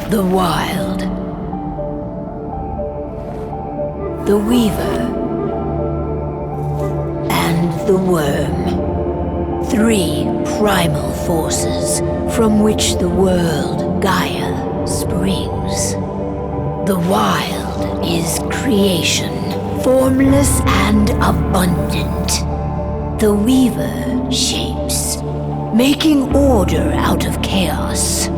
The Wild. The Weaver. And the Worm. 3 primal forces from which the world, Gaia, springs. The Wild is creation, formless and abundant. The Weaver shapes, making order out of chaos.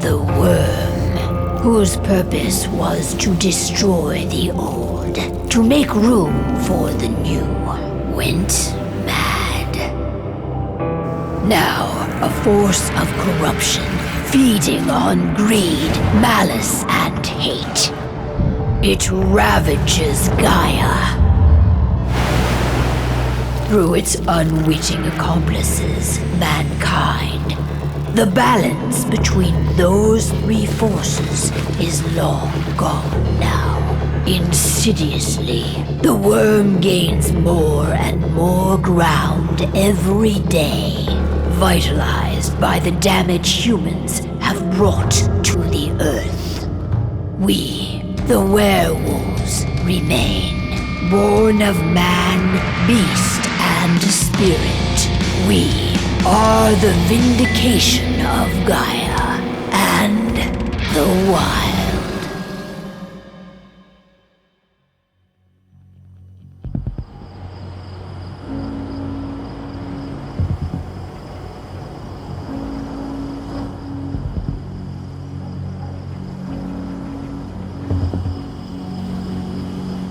The Worm, whose purpose was to destroy the old, to make room for the new, went mad. Now, a force of corruption, feeding on greed, malice, and hate. It ravages Gaia. Through its unwitting accomplices, mankind, the balance between those 3 forces is long gone now. Insidiously, the Worm gains more and more ground every day, vitalized by the damage humans have brought to the Earth. We, the werewolves, remain, born of man, beast, and spirit. We are the vindication of Gaia and the Wild.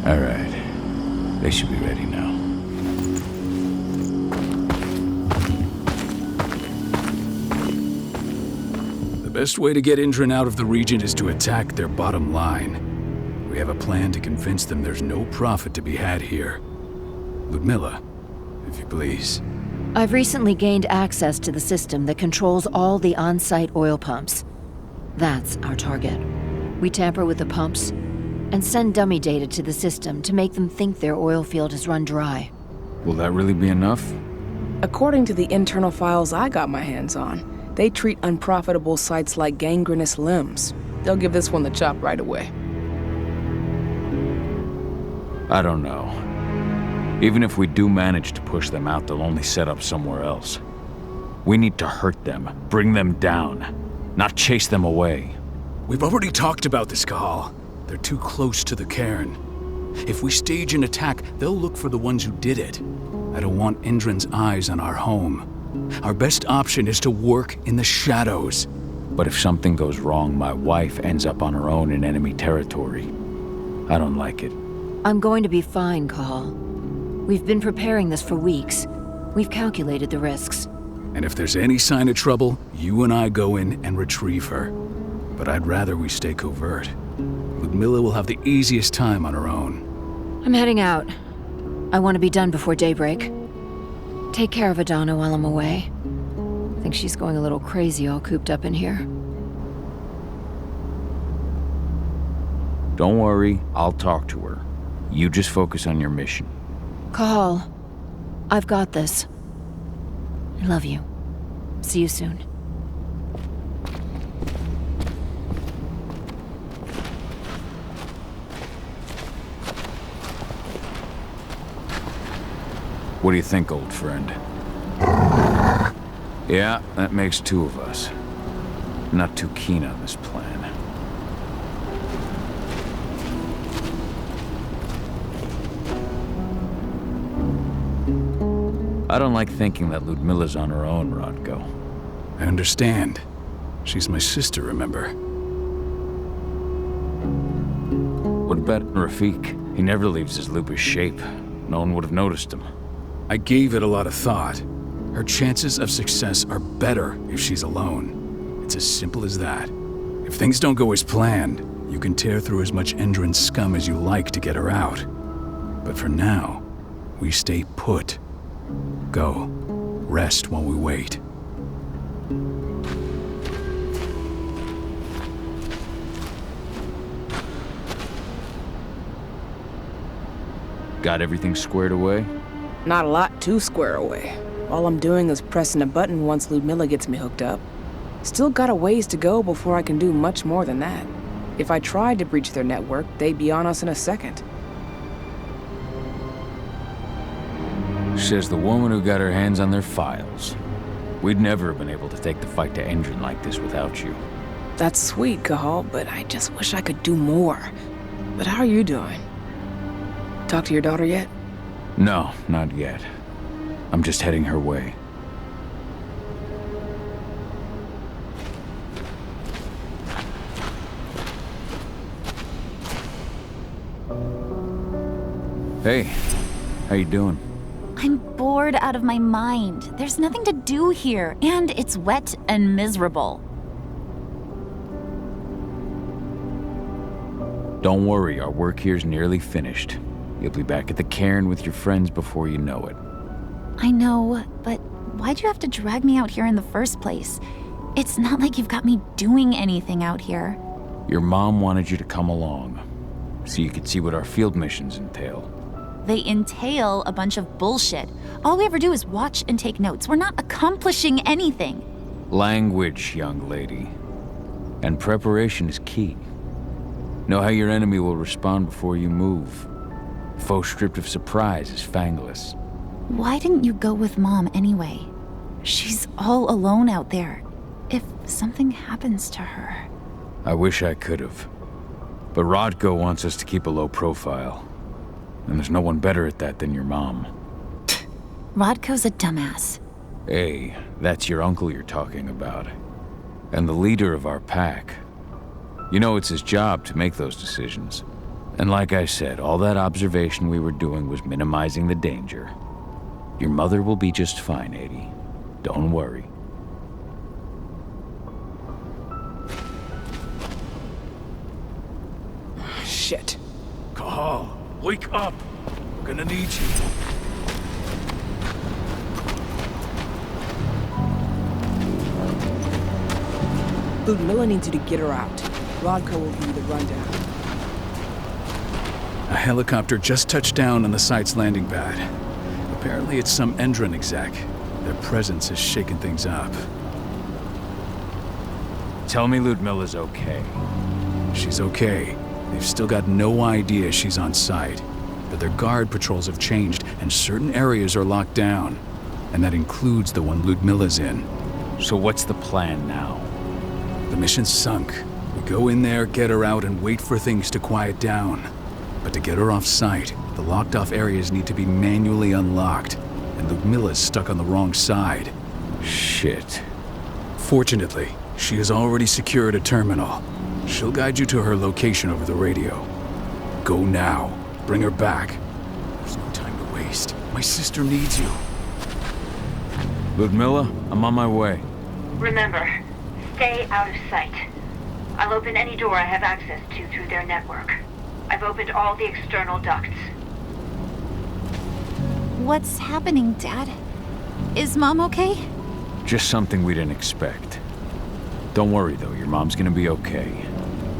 All right. They should be ready now. The best way to get Endron out of the region is to attack their bottom line. We have a plan to convince them there's no profit to be had here. Ludmilla, if you please. I've recently gained access to the system that controls all the on-site oil pumps. That's our target. We tamper with the pumps and send dummy data to the system to make them think their oil field has run dry. Will that really be enough? According to the internal files I got my hands on, they treat unprofitable sites like gangrenous limbs. They'll give this one the chop right away. I don't know. Even if we do manage to push them out, they'll only set up somewhere else. We need to hurt them, bring them down, not chase them away. We've already talked about this, Cahal. They're too close to the cairn. If we stage an attack, they'll look for the ones who did it. I don't want Endron's eyes on our home. Our best option is to work in the shadows. But if something goes wrong, my wife ends up on her own in enemy territory. I don't like it. I'm going to be fine, Cahal. We've been preparing this for weeks. We've calculated the risks. And if there's any sign of trouble, you and I go in and retrieve her. But I'd rather we stay covert. Ludmilla will have the easiest time on her own. I'm heading out. I want to be done before daybreak. Take care of Adana while I'm away. I think she's going a little crazy all cooped up in here. Don't worry, I'll talk to her. You just focus on your mission. Cahal, I've got this. I love you. See you soon. What do you think, old friend? Yeah, that makes two of us. Not too keen on this plan. I don't like thinking that Ludmilla's on her own, Rodko. I understand. She's my sister, remember? What about Rafik? He never leaves his lupus shape. No one would have noticed him. I gave it a lot of thought. Her chances of success are better if she's alone. It's as simple as that. If things don't go as planned, you can tear through as much Endron scum as you like to get her out. But for now, we stay put. Go. Rest while we wait. Got everything squared away? Not a lot to square away. All I'm doing is pressing a button once Ludmilla gets me hooked up. Still got a ways to go before I can do much more than that. If I tried to breach their network, they'd be on us in a second. Says the woman who got her hands on their files. We'd never have been able to take the fight to Endron like this without you. That's sweet, Cahal, but I just wish I could do more. But how are you doing? Talk to your daughter yet? No, not yet. I'm just heading her way. Hey, how you doing? I'm bored out of my mind. There's nothing to do here, and it's wet and miserable. Don't worry, our work here's nearly finished. You'll be back at the cairn with your friends before you know it. I know, but why'd you have to drag me out here in the first place? It's not like you've got me doing anything out here. Your mom wanted you to come along, so you could see what our field missions entail. They entail a bunch of bullshit. All we ever do is watch and take notes. We're not accomplishing anything. Language, young lady. And preparation is key. Know how your enemy will respond before you move. Faux script of surprise is fangless. Why didn't you go with Mom anyway? She's all alone out there. If something happens to her... I wish I could have. But Rodko wants us to keep a low profile. And there's no one better at that than your mom. Rodko's a dumbass. Hey, that's your uncle you're talking about. And the leader of our pack. You know it's his job to make those decisions. And like I said, all that observation we were doing was minimizing the danger. Your mother will be just fine, Edie. Don't worry. Shit. Cahal, wake up! We're gonna need you. Ludmilla needs you to get her out. Rodko will give you the rundown. A helicopter just touched down on the site's landing pad. Apparently it's some Endron exec. Their presence has shaken things up. Tell me Ludmilla's okay. She's okay. They've still got no idea she's on site. But their guard patrols have changed, and certain areas are locked down. And that includes the one Ludmilla's in. So what's the plan now? The mission's sunk. We go in there, get her out, and wait for things to quiet down. But to get her off site, the locked-off areas need to be manually unlocked. And Ludmilla's stuck on the wrong side. Shit. Fortunately, she has already secured a terminal. She'll guide you to her location over the radio. Go now. Bring her back. There's no time to waste. My sister needs you. Ludmilla, I'm on my way. Remember, stay out of sight. I'll open any door I have access to through their network. I've opened all the external ducts. What's happening, Dad? Is Mom okay? Just something we didn't expect. Don't worry though, your mom's gonna be okay.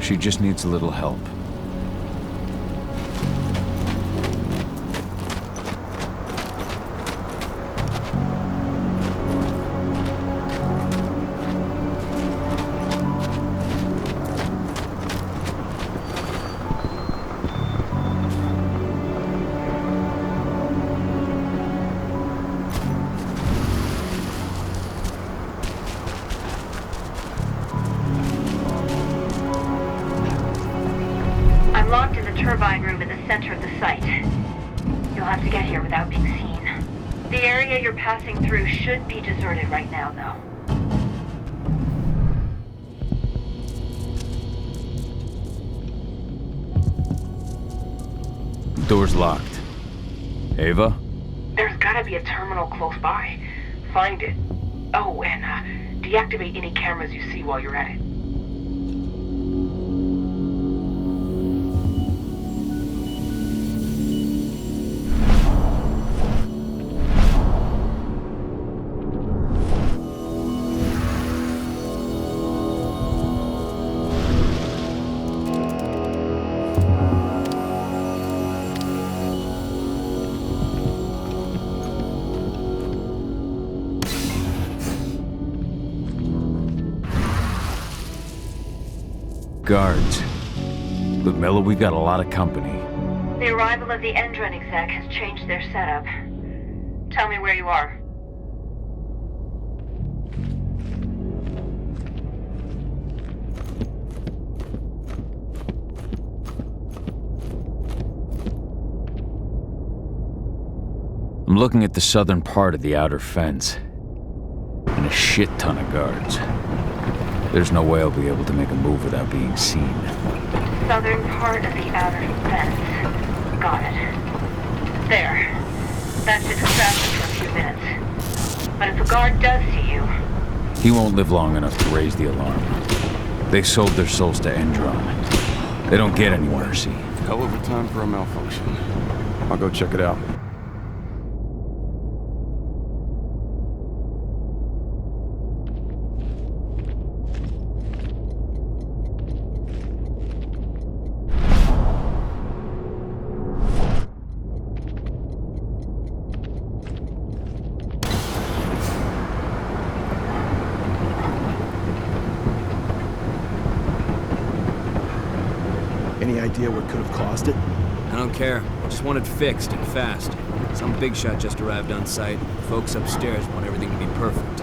She just needs a little help. I'm locked in the turbine room at the center of the site. You'll have to get here without being seen. The area you're passing through should be deserted right now, though. Door's locked. Ava? There's gotta be a terminal close by. Find it. Oh, and deactivate any cameras you see while you're at it. Guards. Ludmilla, we got a lot of company. The arrival of the Endron exec has changed their setup. Tell me where you are. I'm looking at the southern part of the outer fence. And a shit ton of guards. There's no way I'll be able to make a move without being seen. Southern part of the outer fence. Got it. There. That should distract them for a few minutes. But if a guard does see you... He won't live long enough to raise the alarm. They sold their souls to Endron. They don't get any mercy. Hell of a time for a malfunction. I'll go check it out. Any idea what could have caused it? I don't care. Just want it fixed and fast. Some big shot just arrived on site. Folks upstairs want everything to be perfect.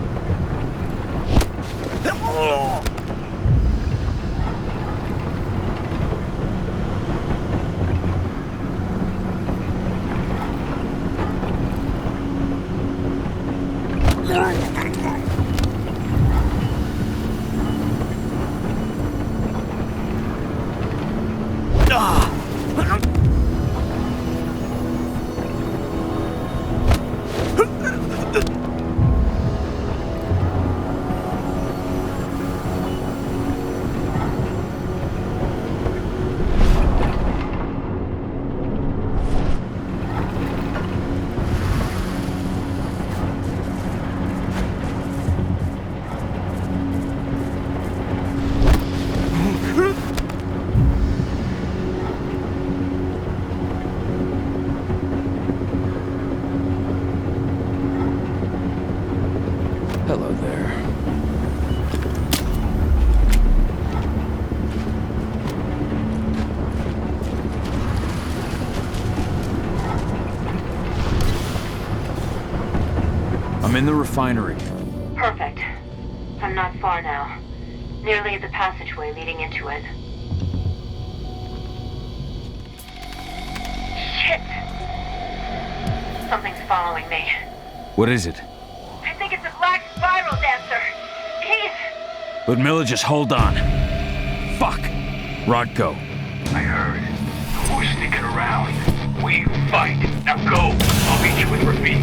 Hello there. I'm in the refinery. Perfect. I'm not far now. Nearly at the passageway leading into it. Shit! Something's following me. What is it? I think it's a black spiral dancer. He's... Ludmilla, just hold on. Fuck! Rodko. I heard. Who's sticking around? We fight. Now go. I'll meet you with Rafik.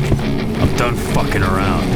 I'm done fucking around.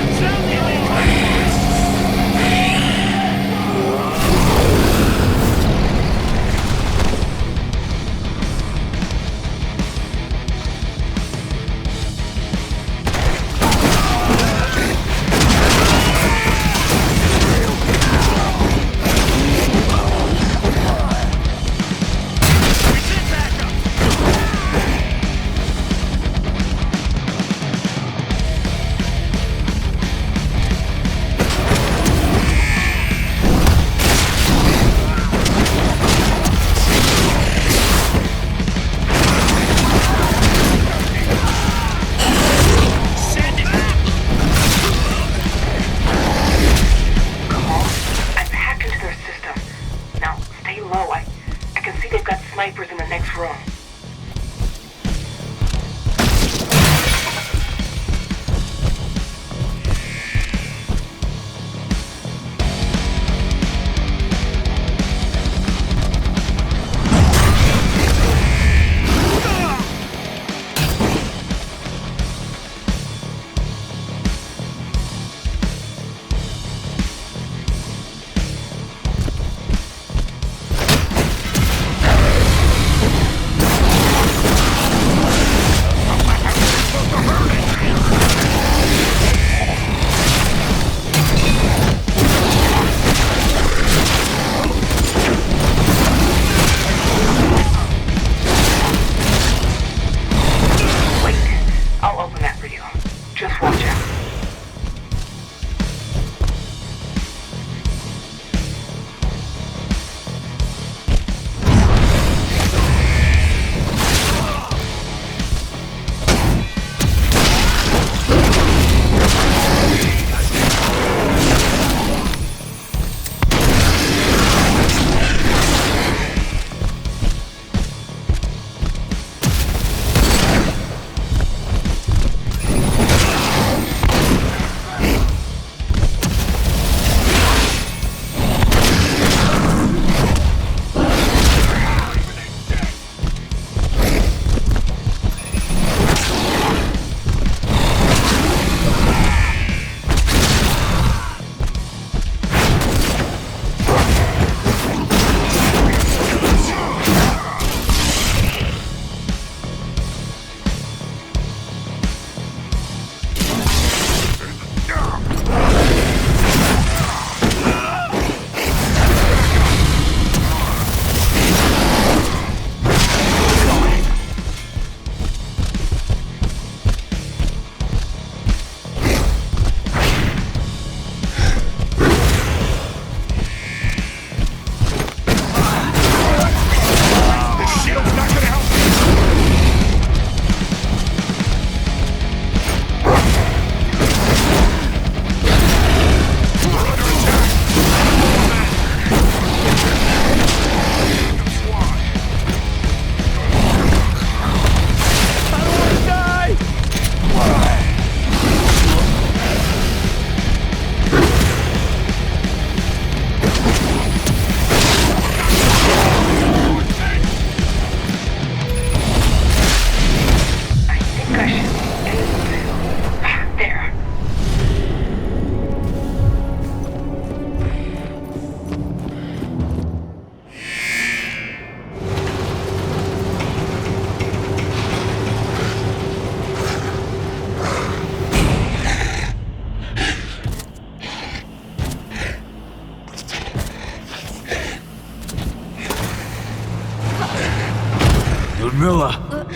Ludmilla!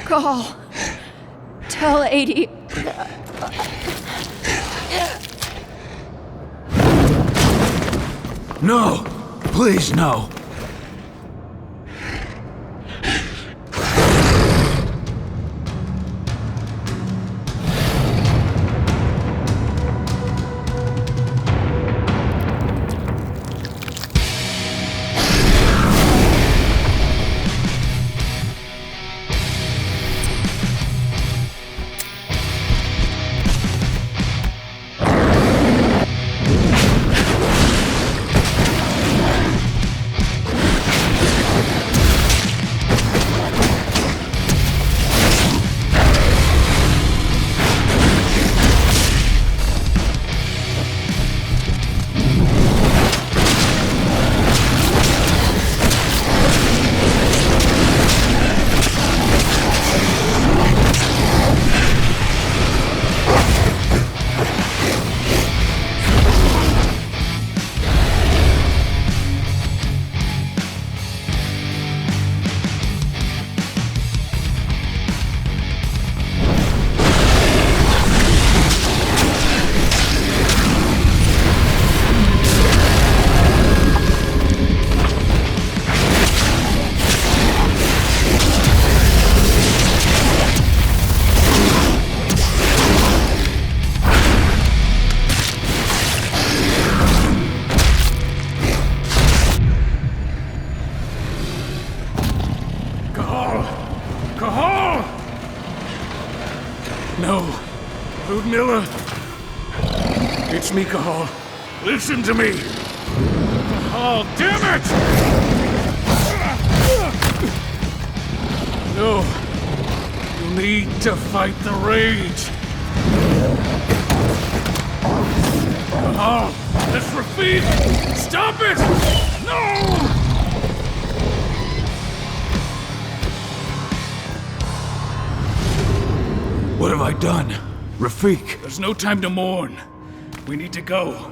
Call. Tell 80. No! Please, no! Ludmilla! It's me, Cahal. Listen to me! Cahal, damn it! No. You need to fight the rage. Cahal, that's Rafid! Stop it! No! What have I done? Rafik! There's no time to mourn. We need to go.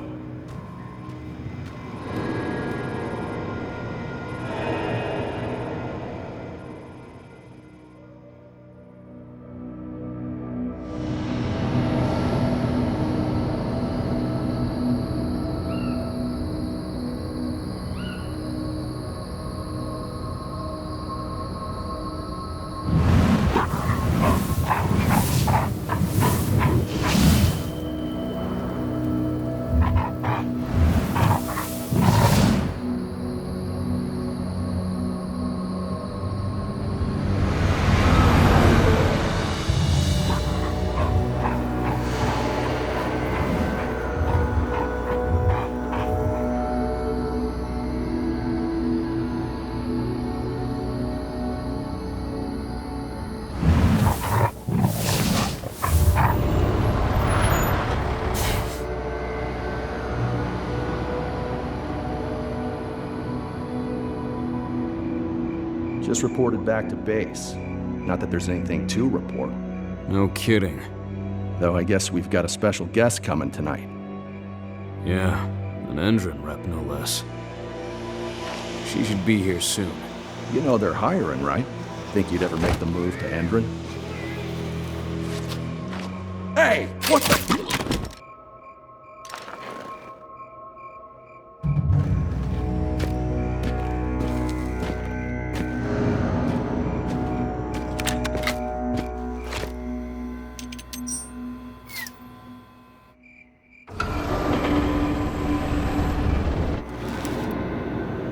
Just reported back to base. Not that there's anything to report. No kidding. Though I guess we've got a special guest coming tonight. Yeah, an Endron rep no less. She should be here soon. You know they're hiring, right? Think you'd ever make the move to Endron? Hey! What the...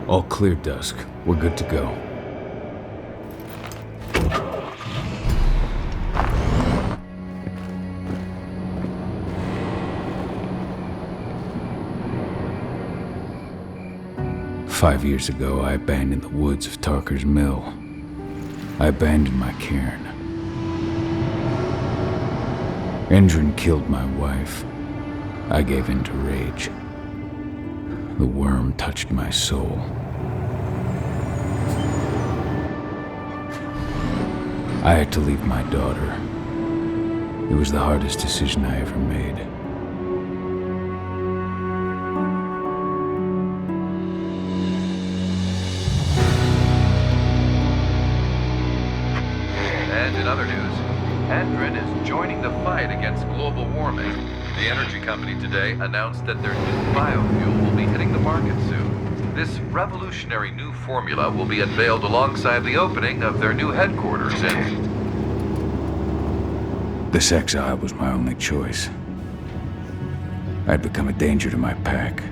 All clear, Dusk. We're good to go. "5 years ago, I abandoned the woods of Tarker's Mill. I abandoned my cairn. Endron killed my wife. I gave in to rage. The worm touched my soul. I had to leave my daughter. It was the hardest decision I ever made. And in other news, Endron is joining the fight against global warming. The energy company today announced that their new biofuel will be hitting the market soon. This revolutionary new formula will be unveiled alongside the opening of their new headquarters in... This exile was my only choice. I'd become a danger to my pack.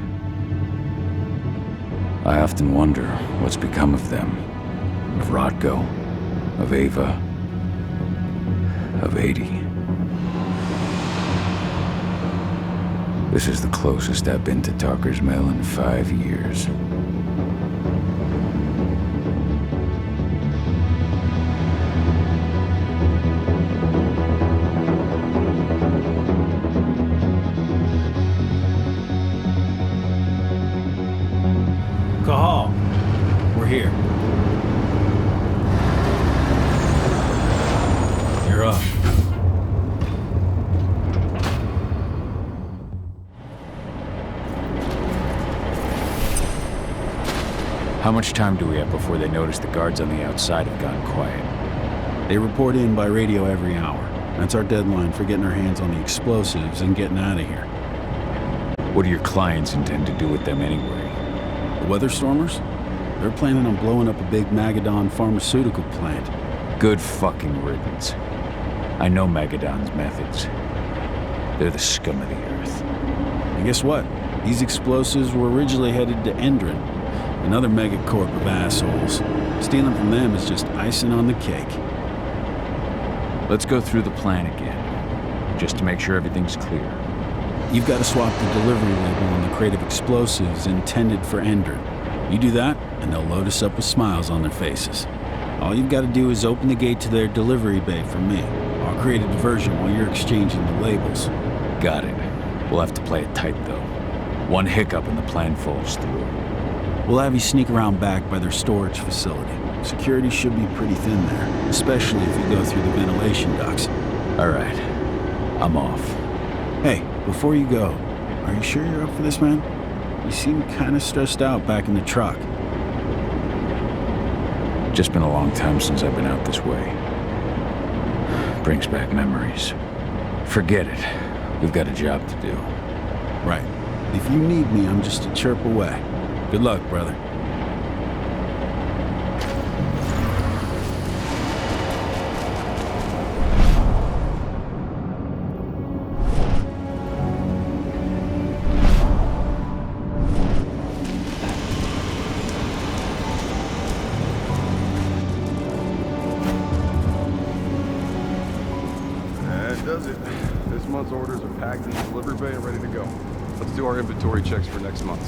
I often wonder what's become of them. Of Rodko, of Ava, of 80. This is the closest I've been to Talker's Mill in 5 years. Cahal, we're here. You're up. How much time do we have before they notice the guards on the outside have gone quiet? They report in by radio every hour. That's our deadline for getting our hands on the explosives and getting out of here. What do your clients intend to do with them anyway? The Weatherstormers? They're planning on blowing up a big Magadon pharmaceutical plant. Good fucking riddance. I know Magadon's methods. They're the scum of the earth. And guess what? These explosives were originally headed to Endron, another megacorp of assholes. Stealing from them is just icing on the cake. Let's go through the plan again, just to make sure everything's clear. You've got to swap the delivery label on the crate of explosives intended for Endron. You do that, and they'll load us up with smiles on their faces. All you've got to do is open the gate to their delivery bay for me. I'll create a diversion while you're exchanging the labels. Got it. We'll have to play it tight, though. One hiccup and the plan falls through. We'll have you sneak around back by their storage facility. Security should be pretty thin there, especially if you go through the ventilation ducts. All right. I'm off. Hey, before you go, are you sure you're up for this, man? You seem kind of stressed out back in the truck. Just been a long time since I've been out this way. Brings back memories. Forget it. We've got a job to do. Right. If you need me, I'm just a chirp away. Good luck, brother. That does it. This month's orders are packed in the delivery bay and ready to go. Let's do our inventory checks for next month.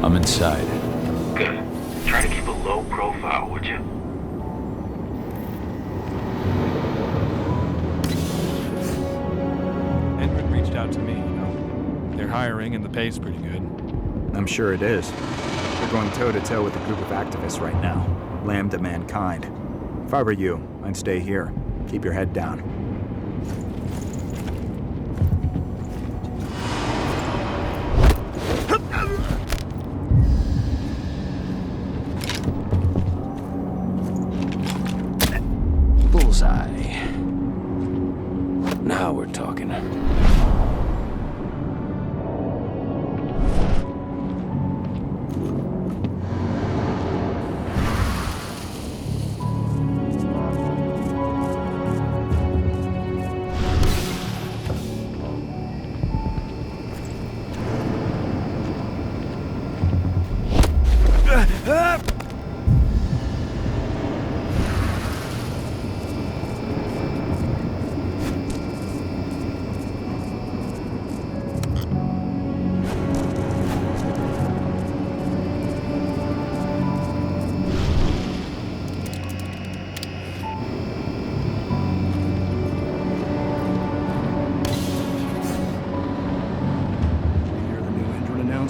I'm inside. Good. Try to keep a low profile, would you? Endron reached out to me, you know. They're hiring and the pay's pretty good. I'm sure it is. They're going toe-to-toe with a group of activists right now. Lambda mankind. If I were you, I'd stay here. Keep your head down. Bullseye. Now we're talking.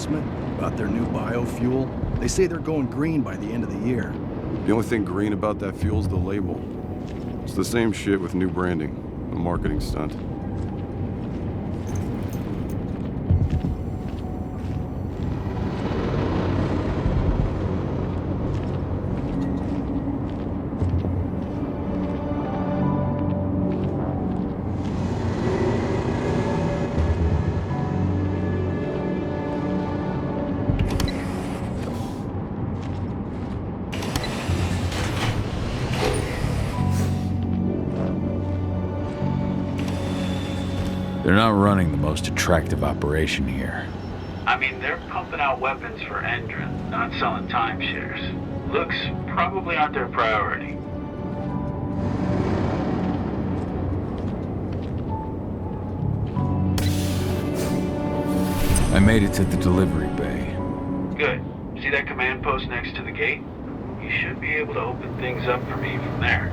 announcement about their new biofuel? They say they're going green by the end of the year. The only thing green about that fuel's the label. It's the same shit with new branding. A marketing stunt. They're not running the most attractive operation here. I mean, they're pumping out weapons for Endron, not selling timeshares. Looks probably aren't their priority. I made it to the delivery bay. Good. See that command post next to the gate? You should be able to open things up for me from there.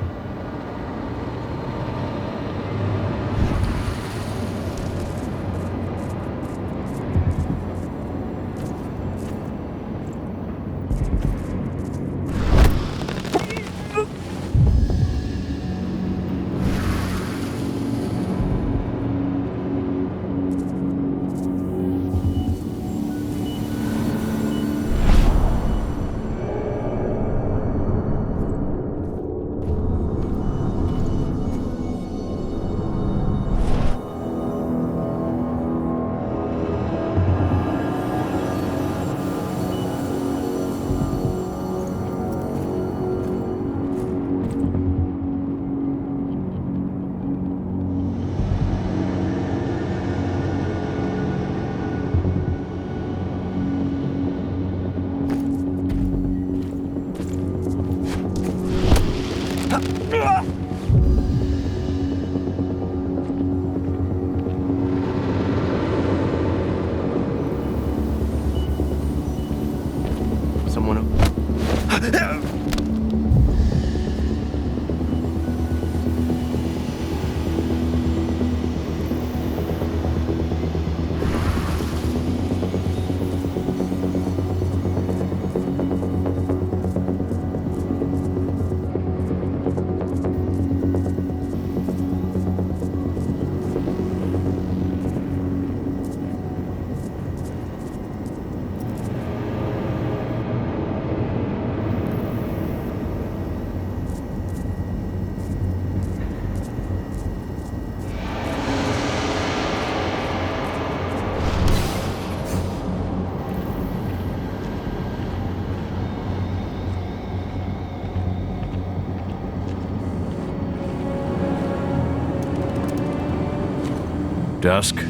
Dusk,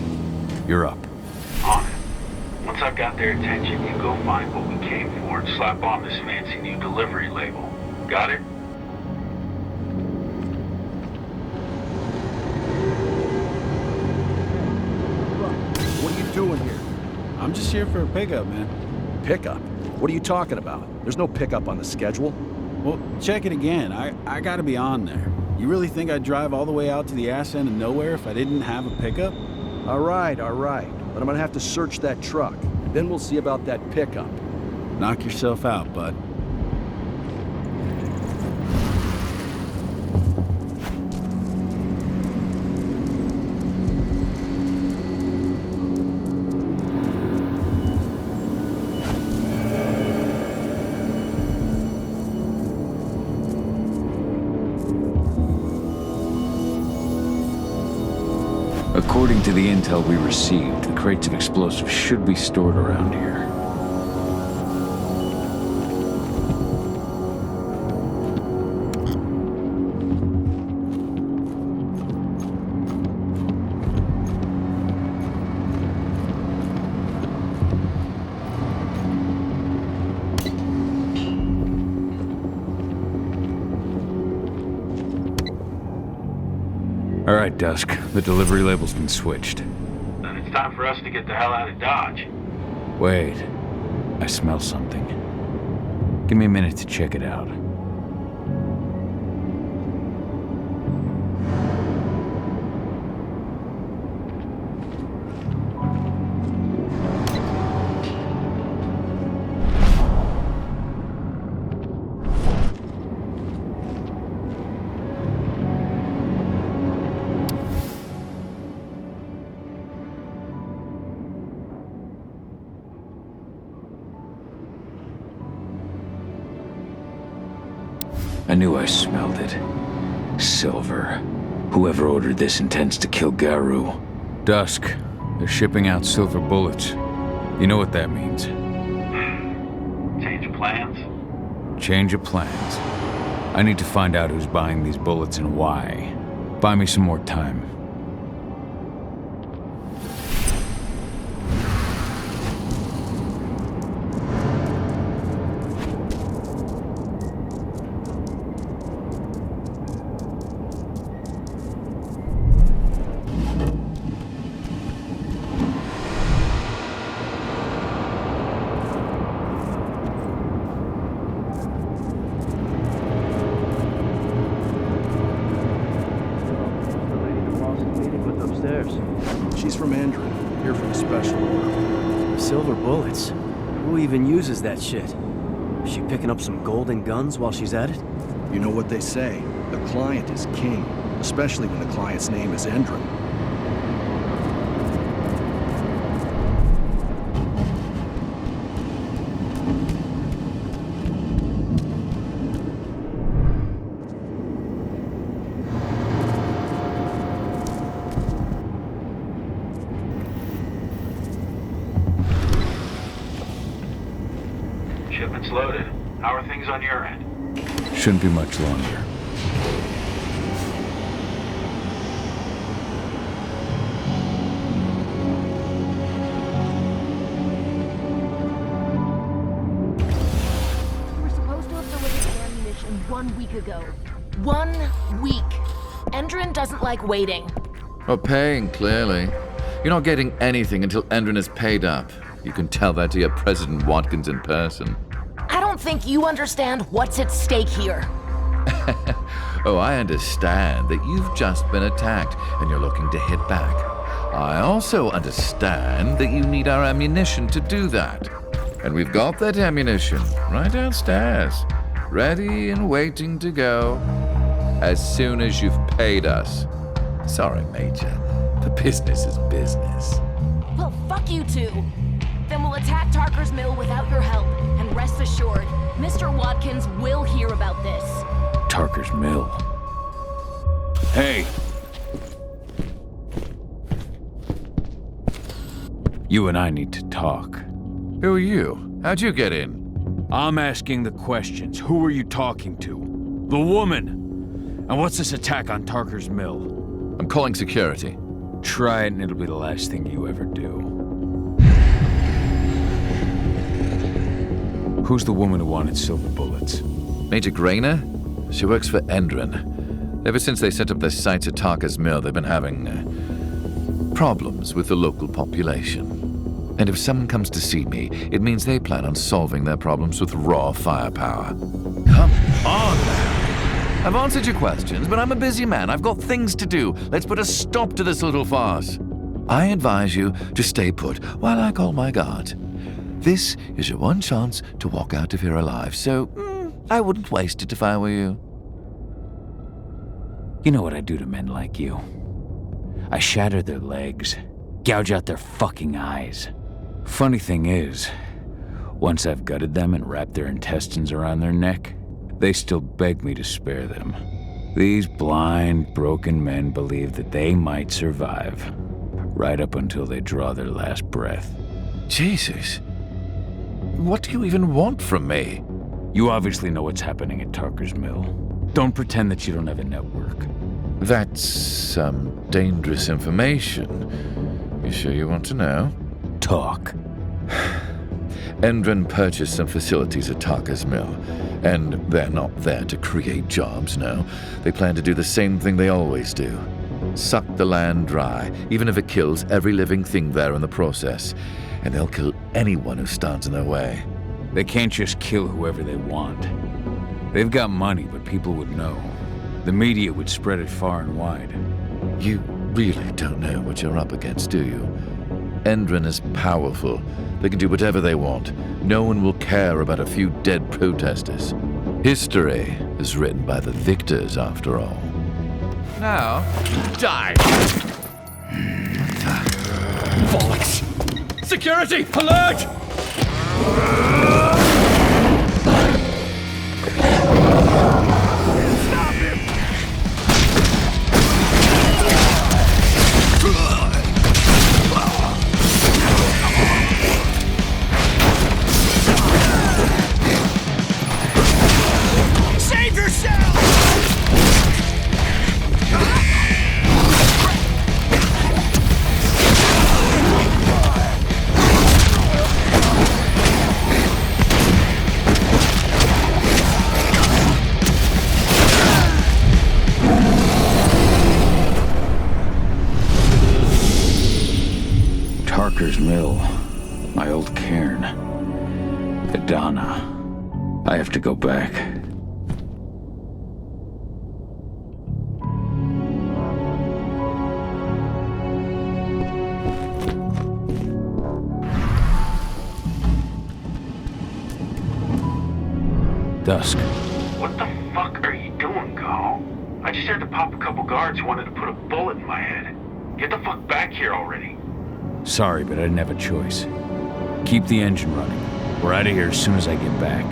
you're up. On it. Once I've got their attention, you go find what we came for and slap on this fancy new delivery label. Got it? What are you doing here? I'm just here for a pickup, man. Pickup? What are you talking about? There's no pickup on the schedule. Well, check it again. I gotta be on there. You really think I'd drive all the way out to the ass end of nowhere if I didn't have a pickup? All right. But I'm gonna have to search that truck. Then we'll see about that pickup. Knock yourself out, bud. According to the intel we received, the crates of explosives should be stored around here. All right, Dusk. The delivery label's been switched. Then it's time for us to get the hell out of Dodge. Wait. I smell something. Give me a minute to check it out. I knew I smelled it. Silver. Whoever ordered this intends to kill Garou. Dusk. They're shipping out silver bullets. You know what that means. Change of plans? Change of plans. I need to find out who's buying these bullets and why. Buy me some more time. She's from Endron, here for the special order. Silver bullets? Who even uses that shit? Is she picking up some golden guns while she's at it? You know what they say, the client is king, especially when the client's name is Endron. Shipment's loaded. How are things on your end? Shouldn't be much longer. We were supposed to have delivered the ammunition 1 week ago. 1 week. Endron doesn't like waiting. Well, paying, clearly. You're not getting anything until Endron is paid up. You can tell that to your President Watkins in person. I don't think you understand what's at stake here. Oh, I understand that you've just been attacked and you're looking to hit back. I also understand that you need our ammunition to do that. And we've got that ammunition right downstairs, ready and waiting to go as soon as you've paid us. Sorry, Major, but business is business. Well, fuck you two. Then we'll attack Tarker's Mill without your help. And rest assured, Mr. Watkins will hear about this. Tarker's Mill. Hey! You and I need to talk. Who are you? How'd you get in? I'm asking the questions. Who are you talking to? The woman! And what's this attack on Tarker's Mill? I'm calling security. Try it and it'll be the last thing you ever do. Who's the woman who wanted silver bullets? Major Grainer? She works for Endron. Ever since they set up their sights at Tarker's Mill, they've been having problems with the local population. And if someone comes to see me, it means they plan on solving their problems with raw firepower. Come on now. I've answered your questions, but I'm a busy man. I've got things to do. Let's put a stop to this little farce. I advise you to stay put while I call my guard. This is your one chance to walk out of here alive, so I wouldn't waste it if I were you. You know what I do to men like you? I shatter their legs, gouge out their fucking eyes. Funny thing is, once I've gutted them and wrapped their intestines around their neck, they still beg me to spare them. These blind, broken men believe that they might survive, right up until they draw their last breath. Jesus. What do you even want from me? You obviously know what's happening at Tarker's Mill. Don't pretend that you don't have a network. That's some dangerous information. You sure you want to know? Talk. Endron purchased some facilities at Tarker's Mill, and they're not there to create jobs, no. They plan to do the same thing they always do. Suck the land dry, even if it kills every living thing there in the process. And they'll kill anyone who stands in their way. They can't just kill whoever they want. They've got money, but people would know. The media would spread it far and wide. You really don't know what you're up against, do you? Endron is powerful. They can do whatever they want. No one will care about a few dead protesters. History is written by the victors, after all. Now, die! Bollocks! Security! Alert! Tarker's Mill. My old cairn. Adana. I have to go back. Dusk. What the fuck are you doing, Gal? I just had to pop a couple guards who wanted to put a bullet in my head. Get the fuck back here already. Sorry, but I didn't have a choice. Keep the engine running. We're out of here as soon as I get back.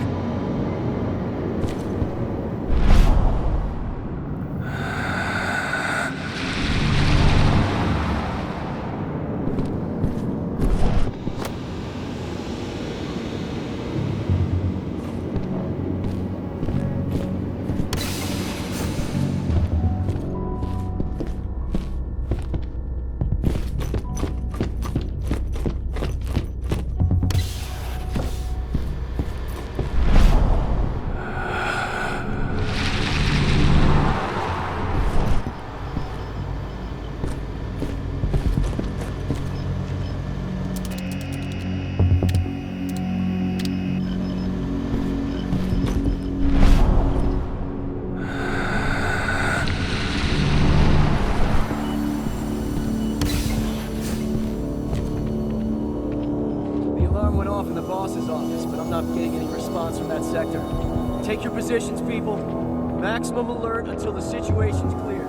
Take your positions, people. Maximum alert until the situation's clear.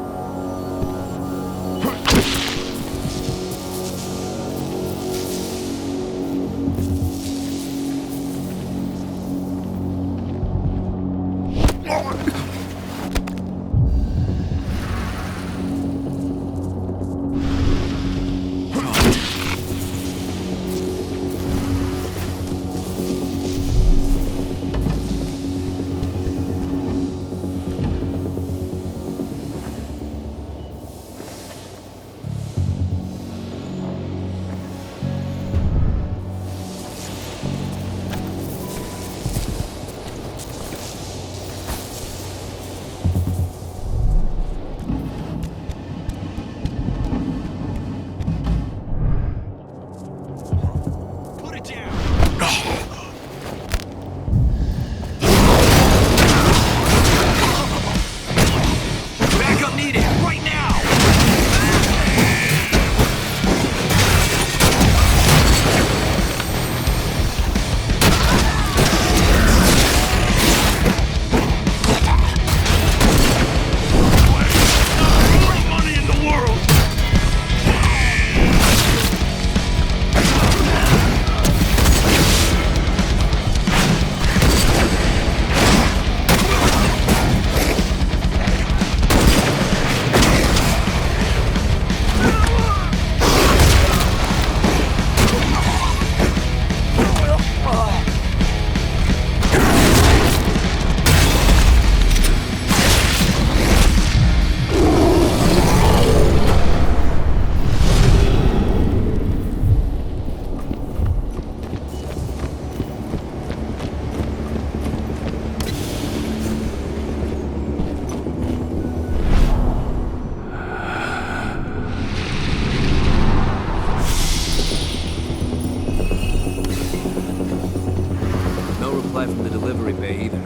From the delivery bay either.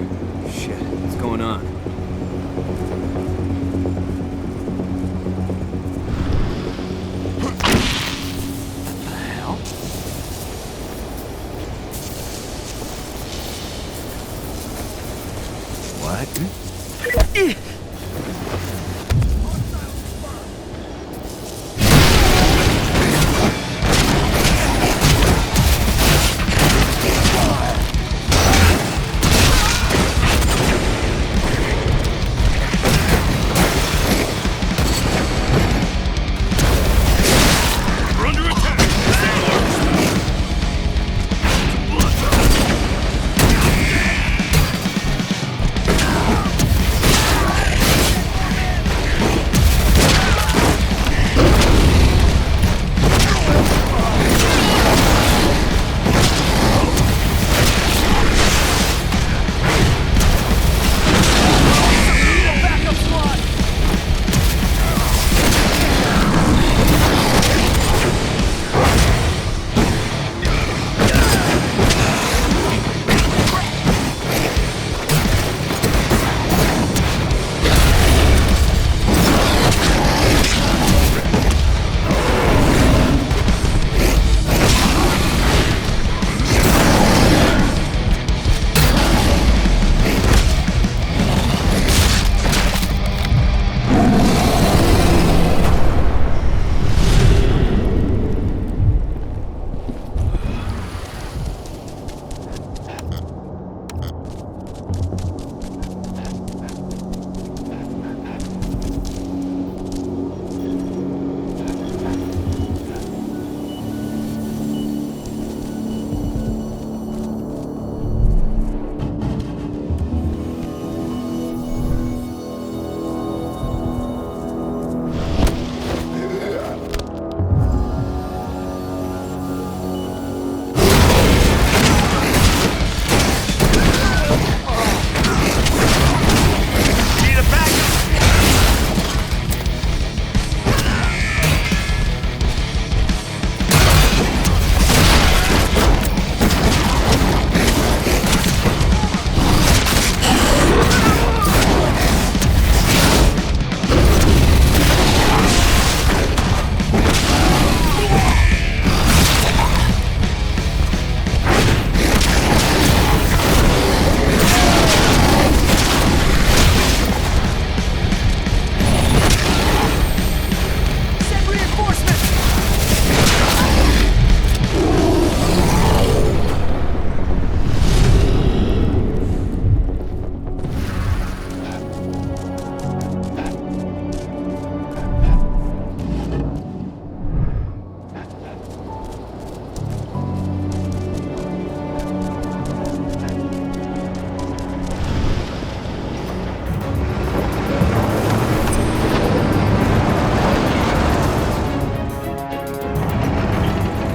Shit, what's going on? What the hell? What?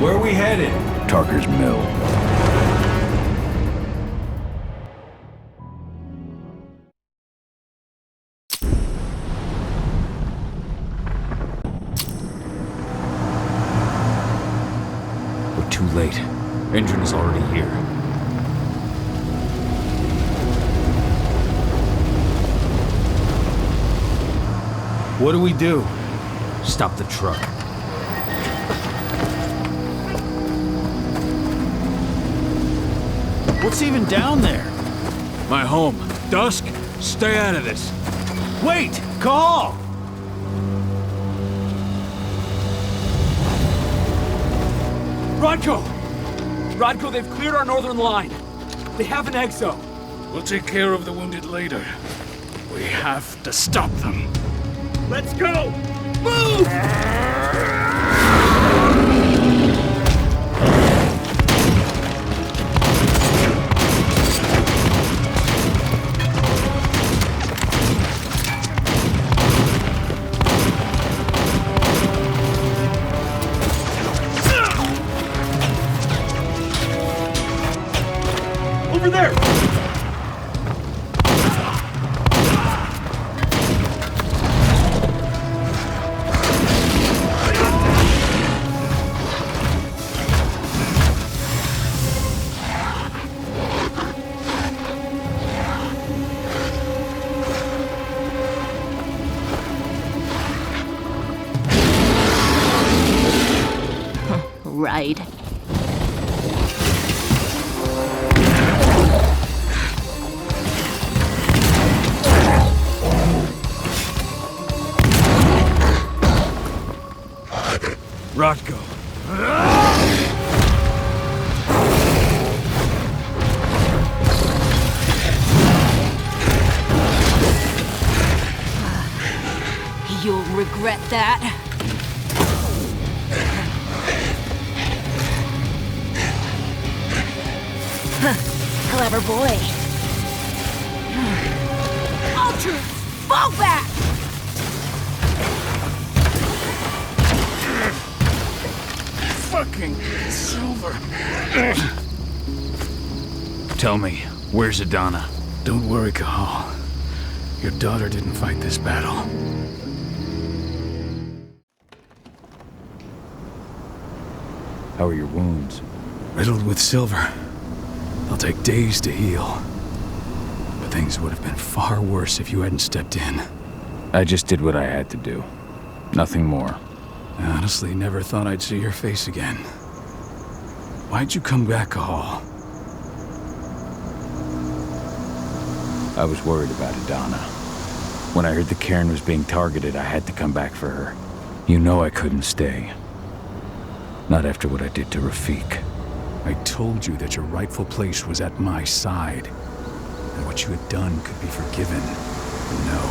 Where are we headed? Tarker's Mill. We're too late. Endron is already here. What do we do? Stop the truck. What's even down there? My home. Dusk, stay out of this. Wait! Call! Rodko! Rodko, they've cleared our northern line. They have an exo. We'll take care of the wounded later. We have to stop them. Let's go! Move! Over there! Right. Rodko. You'll regret that. Clever boy. Ultra, fall back! Fucking Silver. Tell me, where's Adana? Don't worry, Cahal. Your daughter didn't fight this battle. How are your wounds? Riddled with silver. They'll take days to heal. But things would have been far worse if you hadn't stepped in. I just did what I had to do. Nothing more. I honestly never thought I'd see your face again. Why'd you come back, Cahal? I was worried about Adana. When I heard the cairn was being targeted, I had to come back for her. You know I couldn't stay. Not after what I did to Rafik. I told you that your rightful place was at my side, and what you had done could be forgiven. No.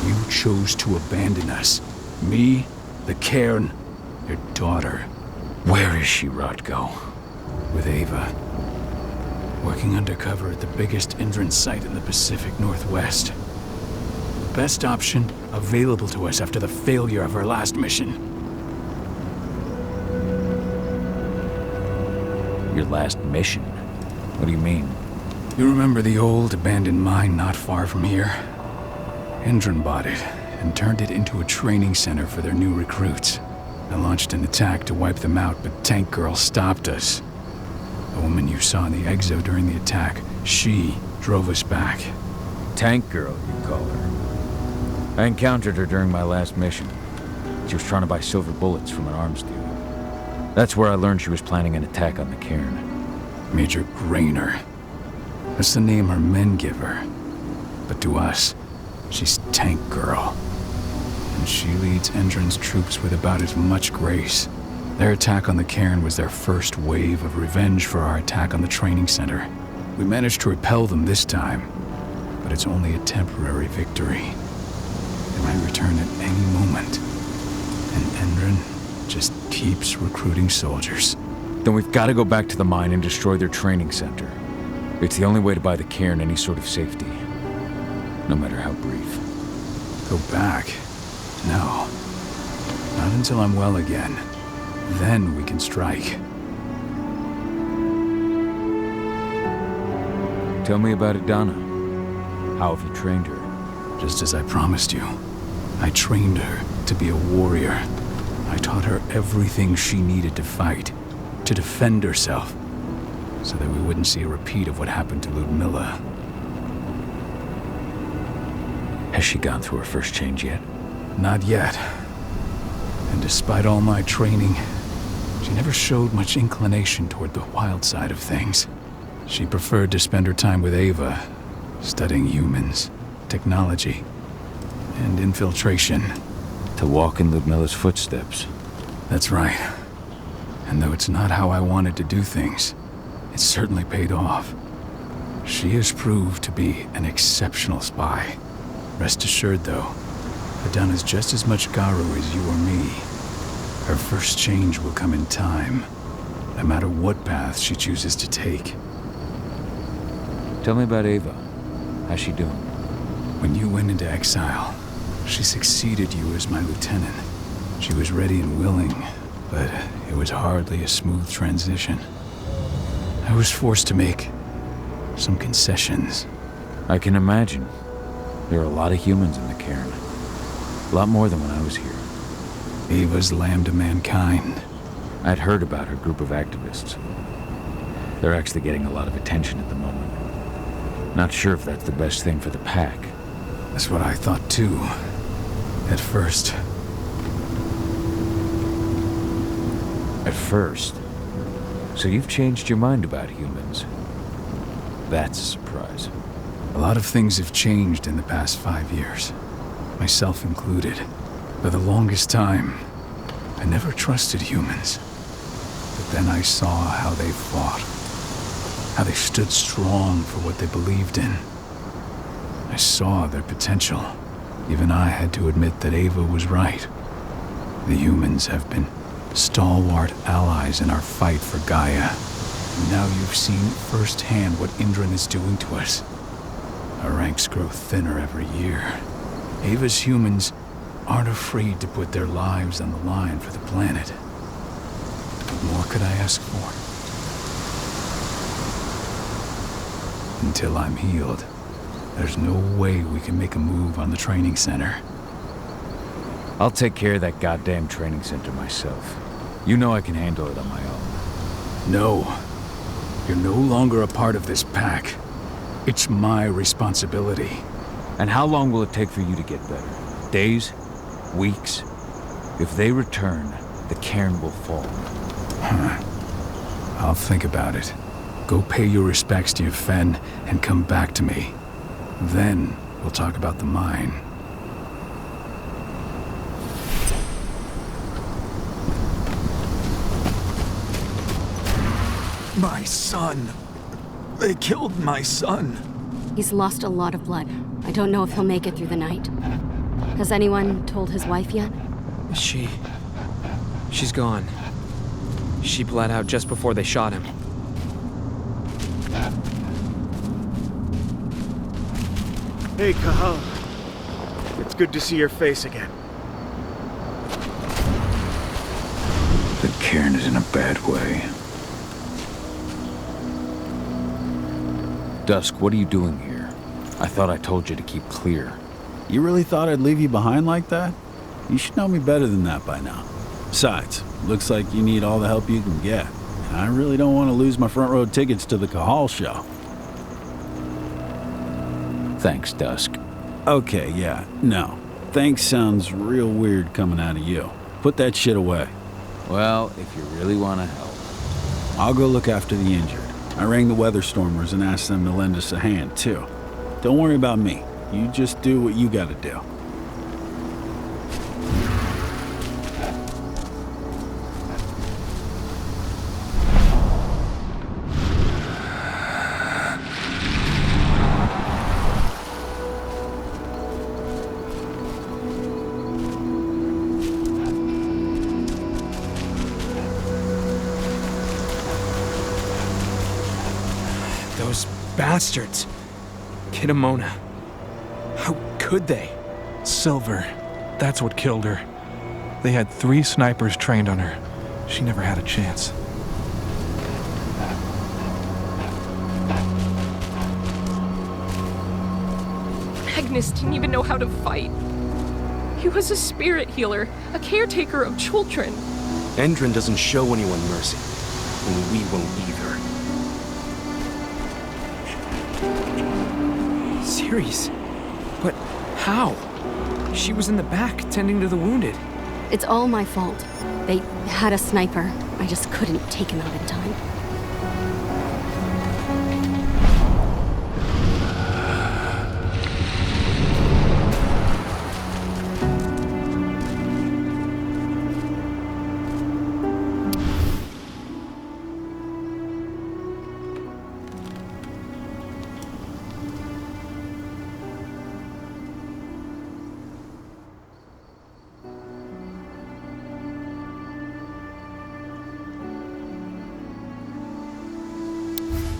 You chose to abandon us. Me, the cairn, your daughter. Where is she, Rodko? With Ava. Working undercover at the biggest Endron site in the Pacific Northwest. The best option available to us after the failure of our last mission. Your last mission? What do you mean? You remember the old abandoned mine not far from here? Endron bought it and turned it into a training center for their new recruits. I launched an attack to wipe them out, but Tank Girl stopped us. The woman you saw in the exo during the attack, she drove us back. Tank Girl, you call her. I encountered her during my last mission. She was trying to buy silver bullets from an arms dealer. That's where I learned she was planning an attack on the cairn. Major Grainer. That's the name her men give her. But to us, she's Tank Girl. And she leads Endron's troops with about as much grace. Their attack on the cairn was their first wave of revenge for our attack on the training center. We managed to repel them this time, but it's only a temporary victory. They might return at any moment. And Endron just keeps recruiting soldiers. Then we've got to go back to the mine and destroy their training center. It's the only way to buy the cairn any sort of safety. No matter how brief. Go back? No. Not until I'm well again. Then we can strike. Tell me about Adana. How have you trained her? Just as I promised you. I trained her to be a warrior. I taught her everything she needed to fight, to defend herself, so that we wouldn't see a repeat of what happened to Ludmilla. Has she gone through her first change yet? Not yet. And despite all my training, she never showed much inclination toward the wild side of things. She preferred to spend her time with Ava, studying humans, technology, and infiltration. To walk in Ludmilla's footsteps. That's right. And though it's not how I wanted to do things, it certainly paid off. She has proved to be an exceptional spy. Rest assured, though, Adana's just as much Garu as you or me. Her first change will come in time, no matter what path she chooses to take. Tell me about Ava. How's she doing? When you went into exile, she succeeded you as my lieutenant. She was ready and willing, but it was hardly a smooth transition. I was forced to make some concessions. I can imagine. There are a lot of humans in the cairn. A lot more than when I was here. Ava's lamb to mankind. I'd heard about her group of activists. They're actually getting a lot of attention at the moment. Not sure if that's the best thing for the pack. That's what I thought too. At first. At first? So you've changed your mind about humans. That's a surprise. A lot of things have changed in the past 5 years. Myself included. For the longest time, I never trusted humans. But then I saw how they fought. How they stood strong for what they believed in. I saw their potential. Even I had to admit that Ava was right. The humans have been stalwart allies in our fight for Gaia. And now you've seen firsthand what Endron is doing to us. Our ranks grow thinner every year. Ava's humans aren't afraid to put their lives on the line for the planet. What more could I ask for? Until I'm healed, there's no way we can make a move on the training center. I'll take care of that goddamn training center myself. You know I can handle it on my own. No. You're no longer a part of this pack. It's my responsibility. And how long will it take for you to get better? Days? Weeks? If they return, the cairn will fall. I'll think about it. Go pay your respects to your Fen and come back to me. Then we'll talk about the mine. My son. They killed my son. He's lost a lot of blood. I don't know if he'll make it through the night. Has anyone told his wife yet? She's gone. She bled out just before they shot him. Hey, Kahal. It's good to see your face again. The cairn is in a bad way. Dusk, what are you doing here? I thought I told you to keep clear. You really thought I'd leave you behind like that? You should know me better than that by now. Besides, looks like you need all the help you can get. And I really don't want to lose my front row tickets to the Kahal show. Thanks, Dusk. Okay, yeah, no. Thanks sounds real weird coming out of you. Put that shit away. Well, if you really want to help. I'll go look after the injured. I rang the weather stormers and asked them to lend us a hand, too. Don't worry about me. You just do what you gotta do. Those bastards. Kidamona. How could they? Silver. That's what killed her. They had 3 snipers trained on her. She never had a chance. Magnus didn't even know how to fight. He was a spirit healer, a caretaker of children. Endron doesn't show anyone mercy, and we won't either. Ceres? But how? She was in the back, tending to the wounded. It's all my fault. They had a sniper. I just couldn't take him out in time.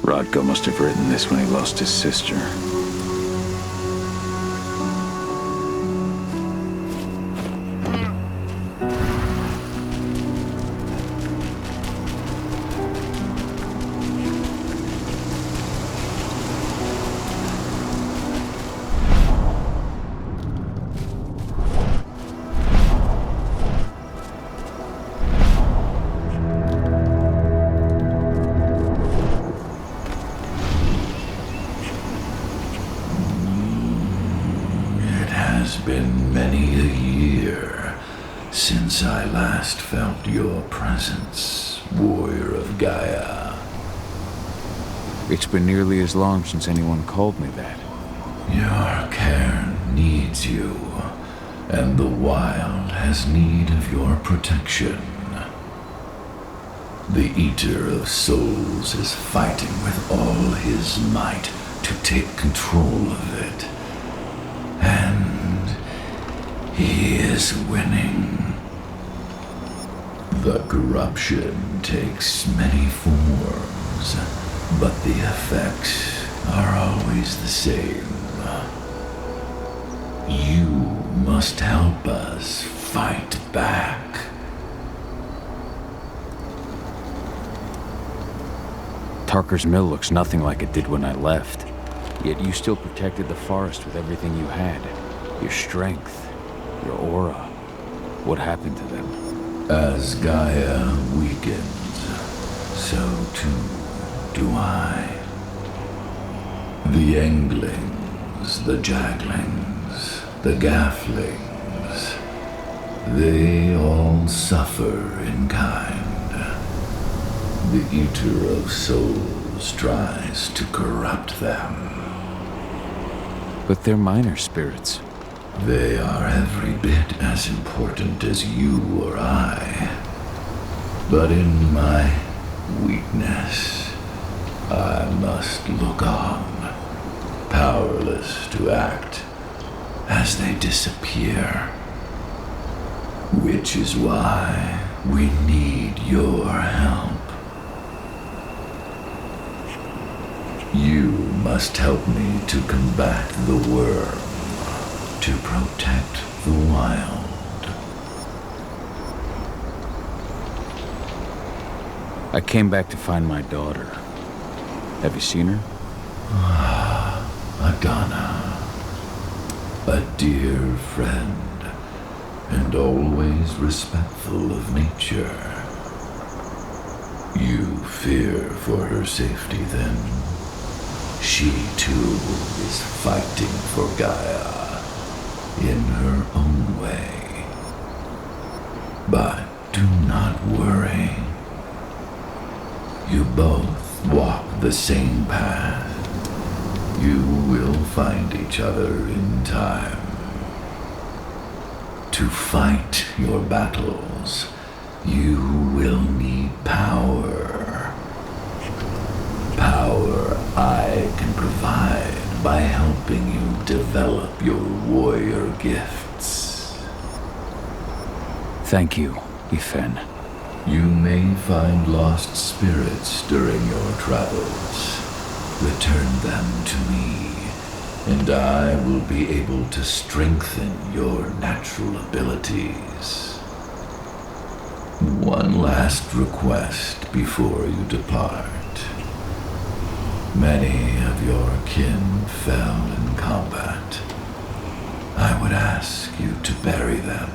Rodko must have written this when he lost his sister. Since I last felt your presence, warrior of Gaia. It's been nearly as long since anyone called me that. Your cairn needs you, and the wild has need of your protection. The Eater of Souls is fighting with all his might to take control of it. And he is winning. The corruption takes many forms, but the effects are always the same. You must help us fight back. Tarker's mill looks nothing like it did when I left. Yet you still protected the forest with everything you had. Your strength, your aura. What happened to them? As Gaia weakens, so too do I. The Englings, the Jaglings, the Gafflings, they all suffer in kind. The Eater of Souls tries to corrupt them. But they're minor spirits. They are every bit as important as you or I. But in my weakness, I must look on, powerless to act as they disappear. Which is why we need your help. You must help me to combat the worm, to protect the wild. I came back to find my daughter. Have you seen her? Adana, a dear friend, and always respectful of nature. You fear for her safety then? She too is fighting for Gaia in her own way. But do not worry. You both walk the same path. You will find each other in time. To fight your battles, you will need power. Power I can provide by helping you develop your warrior gifts. Thank you, Ifen. You may find lost spirits during your travels. Return them to me, and I will be able to strengthen your natural abilities. One last request before you depart. Many of your kin fell in combat. I would ask you to bury them.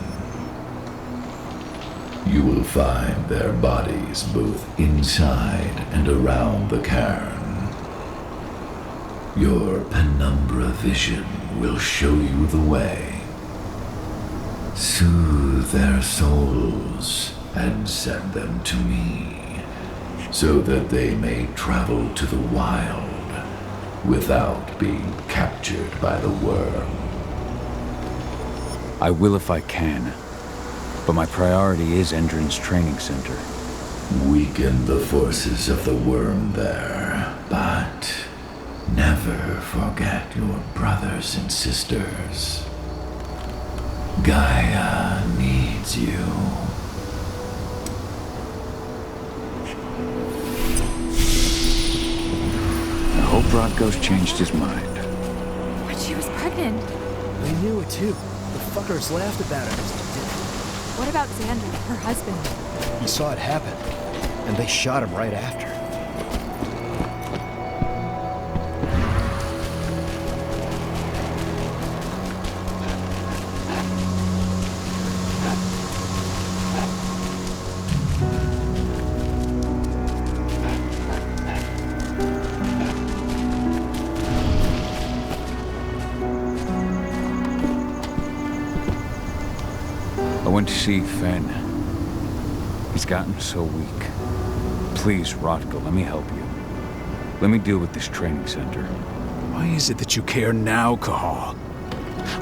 You will find their bodies both inside and around the cairn. Your penumbra vision will show you the way. Soothe their souls and send them to me, so that they may travel to the wild without being captured by the worm. I will if I can, but my priority is Endron's training center. Weaken the forces of the worm there, but never forget your brothers and sisters. Gaia needs you. I hope Rodko's changed his mind. But she was pregnant. They knew it too. The fuckers laughed about it as they did. What about Xander, her husband? He saw it happen, and they shot him right after. I went to see Fenn. He's gotten so weak. Please, Rodko, let me help you. Let me deal with this training center. Why is it that you care now, Cahal?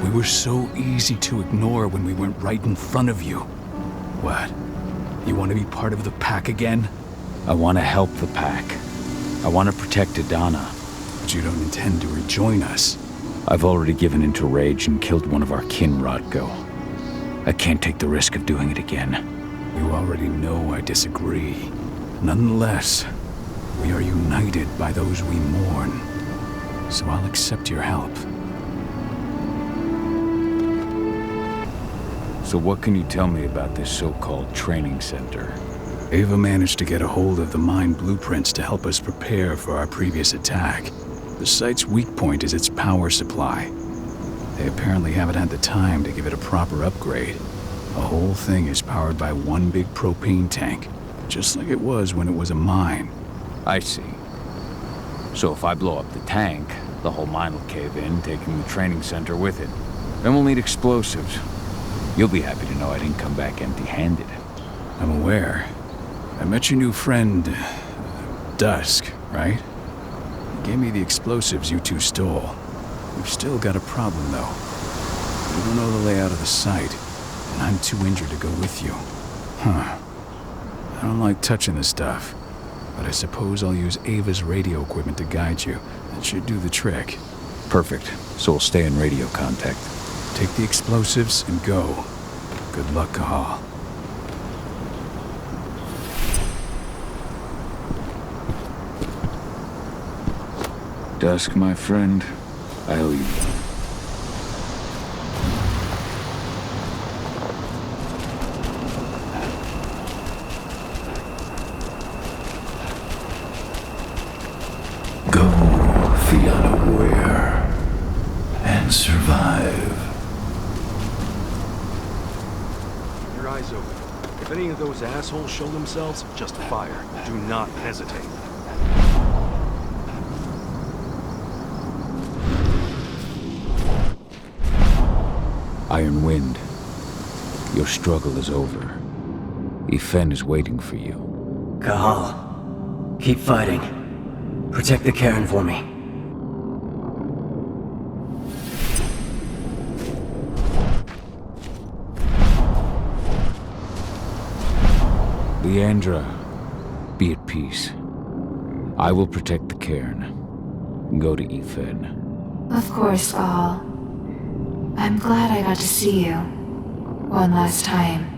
We were so easy to ignore when we went right in front of you. What? You want to be part of the pack again? I want to help the pack. I want to protect Adana. But you don't intend to rejoin us. I've already given in to rage and killed one of our kin, Rodko. I can't take the risk of doing it again. You already know I disagree. Nonetheless, we are united by those we mourn. So I'll accept your help. So what can you tell me about this so-called training center? Ava managed to get a hold of the mine blueprints to help us prepare for our previous attack. The site's weak point is its power supply. They apparently haven't had the time to give it a proper upgrade. The whole thing is powered by one big propane tank, just like it was when it was a mine. I see. So if I blow up the tank, the whole mine will cave in, taking the training center with it. Then we'll need explosives. You'll be happy to know I didn't come back empty-handed. I'm aware. I met your new friend, Dusk, right? He gave me the explosives you two stole. We've still got a problem, though. We don't know the layout of the site, and I'm too injured to go with you. Huh. I don't like touching this stuff, but I suppose I'll use Ava's radio equipment to guide you. That should do the trick. Perfect. So we'll stay in radio contact. Take the explosives and go. Good luck, Cahal. Dusk, my friend, I owe you one. Go, Fianna Warrior, and survive. Keep your eyes open. If any of those assholes show themselves, just fire. Do not hesitate. Iron Wind, your struggle is over. Ifen is waiting for you. Cahal, keep fighting. Protect the cairn for me. Leandra, be at peace. I will protect the cairn. Go to Ifen. Of course, Cahal. I'm glad I got to see you. One last time.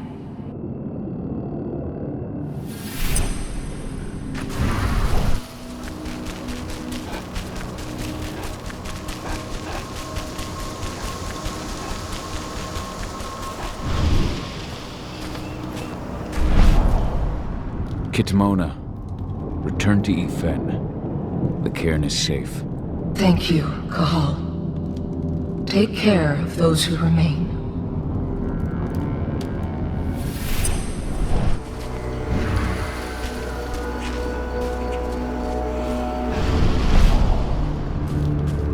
Kitamona, return to Efen. The cairn is safe. Thank you, Cahal. Take care of those who remain.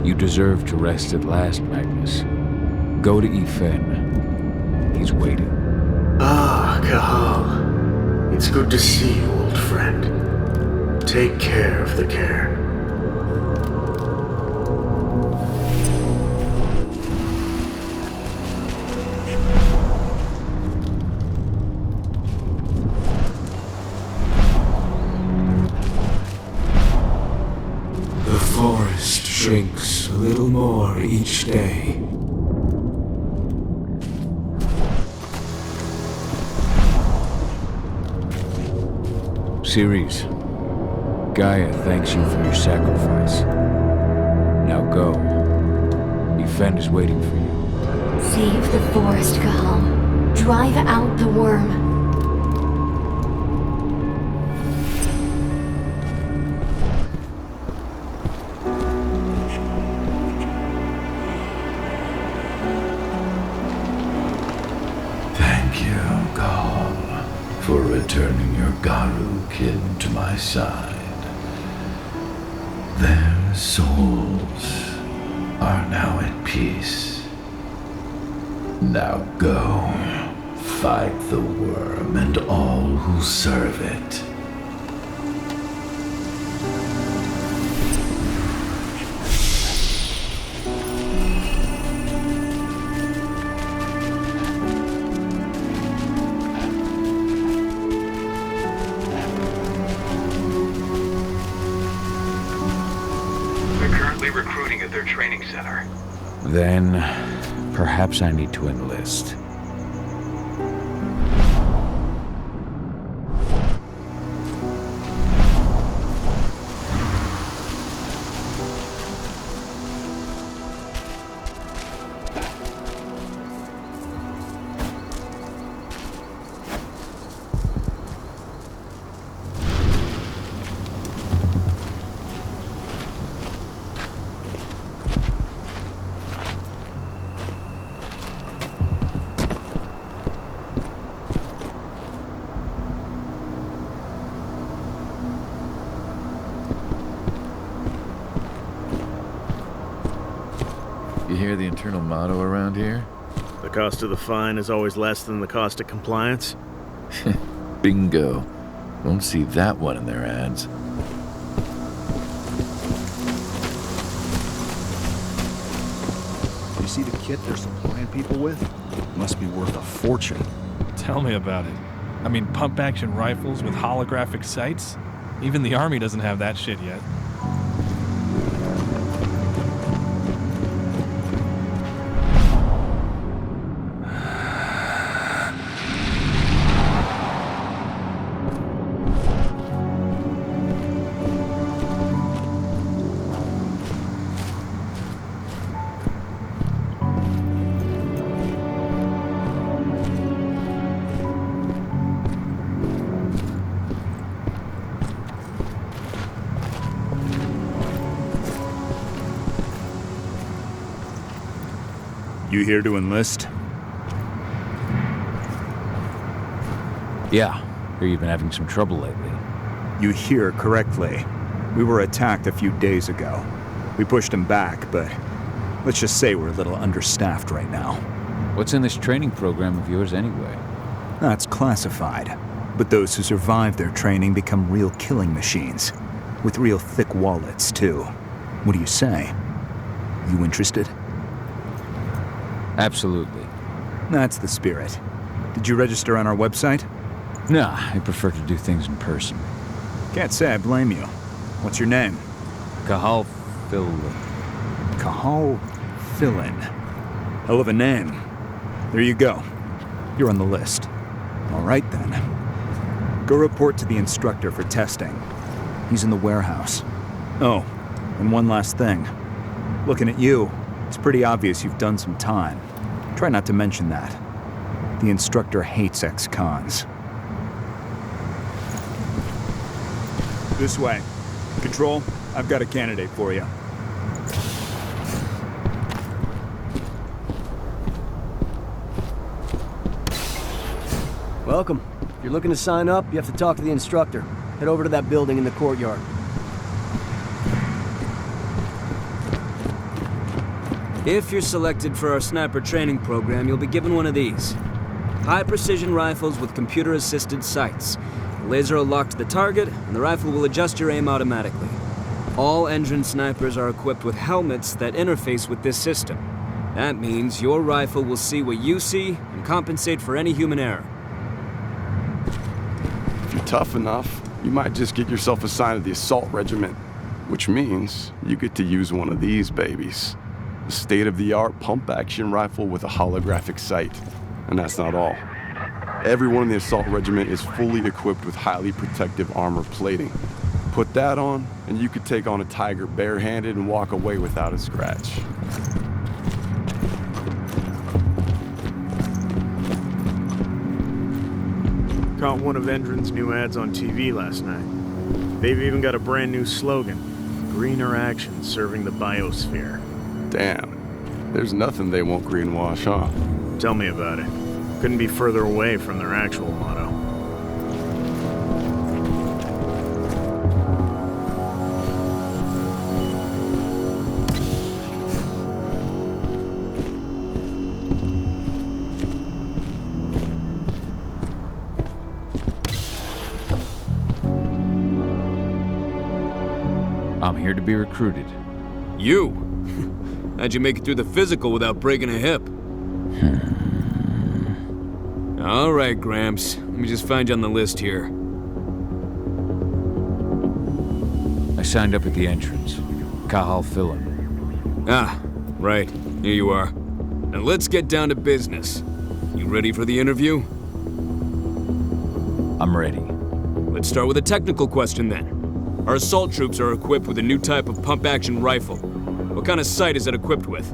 You deserve to rest at last, Magnus. Go to Efen. He's waiting. Ah, Cahal. It's good to see you, old friend. Take care of the cairn. The forest shrinks a little more each day. Ceres, Gaia thanks you for your sacrifice. Now go. Efen is waiting for you. Save the forest, Cahal. Drive out the worm. Thank you, Cahal, for returning your Garu kin to my side. Their souls are now at peace. Now go, fight the worm and all who serve it. Recruiting at their training center. Then, perhaps I need to enlist. You hear the internal motto around here? The cost of the fine is always less than the cost of compliance? Bingo. Won't see that one in their ads. You see the kit they're supplying people with? Must be worth a fortune. Tell me about it. I mean, pump-action rifles with holographic sights? Even the Army doesn't have that shit yet. You here to enlist? Yeah, hear you've been having some trouble lately. You hear correctly. We were attacked a few days ago. We pushed them back, but let's just say we're a little understaffed right now. What's in this training program of yours anyway? That's classified. But those who survive their training become real killing machines. With real thick wallets, too. What do you say? You interested? Absolutely. That's the spirit. Did you register on our website? Nah, I prefer to do things in person. Can't say I blame you. What's your name? Cahal Philin. Cahal Philin. Hell of a name. There you go. You're on the list. All right, then. Go report to the instructor for testing. He's in the warehouse. Oh, and one last thing. Looking at you, it's pretty obvious you've done some time. Try not to mention that. The instructor hates ex-cons. This way. Control, I've got a candidate for you. Welcome. If you're looking to sign up, you have to talk to the instructor. Head over to that building in the courtyard. If you're selected for our sniper training program, you'll be given one of these. High-precision rifles with computer-assisted sights. The laser will lock to the target, and the rifle will adjust your aim automatically. All Endron snipers are equipped with helmets that interface with this system. That means your rifle will see what you see and compensate for any human error. If you're tough enough, you might just get yourself assigned to the assault regiment, which means you get to use one of these babies. A state-of-the-art pump-action rifle with a holographic sight. And that's not all. Everyone in the assault regiment is fully equipped with highly protective armor plating. Put that on, and you could take on a tiger barehanded and walk away without a scratch. Caught one of Endron's new ads on TV last night. They've even got a brand new slogan. Greener action serving the biosphere. Damn. There's nothing they won't greenwash, huh? Tell me about it. Couldn't be further away from their actual motto. I'm here to be recruited. You? How'd you make it through the physical without breaking a hip? All right, Gramps. Let me just find you on the list here. I signed up at the entrance. Cahal Philin. Ah, right. Here you are. Now let's get down to business. You ready for the interview? I'm ready. Let's start with a technical question then. Our assault troops are equipped with a new type of pump-action rifle. What kind of sight is it equipped with?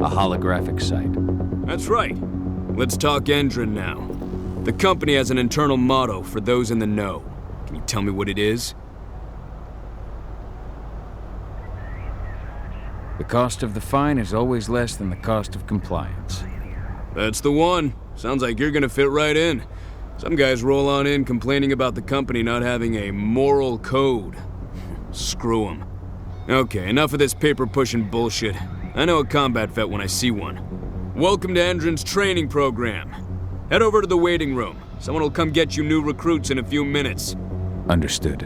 A holographic sight. That's right. Let's talk Endron now. The company has an internal motto for those in the know. Can you tell me what it is? The cost of the fine is always less than the cost of compliance. That's the one. Sounds like you're gonna fit right in. Some guys roll on in complaining about the company not having a moral code. Screw them. Okay, enough of this paper-pushing bullshit. I know a combat vet when I see one. Welcome to Endron's training program. Head over to the waiting room. Someone will come get you new recruits in a few minutes. Understood.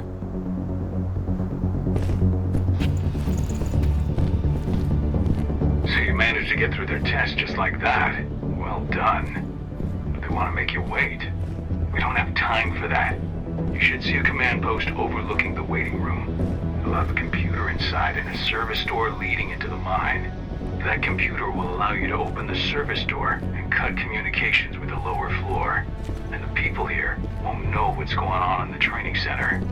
So you managed to get through their test just like that. Well done. But they want to make you wait. We don't have time for that. You should see a command post overlooking the waiting room. It'll have a computer inside and a service door leading into the mine. That computer will allow you to open the service door and cut communications with the lower floor. And the people here won't know what's going on in the training center.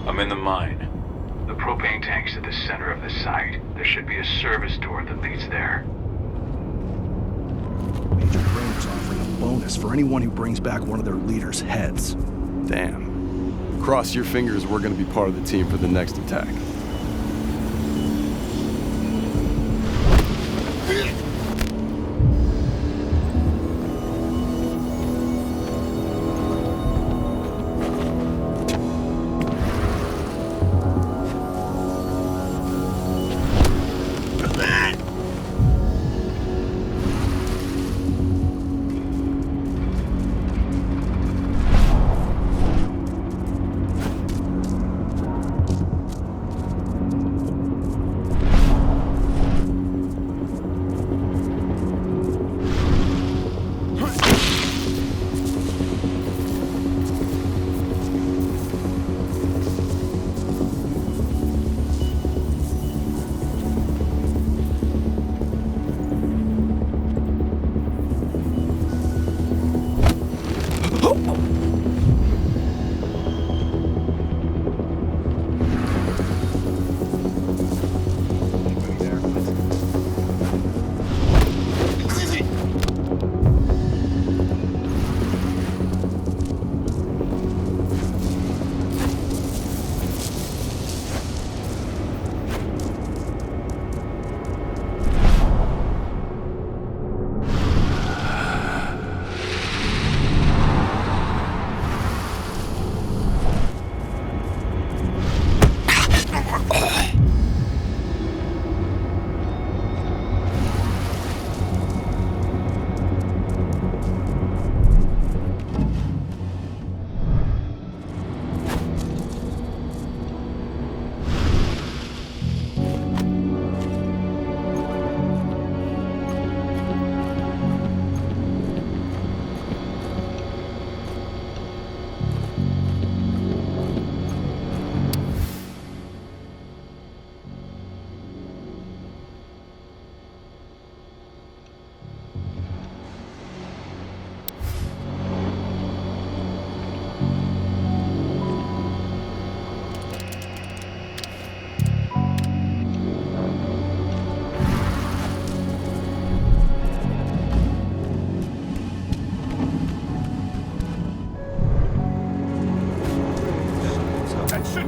I'm in the mine. The propane tank's at the center of the site. There should be a service door that leads there. Major Kramer's offering a bonus for anyone who brings back one of their leaders' heads. Damn. Cross your fingers we're gonna be part of the team for the next attack.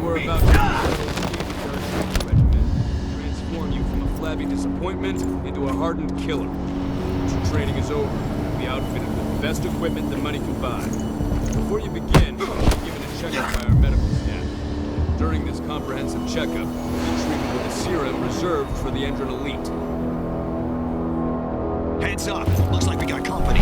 We're about to transform you from a flabby disappointment into a hardened killer. Once your training is over, you'll be outfitted with the best equipment that money can buy. Before you begin, you'll be given a checkup by our medical staff. During this comprehensive checkup, you'll be treated with a serum reserved for the Endron elite. Heads up! Looks like we got company.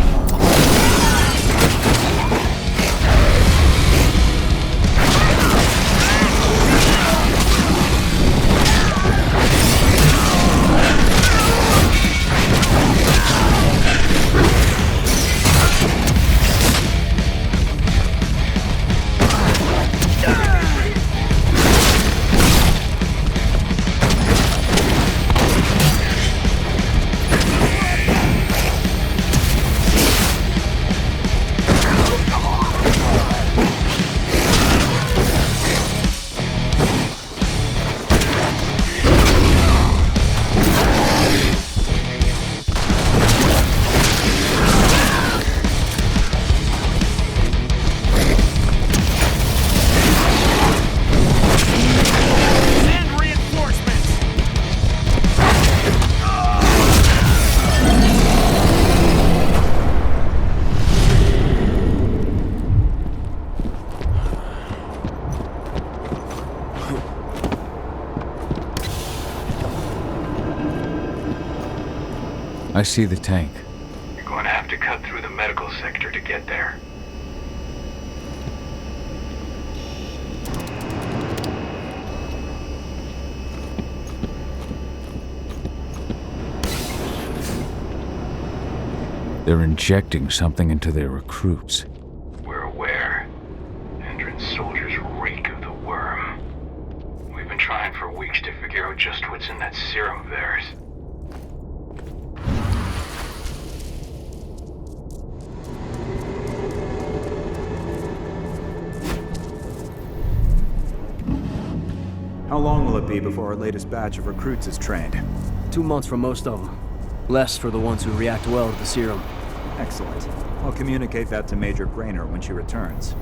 I see the tank. You're going to have to cut through the medical sector to get there. They're injecting something into their recruits. We're aware. Endron soldiers reek of the worm. We've been trying for weeks to figure out just what's in that serum of theirs. How long will it be before our latest batch of recruits is trained? 2 months for most of them. Less for the ones who react well to the serum. Excellent. I'll communicate that to Major Grainer when she returns.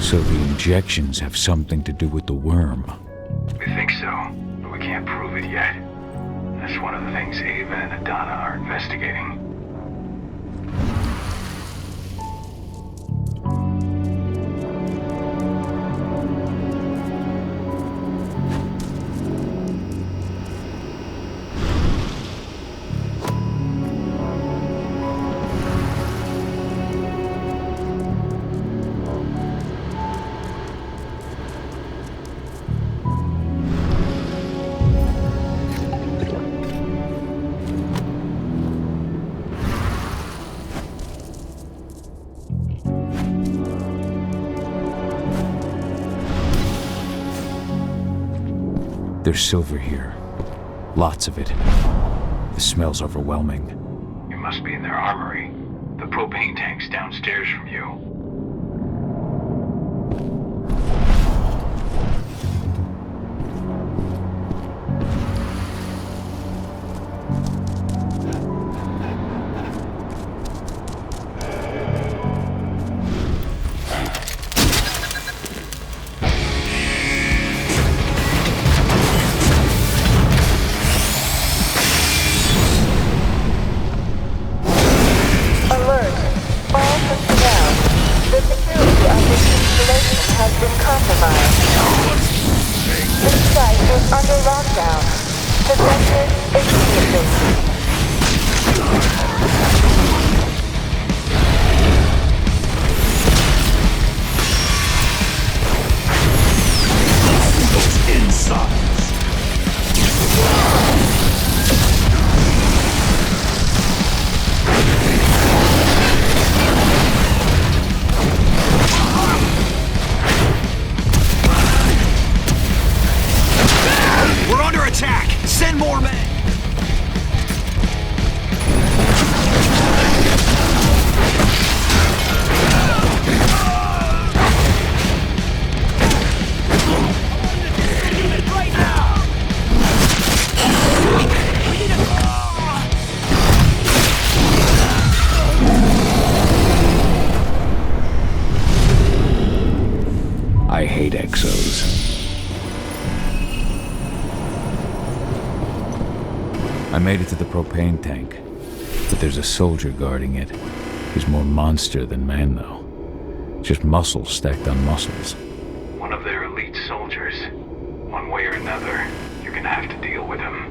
So the injections have something to do with the worm. We think so, but we can't prove it yet. That's one of the things Ava and Adana are investigating. There's silver here. Lots of it. The smell's overwhelming. You must be in their armory. The propane tank's downstairs from you. I hate exos. I made it to the propane tank, but there's a soldier guarding it. He's more monster than man, though. Just muscles stacked on muscles. One of their elite soldiers. One way or another, you're gonna have to deal with him.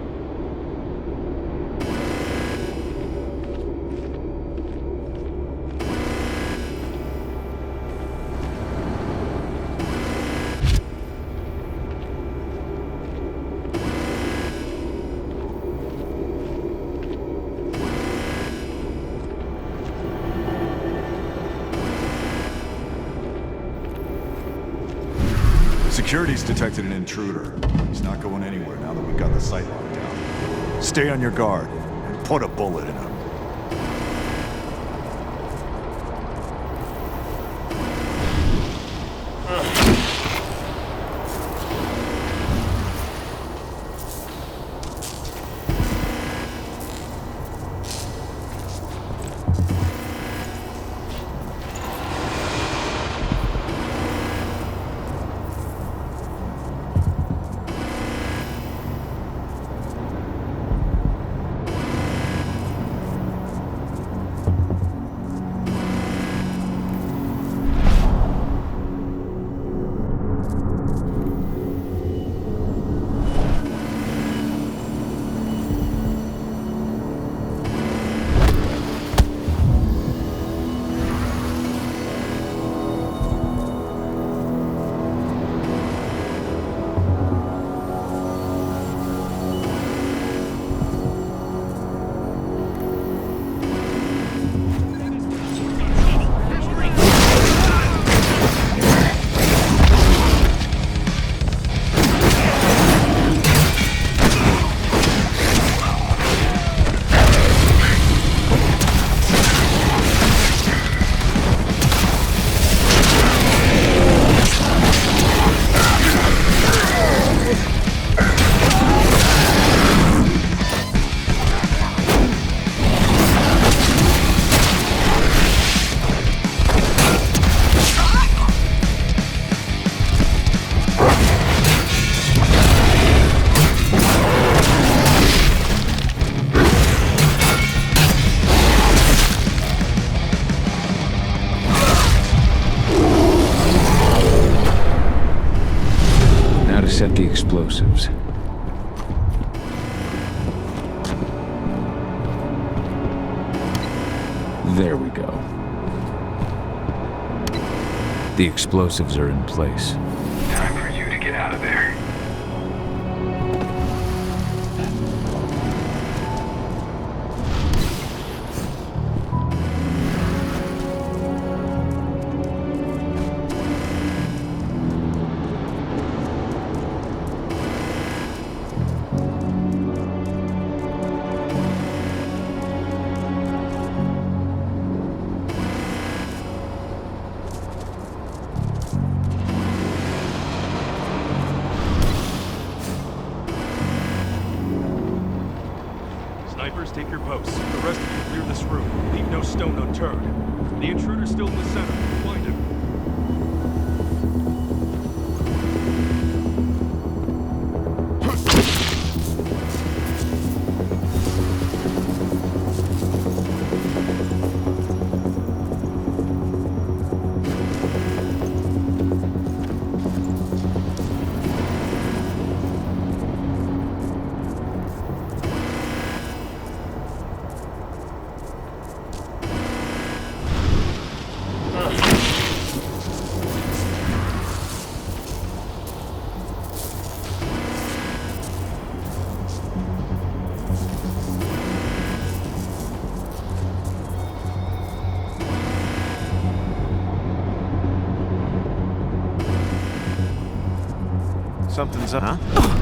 Security's detected an intruder. He's not going anywhere now that we've got the site locked down. Stay on your guard and put a bullet in him. the explosives. There we go. The explosives are in place. Time for you to get out of there. Snipers, take your posts. The rest of you clear this room. Leave no stone unturned. The intruder's still in the center. Find him. Something's up, huh?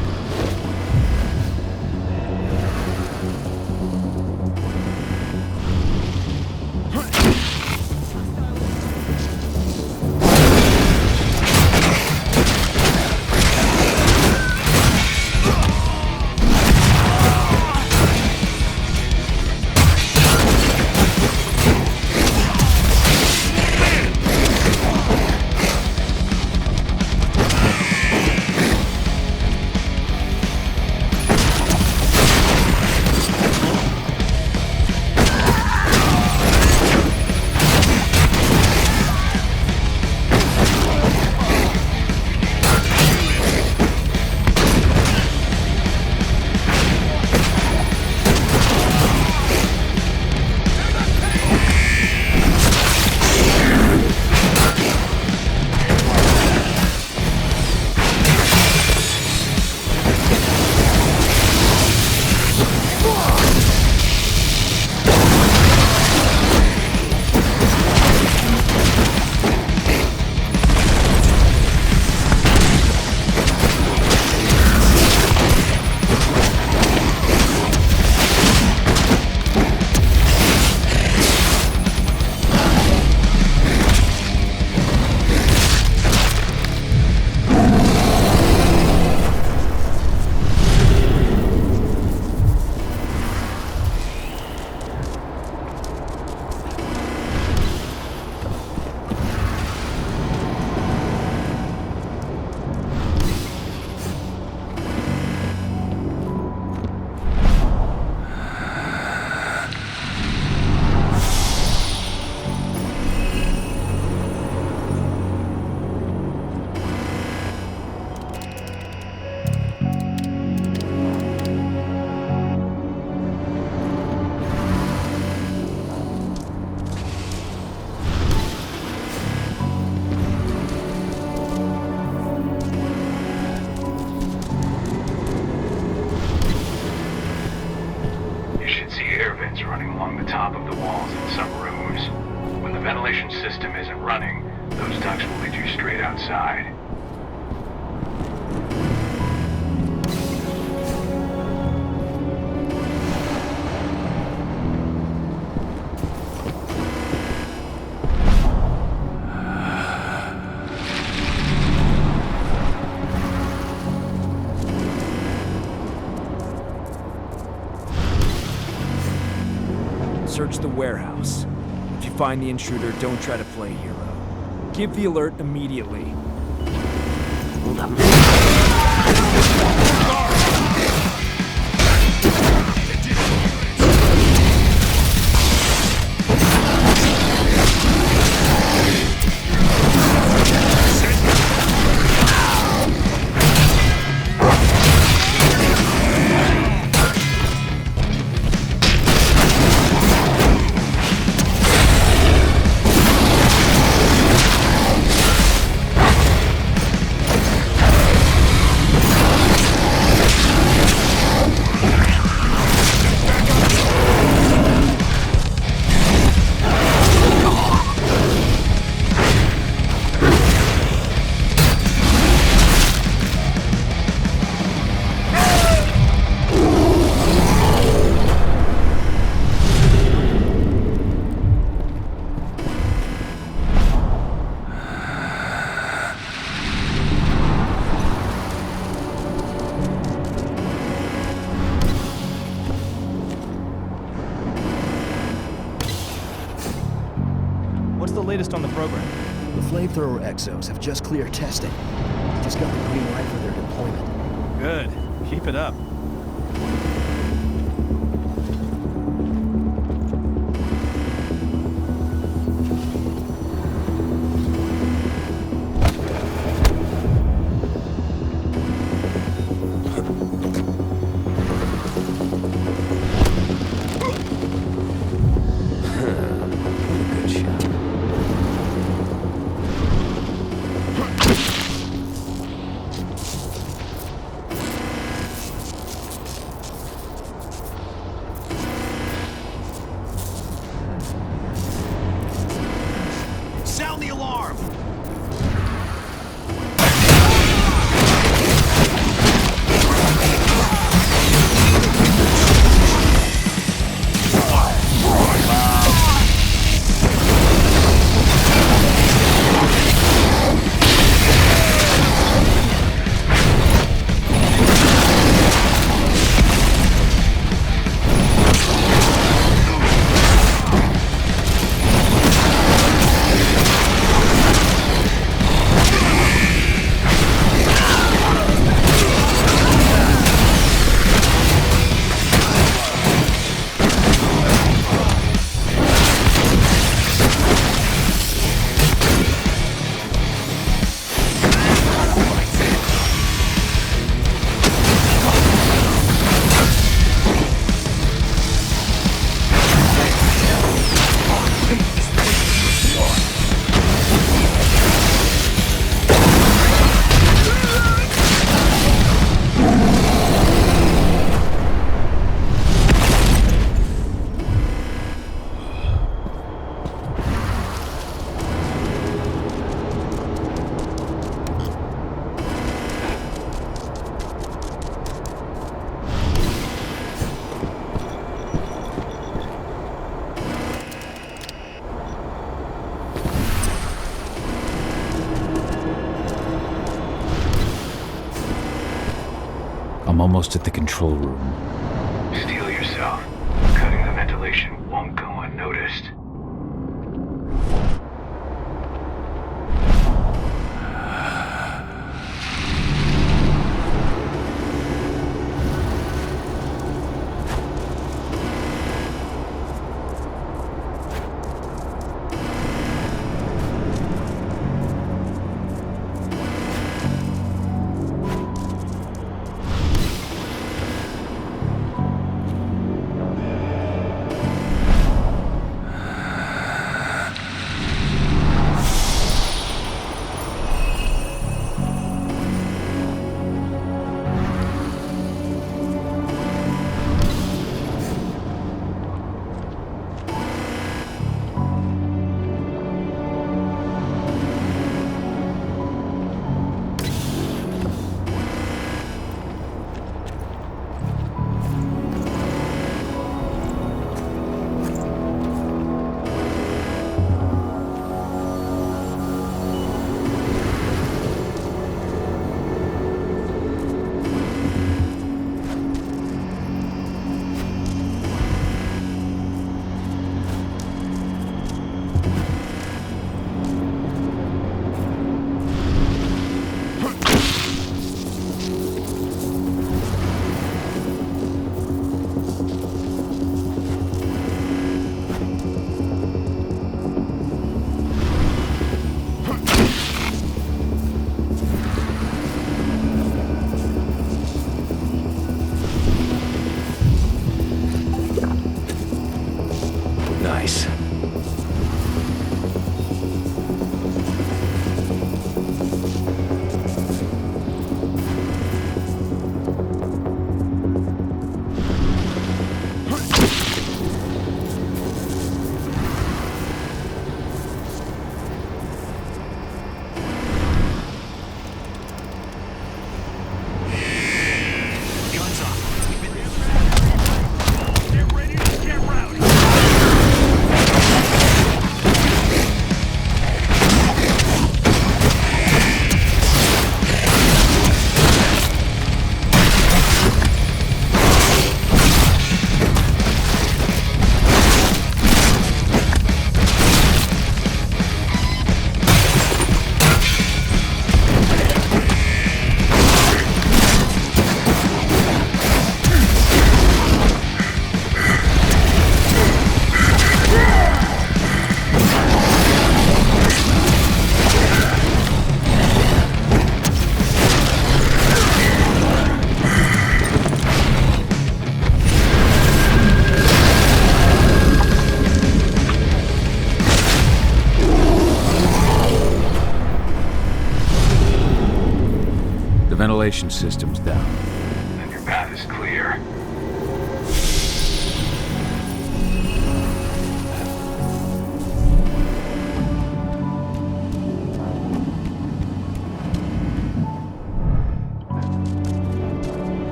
Running along the top of the walls in some rooms. When the ventilation system isn't running, those ducts will lead you straight outside. Search the warehouse. If you find the intruder, don't try to play hero. Give the alert immediately. Hold up. What's the latest on the program? The flamethrower exos have just cleared testing. Just got the green light for their deployment. Good. Keep it up. Sound the alarm! I'm almost at the control room. Steel yourself. Cutting the ventilation won't go unnoticed. ventilation system's down. Then your path is clear.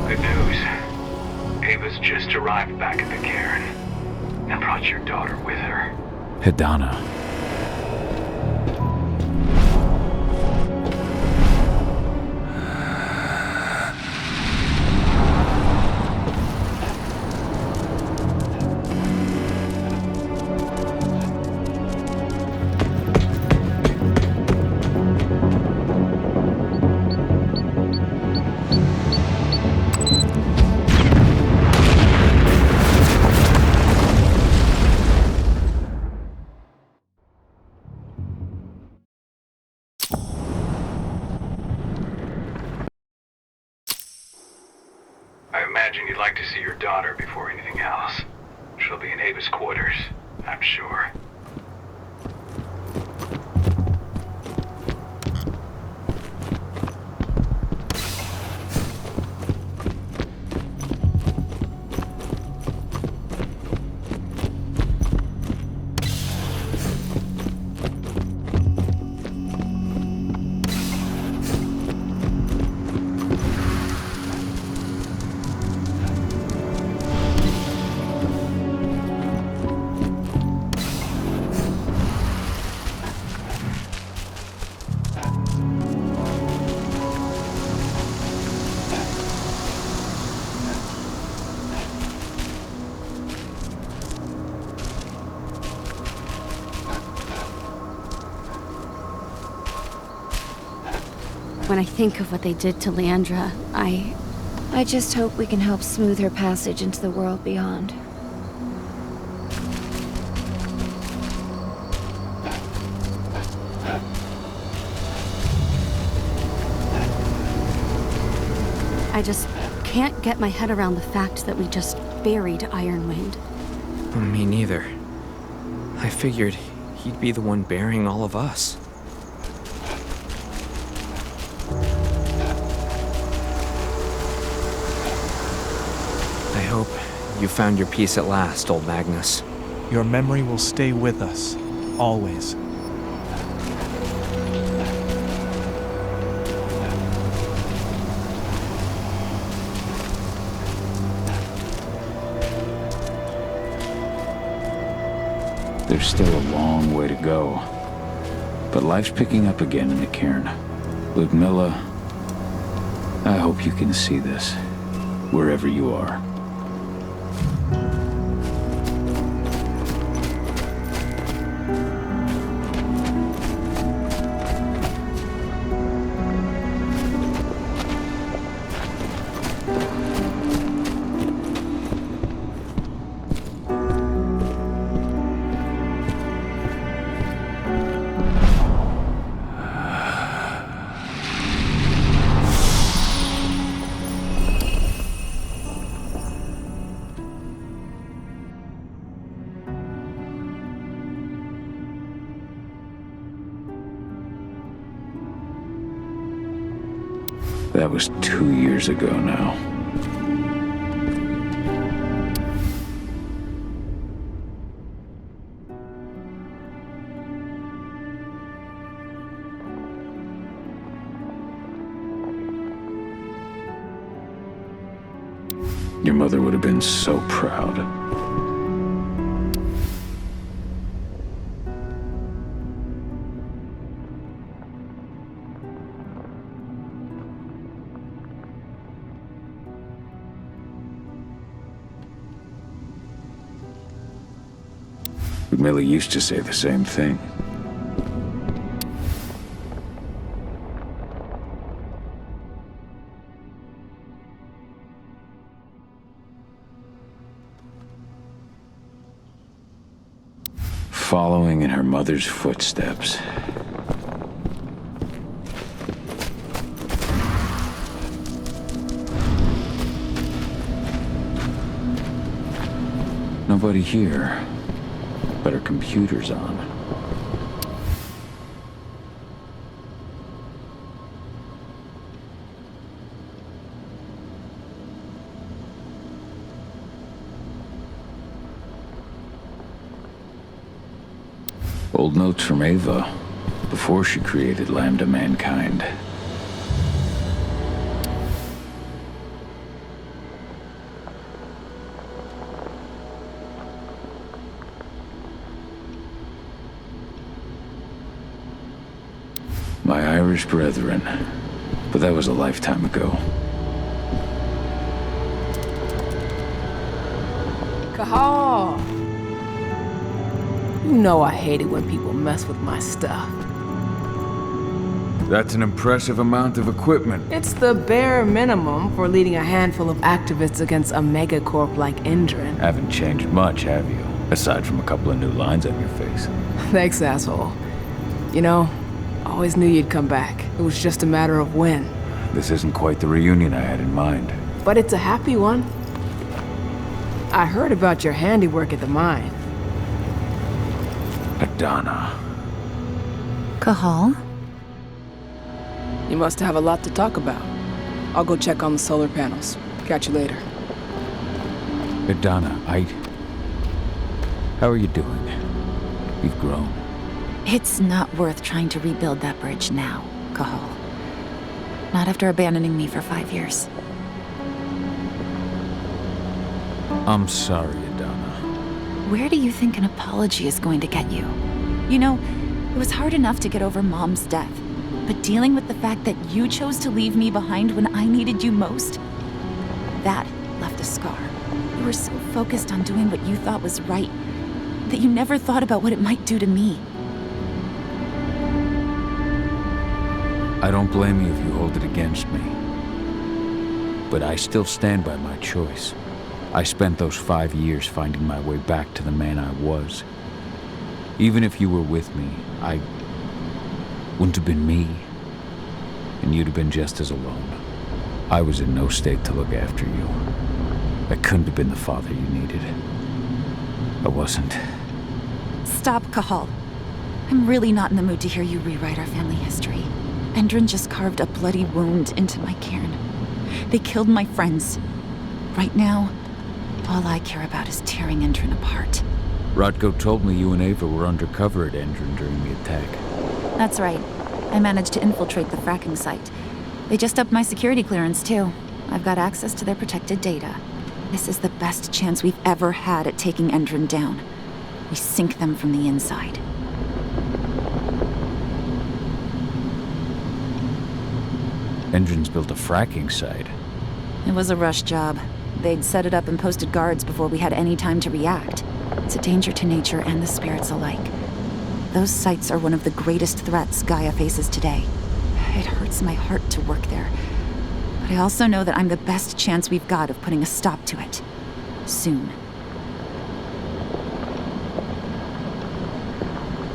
Good news. Ava's just arrived back at the cairn and brought your daughter with her. Hidana. I imagine you'd like to see your daughter before anything else. She'll be in Ava's quarters, I'm sure. When I think of what they did to Leandra, I just hope we can help smooth her passage into the world beyond. I just can't get my head around the fact that we just buried Ironwind. Me neither. I figured he'd be the one burying all of us. I hope you found your peace at last, old Magnus. Your memory will stay with us, always. There's still a long way to go. But life's picking up again in the cairn. Ludmilla, I hope you can see this, wherever you are. That was 2 years ago now. Your mother would have been so proud. Millie used to say the same thing. Following in her mother's footsteps. No nobody here, but her computer's on. Old notes from Ava, before she created Lambda Mankind. My Irish brethren, but that was a lifetime ago. Cahal! You know I hate it when people mess with my stuff. That's an impressive amount of equipment. It's the bare minimum for leading a handful of activists against a megacorp like Endron. Haven't changed much, have you? Aside from a couple of new lines on your face. Thanks, asshole. You know, I always knew you'd come back. It was just a matter of when. This isn't quite the reunion I had in mind. But it's a happy one. I heard about your handiwork at the mine. Adana. Cahal? You must have a lot to talk about. I'll go check on the solar panels. Catch you later. Adana, how are you doing? You've grown. It's not worth trying to rebuild that bridge now, Cahal. Not after abandoning me for 5 years. I'm sorry, Adana. Where do you think an apology is going to get you? You know, it was hard enough to get over Mom's death, but dealing with the fact that you chose to leave me behind when I needed you most, that left a scar. You were so focused on doing what you thought was right that you never thought about what it might do to me. I don't blame you if you hold it against me. But I still stand by my choice. I spent those 5 years finding my way back to the man I was. Even if you were with me, I wouldn't have been me. And you'd have been just as alone. I was in no state to look after you. I couldn't have been the father you needed. I wasn't. Stop, Cahal. I'm really not in the mood to hear you rewrite our family history. Endron just carved a bloody wound into my cairn. They killed my friends. Right now, all I care about is tearing Endron apart. Rodko told me you and Ava were undercover at Endron during the attack. That's right. I managed to infiltrate the fracking site. They just upped my security clearance, too. I've got access to their protected data. This is the best chance we've ever had at taking Endron down. We sink them from the inside. Endron's built a fracking site. It was a rush job. They'd set it up and posted guards before we had any time to react. It's a danger to nature and the spirits alike. Those sites are one of the greatest threats Gaia faces today. It hurts my heart to work there. But I also know that I'm the best chance we've got of putting a stop to it. Soon.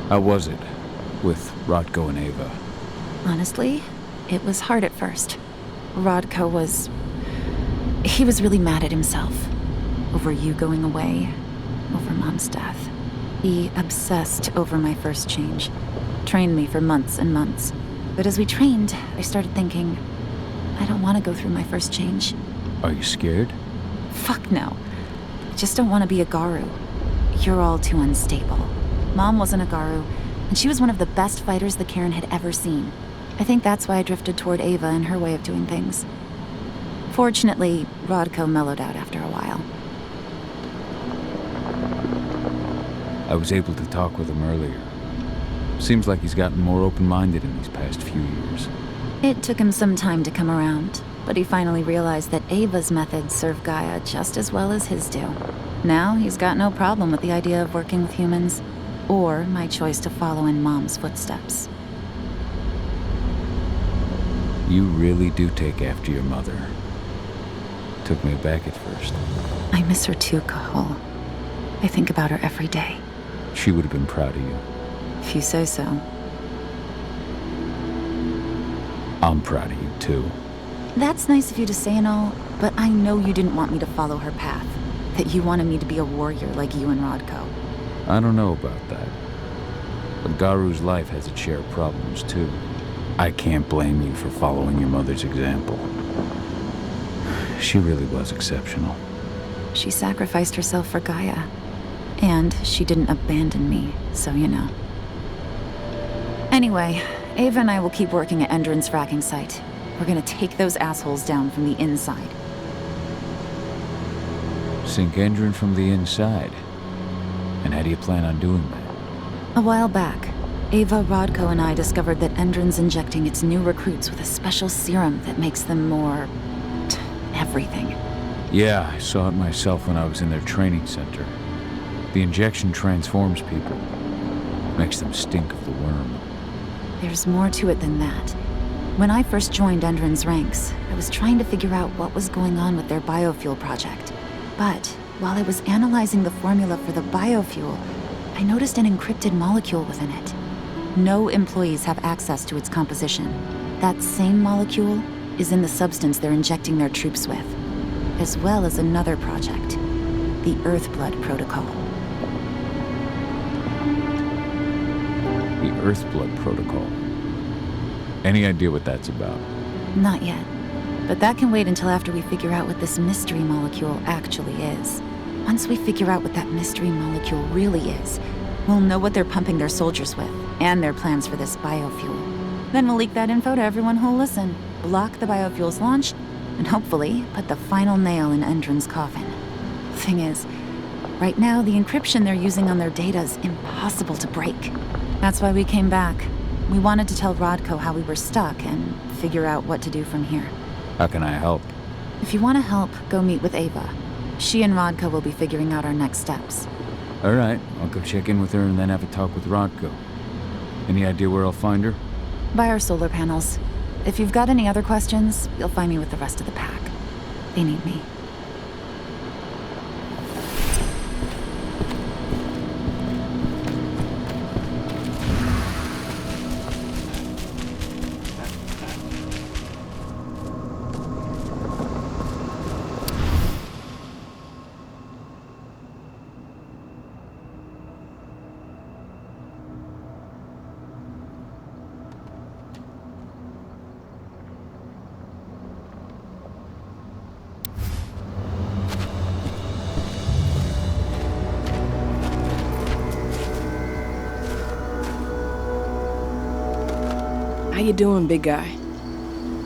How was it with Rodko and Ava? Honestly, it was hard at first. Rodko was... he was really mad at himself. Over you going away. Over Mom's death. He obsessed over my first change. Trained me for months and months. But as we trained, I started thinking, I don't want to go through my first change. Are you scared? Fuck no. I just don't want to be a Garu. You're all too unstable. Mom wasn't a Garu, and she was one of the best fighters the Cairn had ever seen. I think that's why I drifted toward Ava and her way of doing things. Fortunately, Rodko mellowed out after a while. I was able to talk with him earlier. Seems like he's gotten more open-minded in these past few years. It took him some time to come around, but he finally realized that Ava's methods serve Gaia just as well as his do. Now he's got no problem with the idea of working with humans, or my choice to follow in Mom's footsteps. You really do take after your mother. Took me aback at first. I miss her too, Cahal. I think about her every day. She would have been proud of you. If you say so. I'm proud of you too. That's nice of you to say and all, but I know you didn't want me to follow her path. That you wanted me to be a warrior like you and Rodko. I don't know about that. But Garu's life has its share of problems, too. I can't blame you for following your mother's example. She really was exceptional. She sacrificed herself for Gaia. And she didn't abandon me, so you know. Anyway, Ava and I will keep working at Endron's fracking site. We're gonna take those assholes down from the inside. Sink Endron from the inside? And how do you plan on doing that? A while back, Ava, Rodko, and I discovered that Endron's injecting its new recruits with a special serum that makes them more... everything. Yeah, I saw it myself when I was in their training center. The injection transforms people. Makes them stink of the worm. There's more to it than that. When I first joined Endron's ranks, I was trying to figure out what was going on with their biofuel project. But while I was analyzing the formula for the biofuel, I noticed an encrypted molecule within it. No employees have access to its composition. That same molecule is in the substance they're injecting their troops with, as well as another project, the Earthblood Protocol. The Earthblood Protocol. Any idea what that's about? Not yet. But that can wait until after we figure out what this mystery molecule actually is. Once we figure out what that mystery molecule really is, we'll know what they're pumping their soldiers with, and their plans for this biofuel. Then we'll leak that info to everyone who'll listen, block the biofuel's launch, and hopefully put the final nail in Endron's coffin. Thing is, right now the encryption they're using on their data is impossible to break. That's why we came back. We wanted to tell Rodko how we were stuck and figure out what to do from here. How can I help? If you want to help, go meet with Ava. She and Rodko will be figuring out our next steps. All right, I'll go check in with her and then have a talk with Rodko. Any idea where I'll find her? By our solar panels. If you've got any other questions, you'll find me with the rest of the pack. They need me. How you doing, big guy?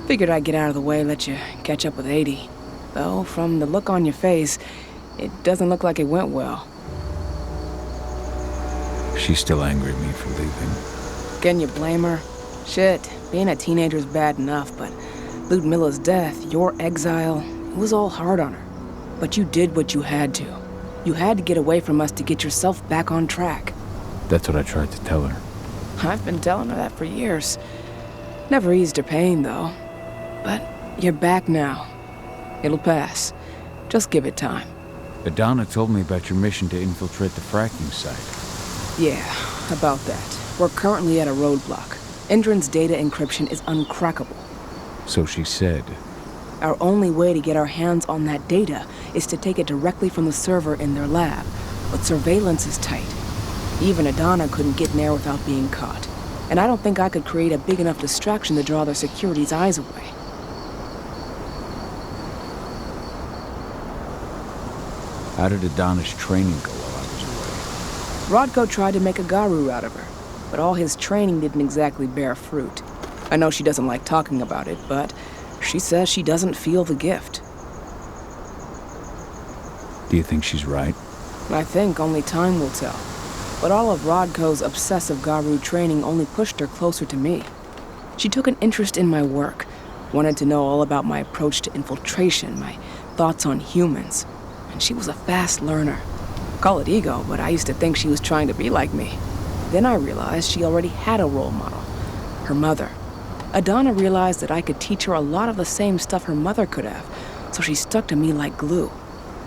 Figured I'd get out of the way, let you catch up with 80. Though, from the look on your face, it doesn't look like it went well. She's still angry at me for leaving. Can you blame her? Shit, being a teenager's bad enough, but Ludmilla's death, your exile, it was all hard on her. But you did what you had to. You had to get away from us to get yourself back on track. That's what I tried to tell her. I've been telling her that for years. Never eased her pain, though. But you're back now. It'll pass. Just give it time. Adana told me about your mission to infiltrate the fracking site. Yeah, about that. We're currently at a roadblock. Endron's data encryption is uncrackable. So she said. Our only way to get our hands on that data is to take it directly from the server in their lab. But surveillance is tight. Even Adana couldn't get in there without being caught. And I don't think I could create a big enough distraction to draw their security's eyes away. How did Adana's training go while I was away? Rodko tried to make a Garu out of her, but all his training didn't exactly bear fruit. I know she doesn't like talking about it, but she says she doesn't feel the gift. Do you think she's right? I think only time will tell. But all of Rodko's obsessive Garu training only pushed her closer to me. She took an interest in my work, wanted to know all about my approach to infiltration, my thoughts on humans. And she was a fast learner. Call it ego, but I used to think she was trying to be like me. Then I realized she already had a role model, her mother. Adana realized that I could teach her a lot of the same stuff her mother could have, so she stuck to me like glue.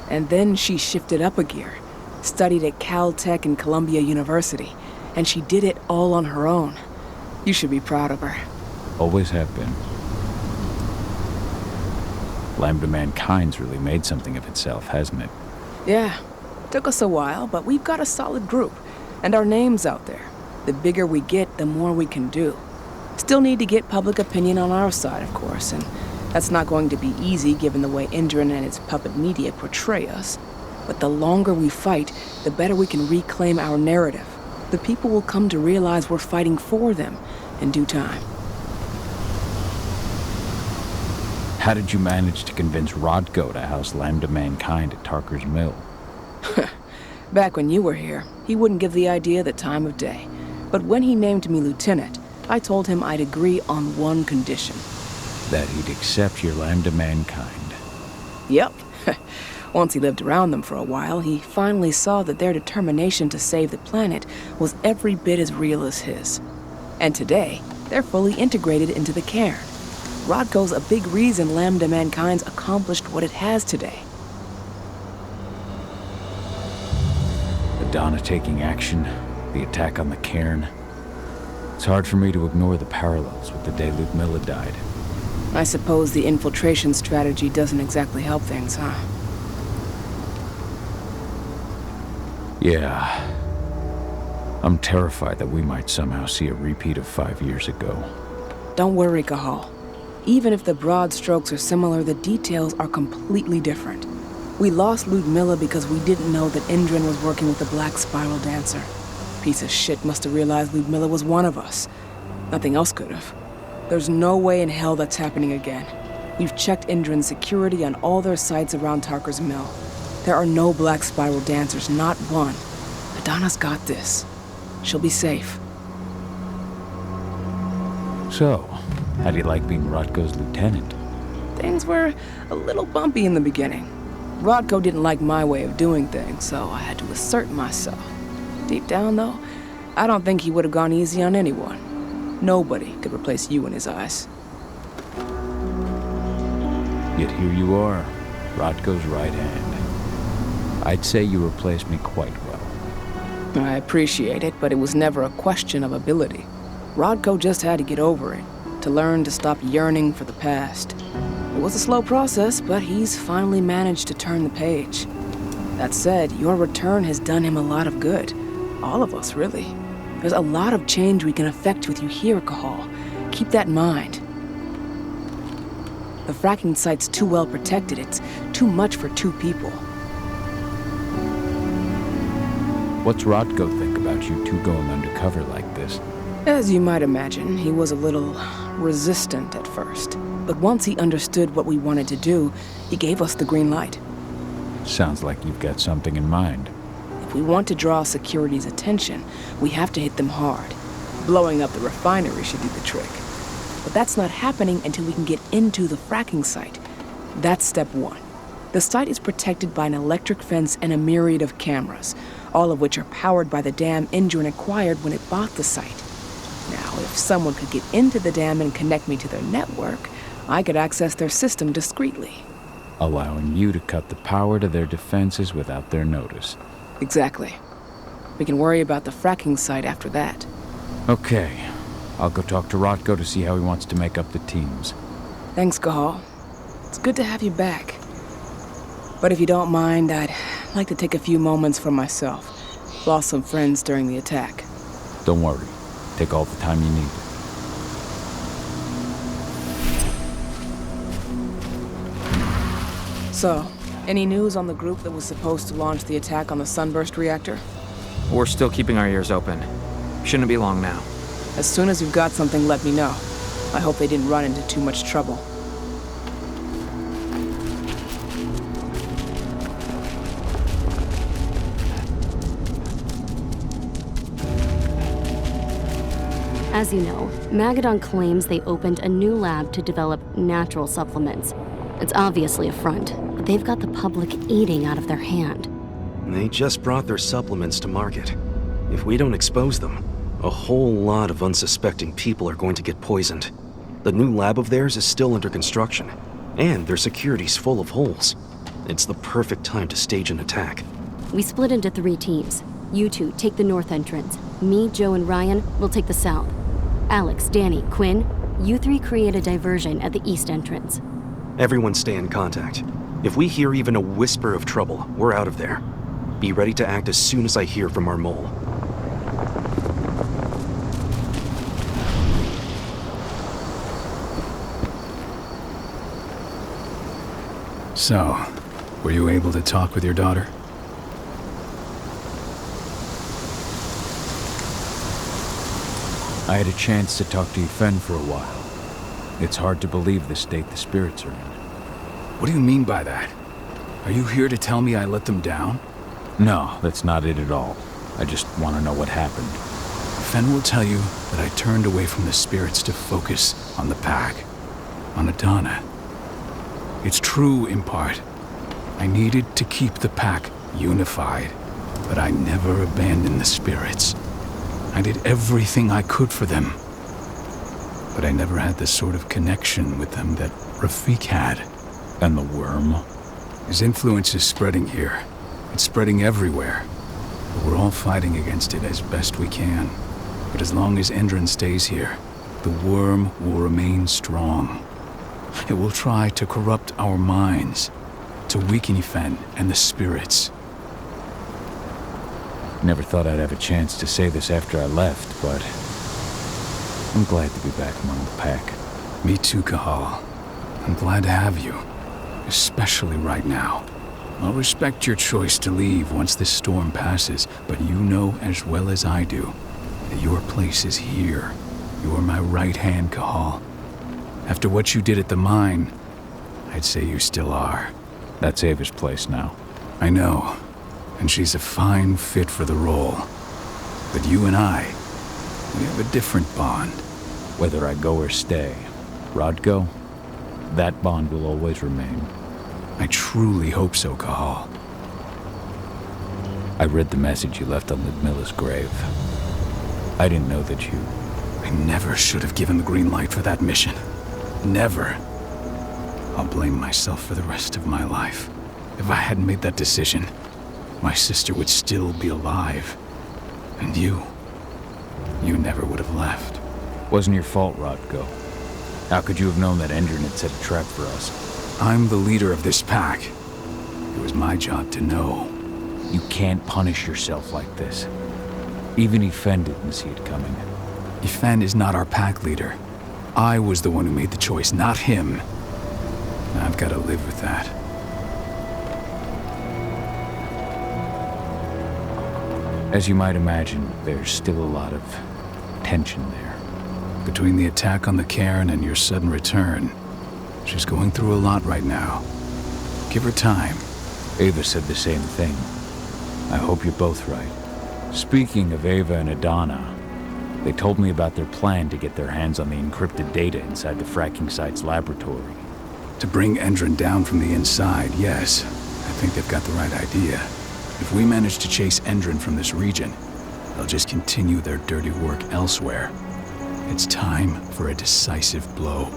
And then she shifted up a gear. Studied at Caltech and Columbia University, and she did it all on her own. You should be proud of her. Always have been. Lambda Mankind's really made something of itself, hasn't it? Yeah, took us a while, but we've got a solid group, and our name's out there. The bigger we get, the more we can do. Still need to get public opinion on our side, of course, and that's not going to be easy given the way Endron and its puppet media portray us. But the longer we fight, the better we can reclaim our narrative. The people will come to realize we're fighting for them in due time. How did you manage to convince Rodko to house Lambda Mankind at Tarker's Mill? Back when you were here, he wouldn't give the idea the time of day. But when he named me lieutenant, I told him I'd agree on one condition. That he'd accept your Lambda Mankind. Yep. Once he lived around them for a while, he finally saw that their determination to save the planet was every bit as real as his. And today, they're fully integrated into the cairn. Rodko's a big reason Lambda Mankind's accomplished what it has today. Adana taking action, the attack on the cairn. It's hard for me to ignore the parallels with the day Ludmilla died. I suppose the infiltration strategy doesn't exactly help things, huh? Yeah. I'm terrified that we might somehow see a repeat of 5 years ago. Don't worry, Cahal. Even if the broad strokes are similar, the details are completely different. We lost Ludmilla because we didn't know that Endron was working with the Black Spiral Dancer. Piece of shit must have realized Ludmilla was one of us. Nothing else could have. There's no way in hell that's happening again. We've checked Endron's security on all their sites around Tarker's Mill. There are no Black Spiral Dancers, not one. Adana's got this. She'll be safe. So, how do you like being Rodko's lieutenant? Things were a little bumpy in the beginning. Rodko didn't like my way of doing things, so I had to assert myself. Deep down, though, I don't think he would have gone easy on anyone. Nobody could replace you in his eyes. Yet here you are, Rodko's right hand. I'd say you replaced me quite well. I appreciate it, but it was never a question of ability. Rodko just had to get over it, to learn to stop yearning for the past. It was a slow process, but he's finally managed to turn the page. That said, your return has done him a lot of good. All of us, really. There's a lot of change we can effect with you here, Cahal. Keep that in mind. The fracking site's too well protected. It's too much for 2 people. What's Rodko think about you two going undercover like this? As you might imagine, he was a little resistant at first. But once he understood what we wanted to do, he gave us the green light. Sounds like you've got something in mind. If we want to draw security's attention, we have to hit them hard. Blowing up the refinery should do the trick. But that's not happening until we can get into the fracking site. That's step 1. The site is protected by an electric fence and a myriad of cameras, all of which are powered by the dam Endron acquired when it bought the site. Now, if someone could get into the dam and connect me to their network, I could access their system discreetly. Allowing you to cut the power to their defenses without their notice. Exactly. We can worry about the fracking site after that. Okay. I'll go talk to Rodko to see how he wants to make up the teams. Thanks, Cahal. It's good to have you back. But if you don't mind, I'd like to take a few moments for myself. Lost some friends during the attack. Don't worry. Take all the time you need. So, any news on the group that was supposed to launch the attack on the Sunburst reactor? We're still keeping our ears open. Shouldn't be long now. As soon as you've got something, let me know. I hope they didn't run into too much trouble. As you know, Magadon claims they opened a new lab to develop natural supplements. It's obviously a front, but they've got the public eating out of their hand. They just brought their supplements to market. If we don't expose them, a whole lot of unsuspecting people are going to get poisoned. The new lab of theirs is still under construction, and their security's full of holes. It's the perfect time to stage an attack. We split into 3 teams. You 2 take the north entrance. Me, Joe, and Ryan will take the south. Alex, Danny, Quinn, you 3 create a diversion at the east entrance. Everyone stay in contact. If we hear even a whisper of trouble, we're out of there. Be ready to act as soon as I hear from our mole. So, were you able to talk with your daughter? I had a chance to talk to Yfen for a while. It's hard to believe the state the spirits are in. What do you mean by that? Are you here to tell me I let them down? No, that's not it at all. I just want to know what happened. Yfen will tell you that I turned away from the spirits to focus on the pack, on Adana. It's true in part. I needed to keep the pack unified, but I never abandoned the spirits. I did everything I could for them. But I never had the sort of connection with them that Rafik had. And the worm? His influence is spreading here. It's spreading everywhere. But we're all fighting against it as best we can. But as long as Endron stays here, the worm will remain strong. It will try to corrupt our minds, to weaken Yfen and the spirits. Never thought I'd have a chance to say this after I left, but I'm glad to be back among the pack. Me too, Cahal. I'm glad to have you, especially right now. I'll respect your choice to leave once this storm passes, but you know as well as I do that your place is here. You're my right hand, Cahal. After what you did at the mine, I'd say you still are. That's Ava's place now. I know, and she's a fine fit for the role. But you and I, we have a different bond. Whether I go or stay, Rodko, that bond will always remain. I truly hope so, Cahal. I read the message you left on Ludmilla's grave. I didn't know that you... I never should have given the green light for that mission. Never. I'll blame myself for the rest of my life. If I hadn't made that decision, my sister would still be alive. And you never would have left. Wasn't your fault, Rodko. How could you have known that Endron had set a trap for us? I'm the leader of this pack. It was my job to know. You can't punish yourself like this. Even Yfen didn't see it coming. Yfen is not our pack leader. I was the one who made the choice, not him. I've got to live with that. As you might imagine, there's still a lot of tension there. Between the attack on the cairn and your sudden return, she's going through a lot right now. Give her time. Ava said the same thing. I hope you're both right. Speaking of Ava and Adana, they told me about their plan to get their hands on the encrypted data inside the fracking site's laboratory. To bring Endron down from the inside, yes. I think they've got the right idea. If we manage to chase Endron from this region, they'll just continue their dirty work elsewhere. It's time for a decisive blow.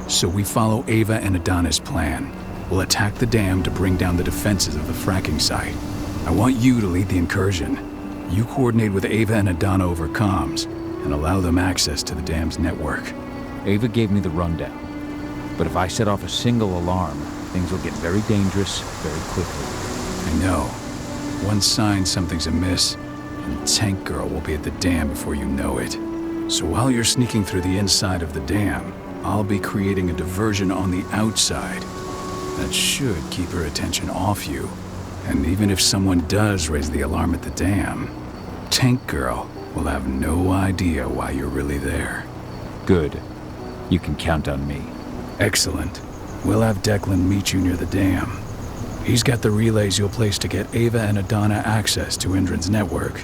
So we follow Ava and Adana's plan. We'll attack the dam to bring down the defenses of the fracking site. I want you to lead the incursion. You coordinate with Ava and Adana over comms, and allow them access to the dam's network. Ava gave me the rundown. But if I set off a single alarm, things will get very dangerous very quickly. I know. One sign something's amiss, and Tank Girl will be at the dam before you know it. So while you're sneaking through the inside of the dam, I'll be creating a diversion on the outside. That should keep her attention off you. And even if someone does raise the alarm at the dam, Tank Girl will have no idea why you're really there. Good. You can count on me. Excellent. We'll have Declan meet you near the dam. He's got the relays you'll place to get Ava and Adana access to Endron's network.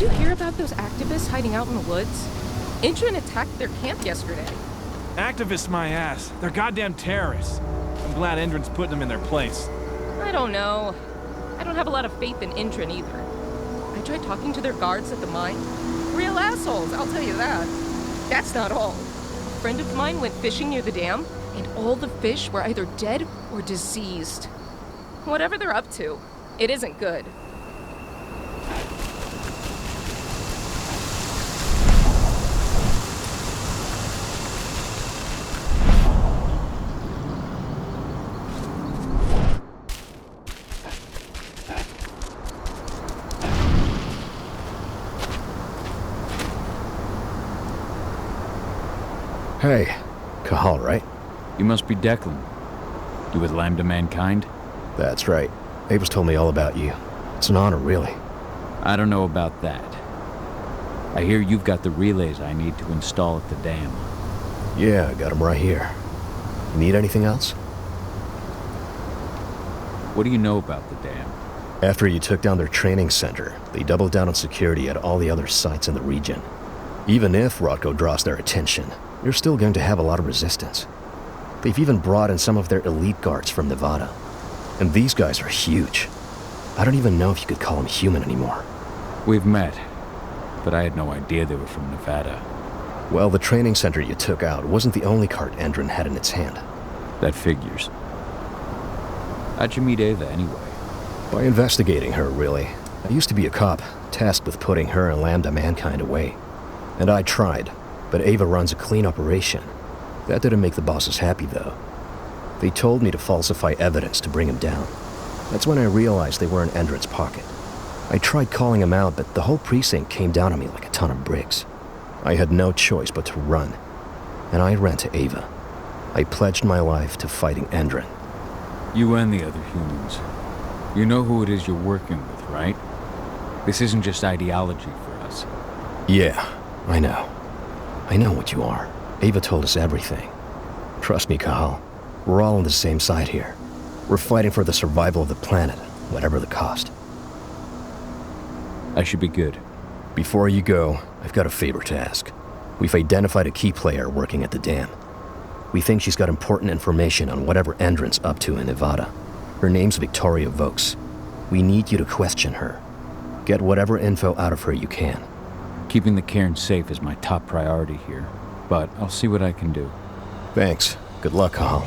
you hear about those activists hiding out in the woods? Endron attacked their camp yesterday. Activists, my ass. They're goddamn terrorists. I'm glad Endron's putting them in their place. I don't know. I don't have a lot of faith in Endron either. I tried talking to their guards at the mine. Real assholes, I'll tell you that. That's not all. A friend of mine went fishing near the dam, and all the fish were either dead or diseased. Whatever they're up to, it isn't good. Hey, Cahal, right? You must be Declan. You with Lambda Mankind? That's right. Ava's told me all about you. It's an honor, really. I don't know about that. I hear you've got the relays I need to install at the dam. Yeah, I got them right here. You need anything else? What do you know about the dam? After you took down their training center, they doubled down on security at all the other sites in the region. Even if Rodko draws their attention, you're still going to have a lot of resistance. They've even brought in some of their elite guards from Nevada. And these guys are huge. I don't even know if you could call them human anymore. We've met, but I had no idea they were from Nevada. Well, the training center you took out wasn't the only cart Endron had in its hand. That figures. How'd you meet Ava, anyway? By investigating her, really. I used to be a cop, tasked with putting her and Lambda Mankind away. And I tried, but Ava runs a clean operation. That didn't make the bosses happy, though. They told me to falsify evidence to bring him down. That's when I realized they were in Endron's pocket. I tried calling him out, but the whole precinct came down on me like a ton of bricks. I had no choice but to run. And I ran to Ava. I pledged my life to fighting Endron. You and the other humans. You know who it is you're working with, right? This isn't just ideology for us. Yeah, I know. I know what you are. Ava told us everything. Trust me, Cahal. We're all on the same side here. We're fighting for the survival of the planet, whatever the cost. I should be good. Before you go, I've got a favor to ask. We've identified a key player working at the dam. We think she's got important information on whatever Endron's up to in Nevada. Her name's Victoria Vokes. We need you to question her. Get whatever info out of her you can. Keeping the cairn safe is my top priority here, but I'll see what I can do. Thanks. Good luck, Cahal.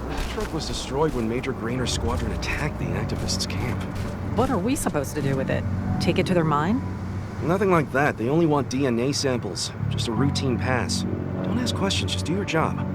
The truck was destroyed when Major Grainer's squadron attacked the activists' camp. What are we supposed to do with it? Take it to their mine? Nothing like that. They only want DNA samples. Just a routine pass. Don't ask questions, just do your job.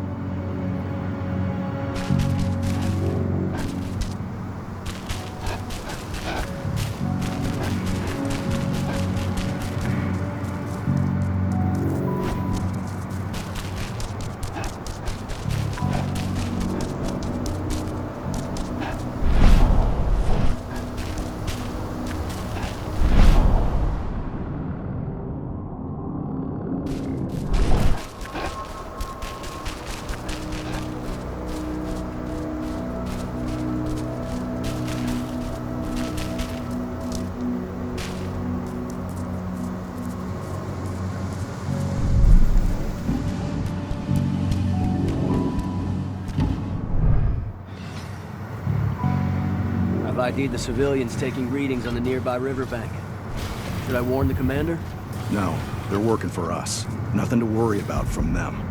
I've ID'd the civilians taking readings on the nearby riverbank. Should I warn the commander? No, they're working for us. Nothing to worry about from them.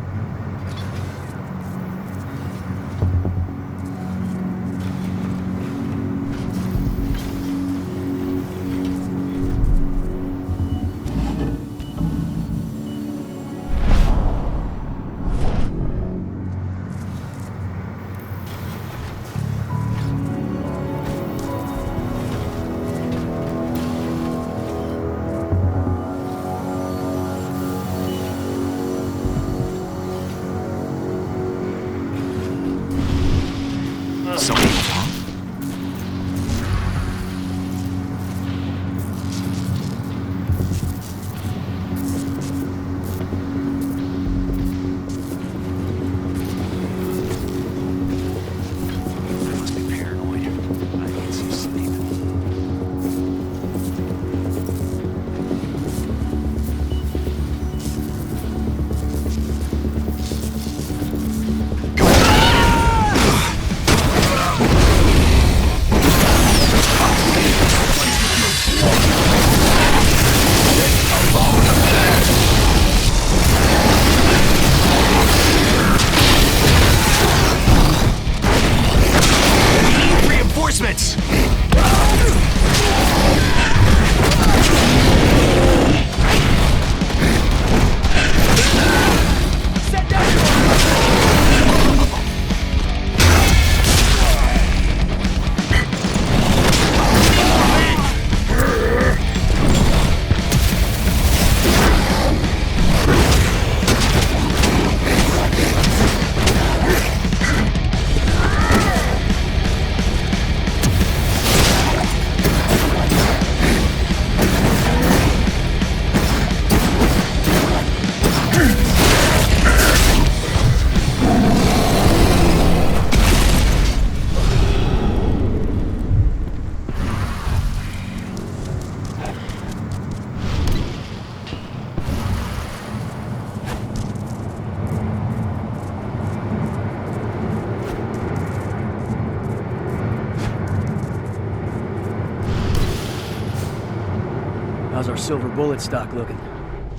How's our silver bullet stock looking?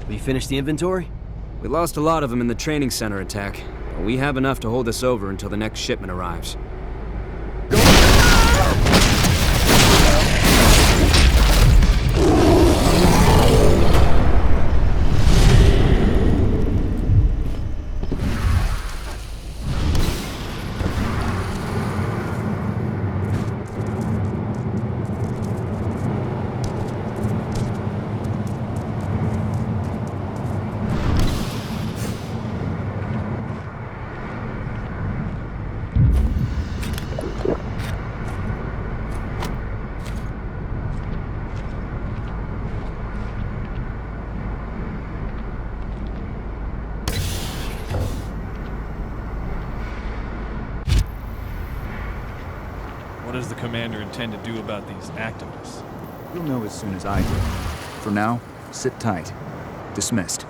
We finished the inventory? We lost a lot of them in the training center attack, but we have enough to hold us over until the next shipment arrives. What does the commander intend to do about these activists? You'll know as soon as I do. For now, sit tight. Dismissed.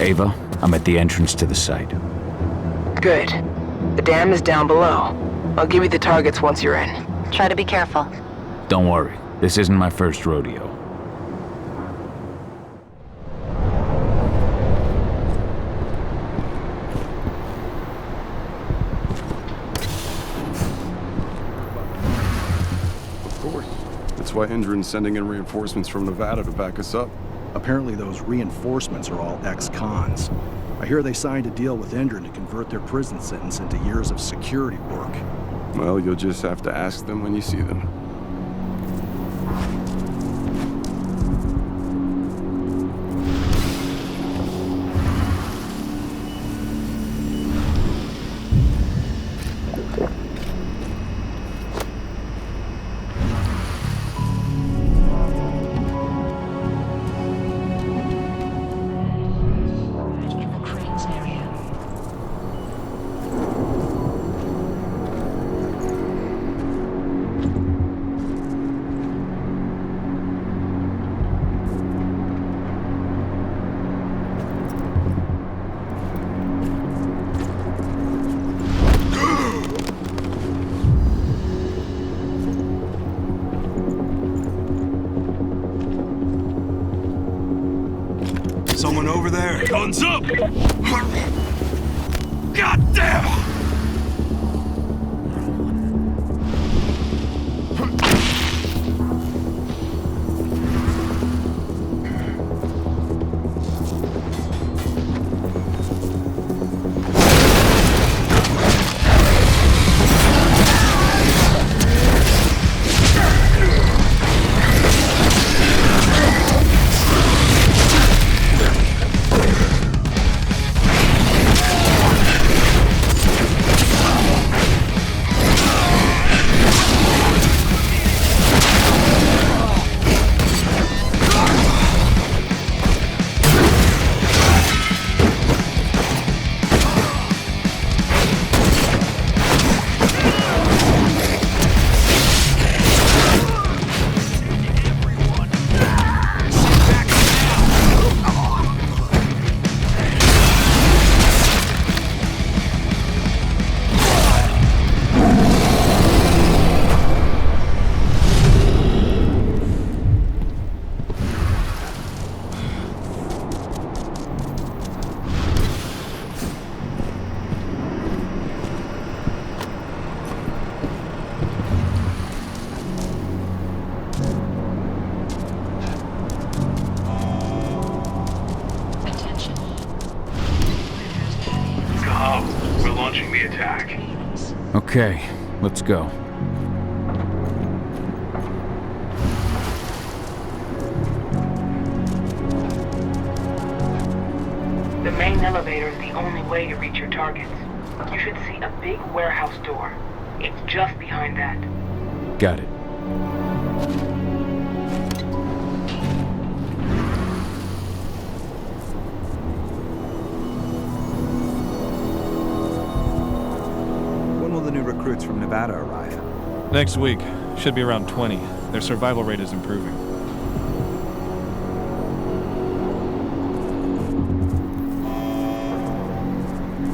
Ava, I'm at the entrance to the site. Good. The dam is down below. I'll give you the targets once you're in. Try to be careful. Don't worry, this isn't my first rodeo. Of course. That's why Endron's sending in reinforcements from Nevada to back us up. Apparently those reinforcements are all ex-cons. I hear they signed a deal with Endron to convert their prison sentence into years of security work. Well, you'll just have to ask them when you see them. Someone over there. Guns up! God damn! attack. Okay, let's go. The main elevator is the only way to reach your targets. You should see a big warehouse door. It's just behind that. Got it. When will the new recruits from Nevada arrive? Next week. Should be around 20. Their survival rate is improving.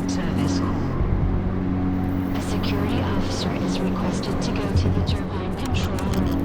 Service. A security officer is requested to go to the turbine control room.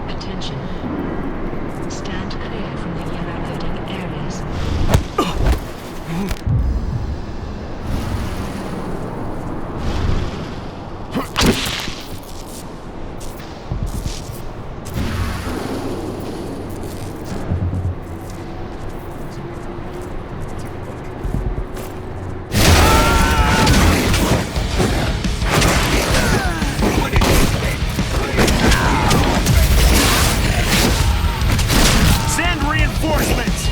Attention. Stand clear from the yellow loading areas. Send reinforcements!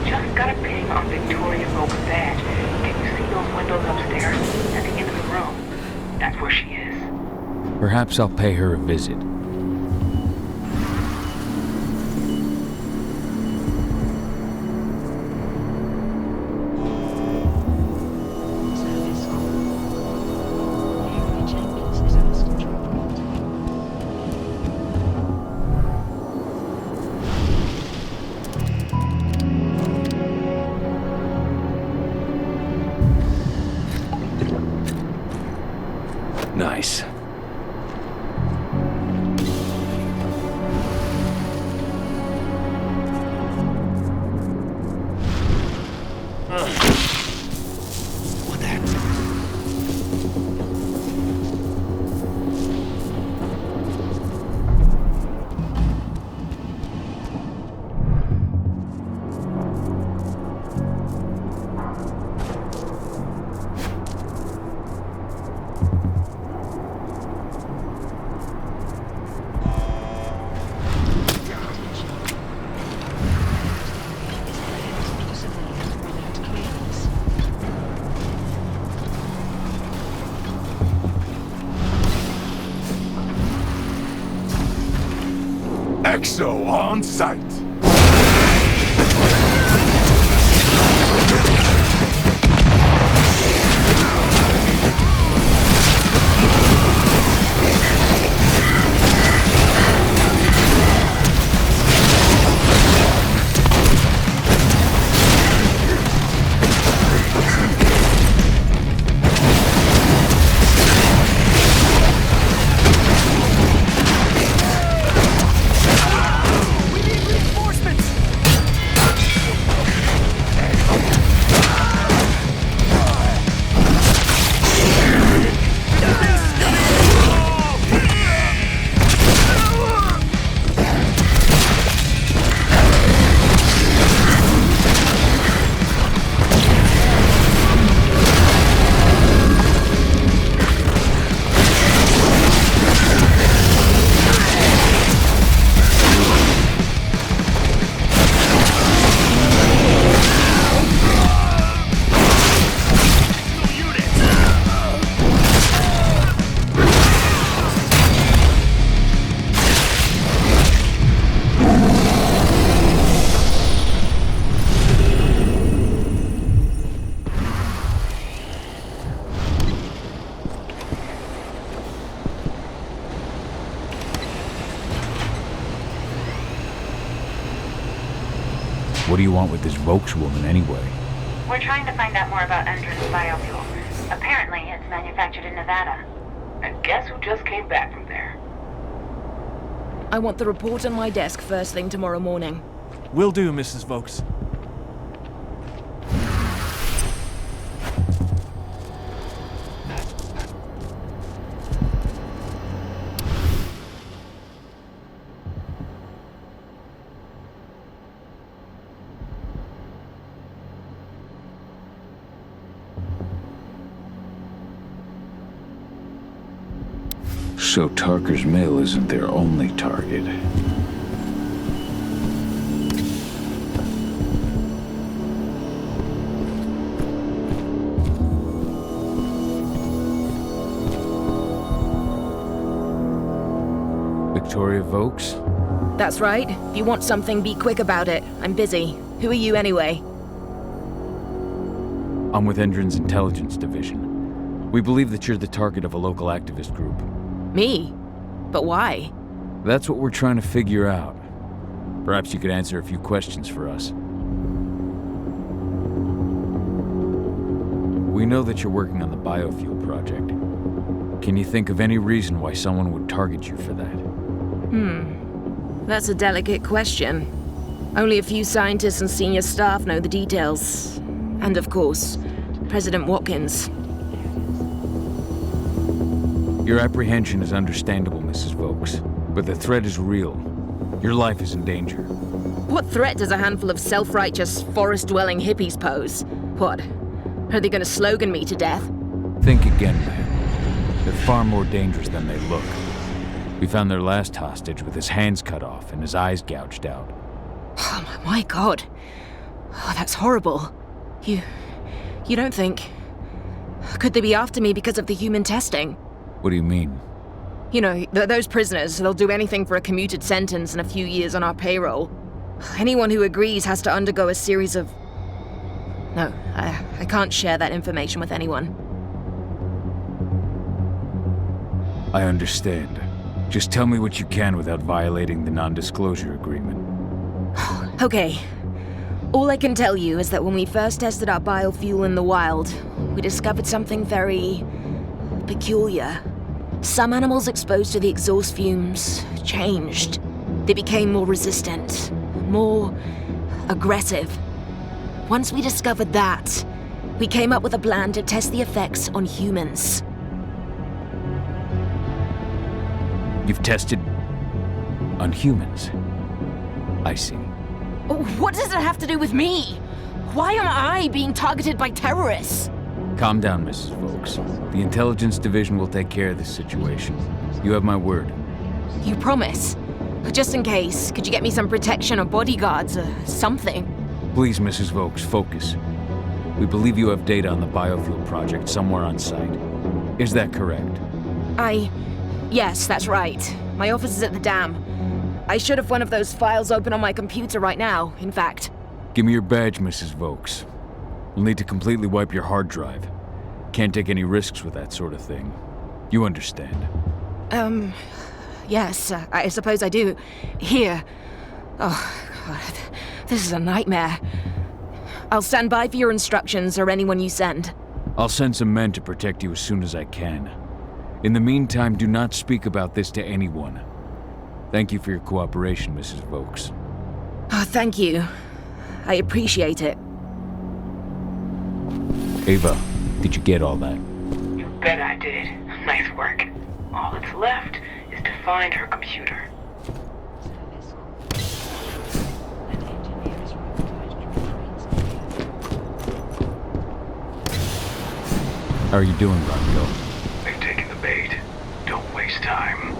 Just got a ping on Victoria Rogue's badge. Can you see those windows upstairs at the end of the room? That's where she is. Perhaps I'll pay her a visit. Nice. What the heck? Exo on site. What do you want with this Vokes woman anyway? We're trying to find out more about Endron's biofuel. Apparently, it's manufactured in Nevada. And guess who just came back from there? I want the report on my desk first thing tomorrow morning. Will do, Mrs. Vokes. So Tarker's Mill isn't their only target. Victoria Vokes? That's right. If you want something, be quick about it. I'm busy. Who are you anyway? I'm with Endron's intelligence division. We believe that you're the target of a local activist group. Me? But why? That's what we're trying to figure out. Perhaps you could answer a few questions for us. We know that you're working on the biofuel project. Can you think of any reason why someone would target you for that? That's a delicate question. Only a few scientists and senior staff know the details. And of course, President Watkins. Your apprehension is understandable, Mrs. Vokes, but the threat is real. Your life is in danger. What threat does a handful of self-righteous, forest-dwelling hippies pose? What? Are they gonna slogan me to death? Think again, ma'am. They're far more dangerous than they look. We found their last hostage with his hands cut off and his eyes gouged out. Oh my god. Oh, that's horrible. You don't think... Could they be after me because of the human testing? What do you mean? You know, those prisoners, they'll do anything for a commuted sentence and a few years on our payroll. Anyone who agrees has to undergo a series of... No, I can't share that information with anyone. I understand. Just tell me what you can without violating the non-disclosure agreement. Okay. All I can tell you is that when we first tested our biofuel in the wild, we discovered something very... peculiar. Some animals exposed to the exhaust fumes changed. They became more resistant, more aggressive. Once we discovered that, we came up with a plan to test the effects on humans. You've tested on humans? I see. What does it have to do with me? Why am I being targeted by terrorists? Calm down, Mrs. Vokes. The intelligence division will take care of this situation. You have my word. You promise? Just in case, could you get me some protection or bodyguards or something? Please, Mrs. Vokes, focus. We believe you have data on the biofuel project somewhere on site. Is that correct? Yes, that's right. My office is at the dam. I should have one of those files open on my computer right now, in fact. Give me your badge, Mrs. Vokes. We'll need to completely wipe your hard drive. Can't take any risks with that sort of thing. You understand. Yes, I suppose I do. Here. Oh, God. This is a nightmare. I'll stand by for your instructions or anyone you send. I'll send some men to protect you as soon as I can. In the meantime, do not speak about this to anyone. Thank you for your cooperation, Mrs. Vokes. Oh, thank you. I appreciate it. Ava, did you get all that? You bet I did. Nice work. All that's left is to find her computer. How are you doing, Rodko? They've taken the bait. Don't waste time.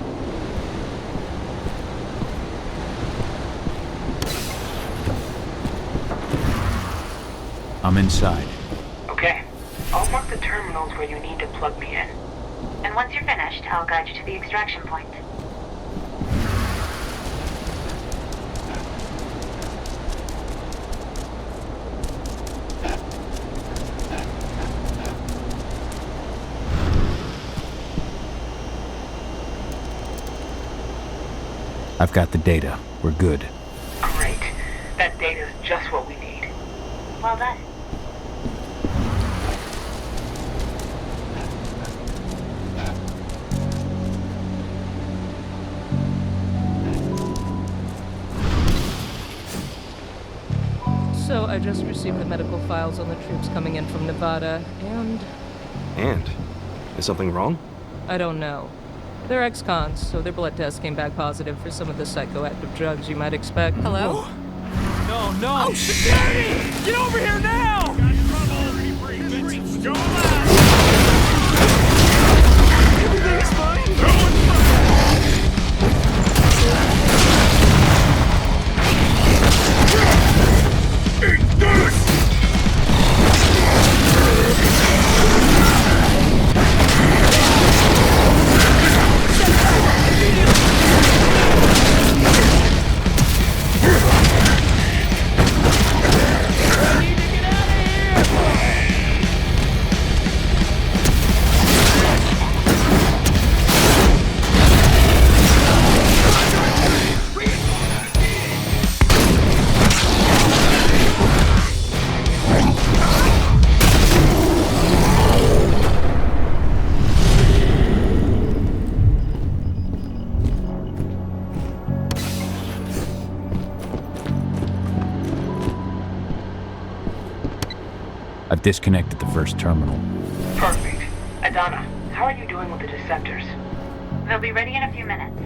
I'm inside. Okay. I'll mark the terminals where you need to plug me in. And once you're finished, I'll guide you to the extraction point. I've got the data. We're good. Great. That data is just what we need. Well done. So I just received the medical files on the troops coming in from Nevada, and... And? Is something wrong? I don't know. They're ex-cons, so their blood tests came back positive for some of the psychoactive drugs you might expect. Hello? No! Oh, security! Get over here now! Go Everything's fine! I've disconnected the first terminal. Perfect. Adana, how are you doing with the deceptors? They'll be ready in a few minutes.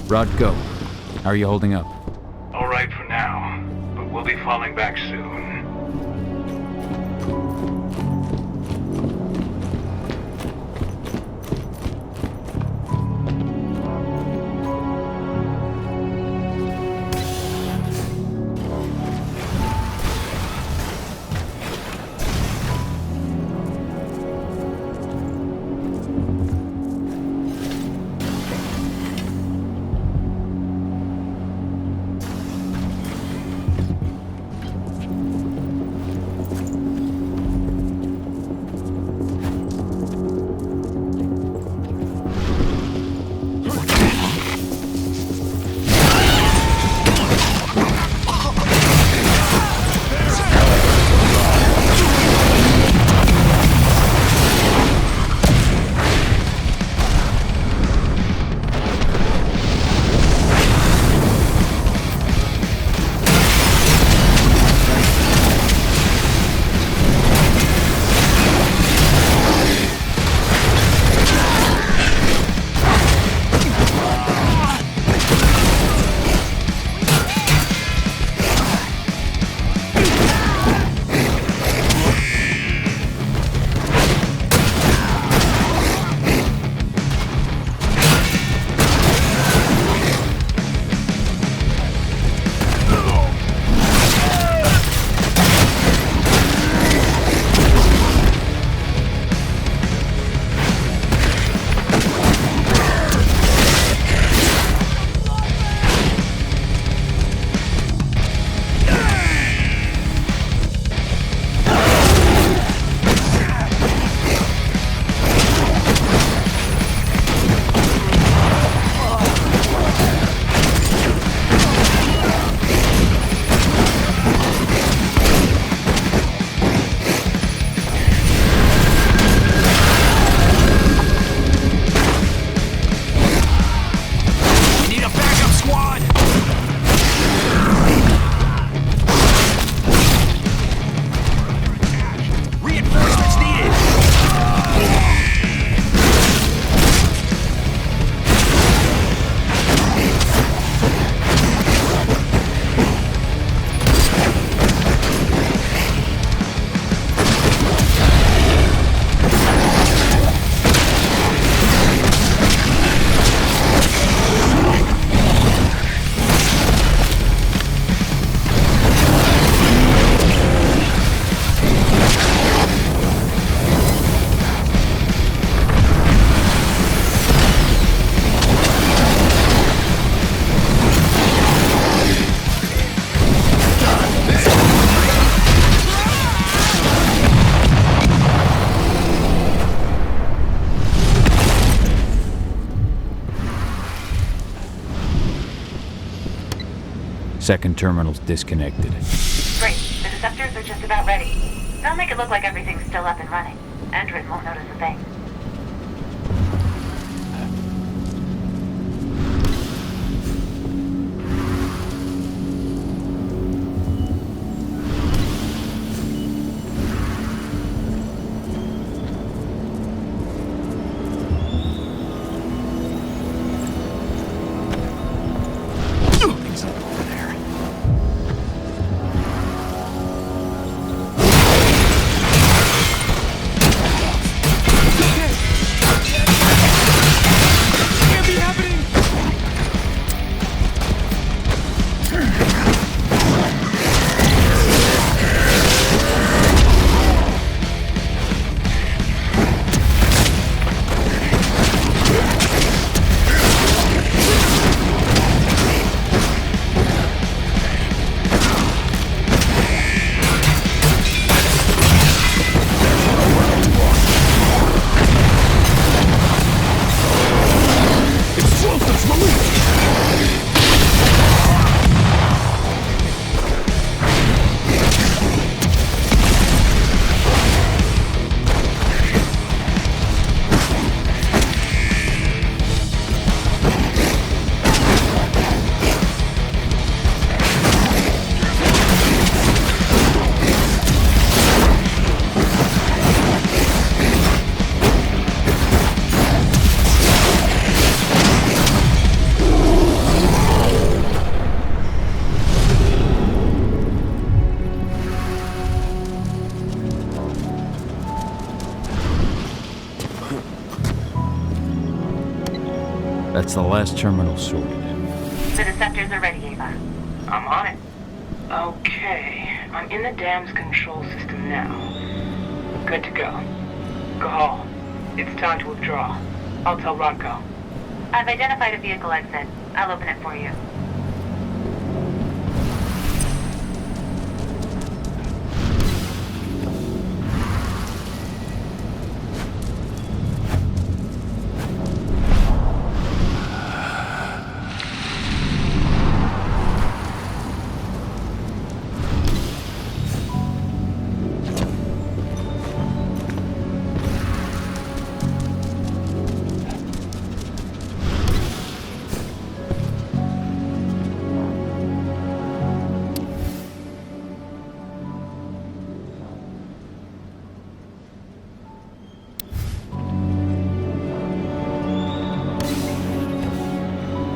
Rod, go. How are you holding up? All right for now, but we'll be falling back soon. Second terminal's disconnected. Great. The deceptors are just about ready. They'll make it look like everything's still up and running. Endron won't notice a thing. That's the last terminal sorted. The deceptors are ready, Ava. I'm on it. Okay, I'm in the dam's control system now. Good to go. Gahal, it's time to withdraw. I'll tell Rodko. I've identified a vehicle exit. I'll open it for you.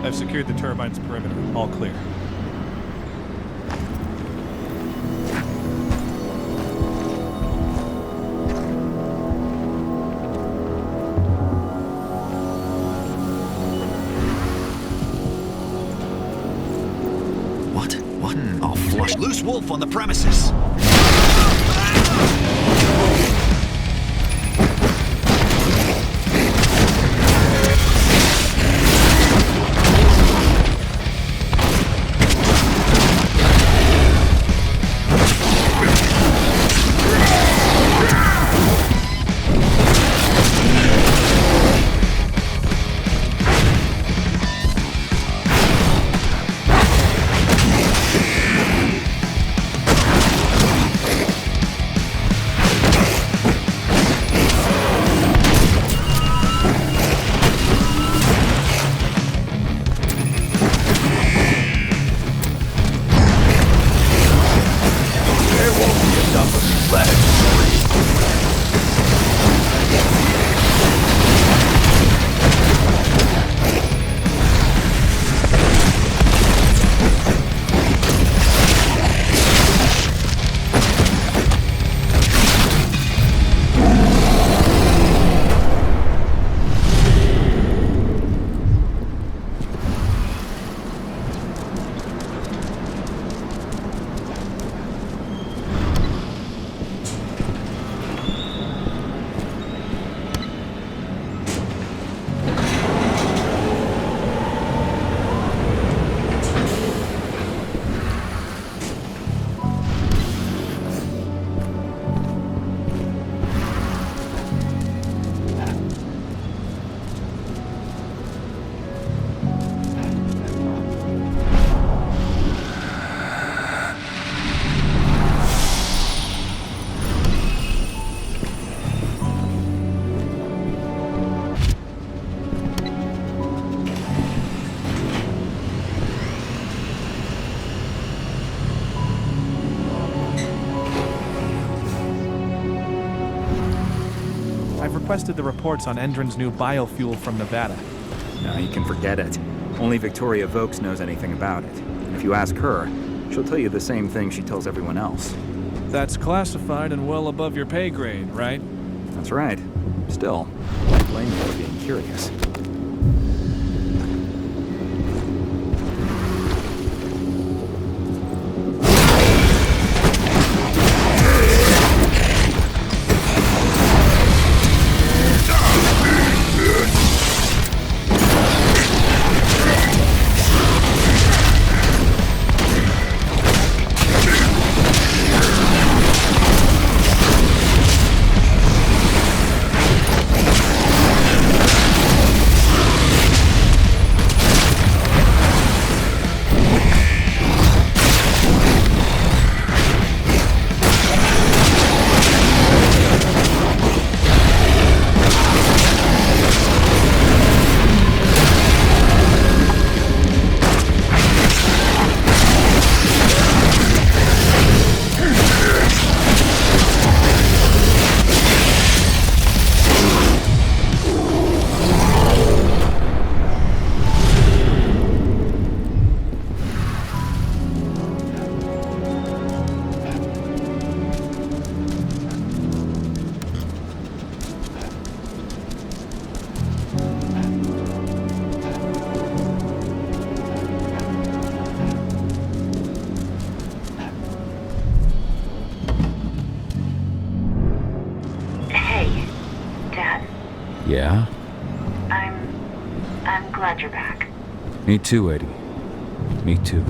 I've secured the turbine's perimeter. All clear. What? I'll flush. Loose wolf on the premises! I've requested the reports on Endron's new biofuel from Nevada. No, you can forget it. Only Victoria Vokes knows anything about it. And if you ask her, she'll tell you the same thing she tells everyone else. That's classified and well above your pay grade, right? That's right. Still, I don't blame you for being curious. Yeah? I'm glad you're back. Me too, Eddie. Me too.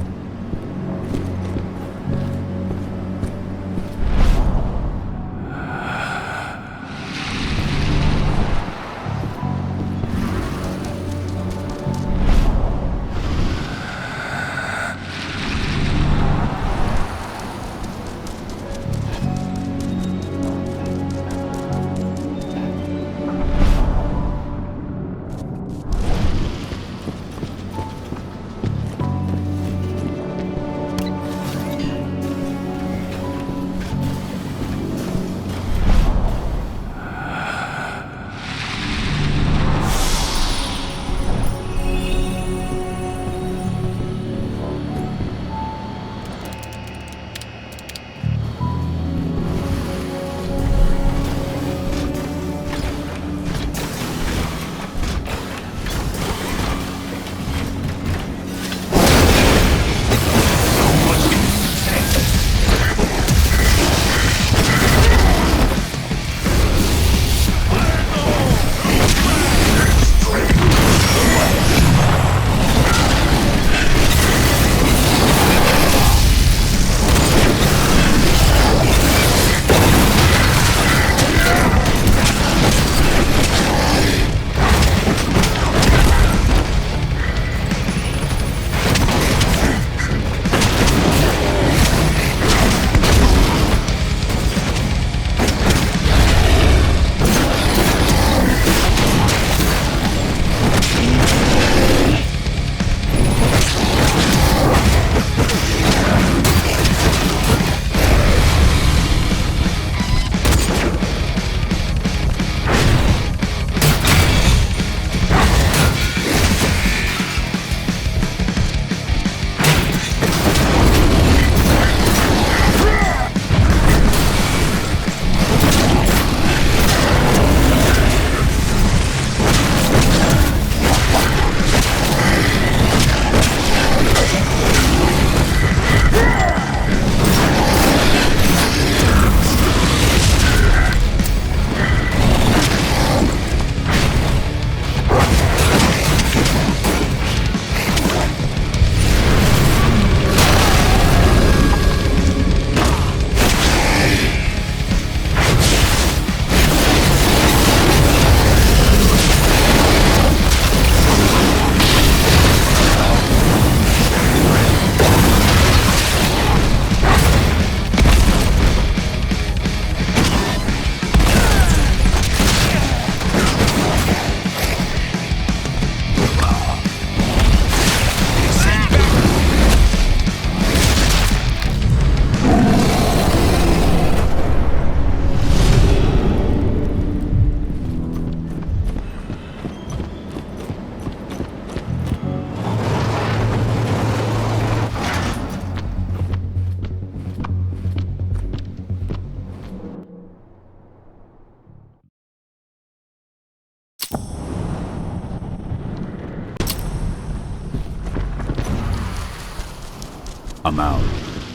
I'm out.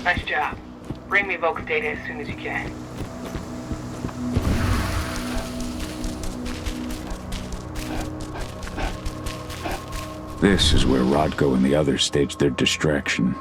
Nice job. Bring me Volk's data as soon as you can. This is where Rodko and the others staged their distraction.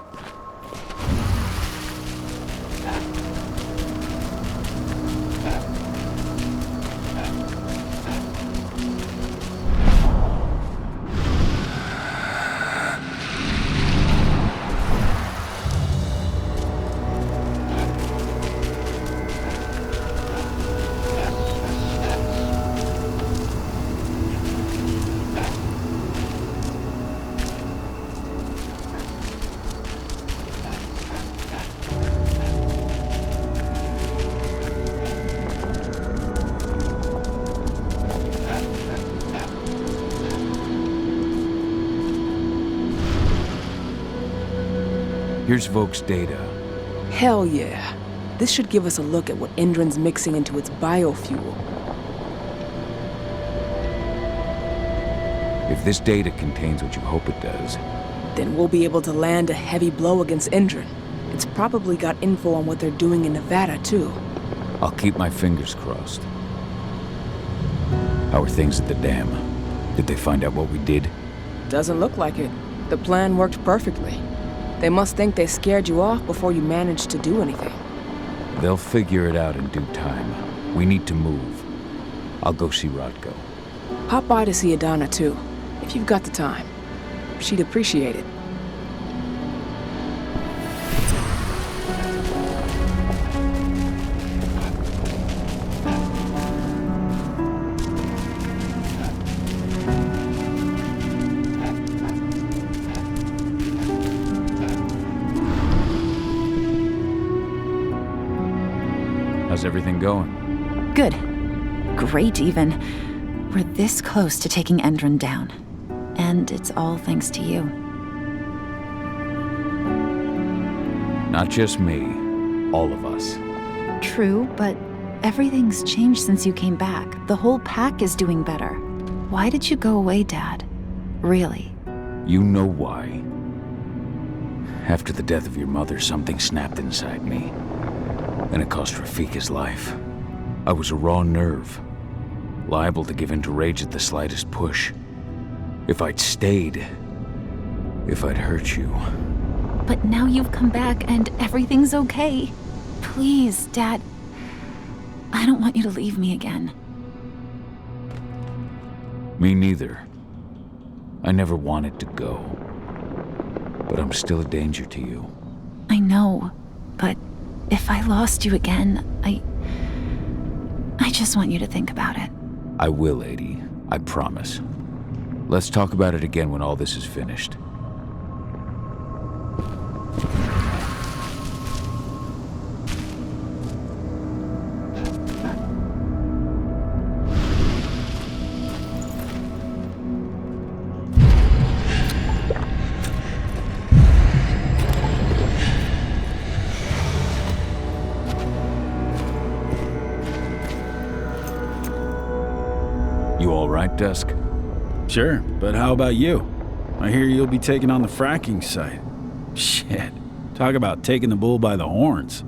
Here's Volk's data. Hell yeah. This should give us a look at what Endron's mixing into its biofuel. If this data contains what you hope it does, then we'll be able to land a heavy blow against Endron. It's probably got info on what they're doing in Nevada, too. I'll keep my fingers crossed. How are things at the dam? Did they find out what we did? Doesn't look like it. The plan worked perfectly. They must think they scared you off before you managed to do anything. They'll figure it out in due time. We need to move. I'll go see Rodko. Pop by to see Adana, too, if you've got the time. She'd appreciate it. How's everything going? Good. Great, even. We're this close to taking Endron down. And it's all thanks to you. Not just me. All of us. True, but everything's changed since you came back. The whole pack is doing better. Why did you go away, Dad? Really? You know why. After the death of your mother, something snapped inside me. And it cost Rafik his life. I was a raw nerve, liable to give in to rage at the slightest push. If I'd stayed, if I'd hurt you. But now you've come back and everything's okay. Please, Dad. I don't want you to leave me again. Me neither. I never wanted to go. But I'm still a danger to you. I know, but if I lost you again, I just want you to think about it. I will, Adie. I promise. Let's talk about it again when all this is finished. You all right, Dusk? Sure, but how about you? I hear you'll be taking on the fracking site. Shit. Talk about taking the bull by the horns.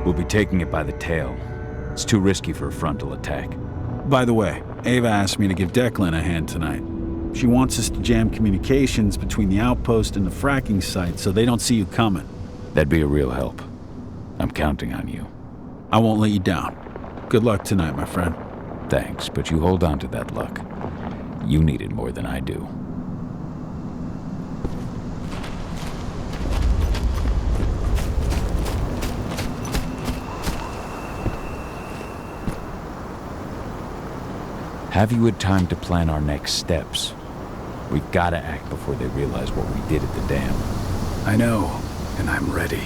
We'll be taking it by the tail. It's too risky for a frontal attack. By the way, Ava asked me to give Declan a hand tonight. She wants us to jam communications between the outpost and the fracking site so they don't see you coming. That'd be a real help. I'm counting on you. I won't let you down. Good luck tonight, my friend. Thanks, but you hold on to that luck. You need it more than I do. Have you had time to plan our next steps? We've got to act before they realize what we did at the dam. I know, and I'm ready.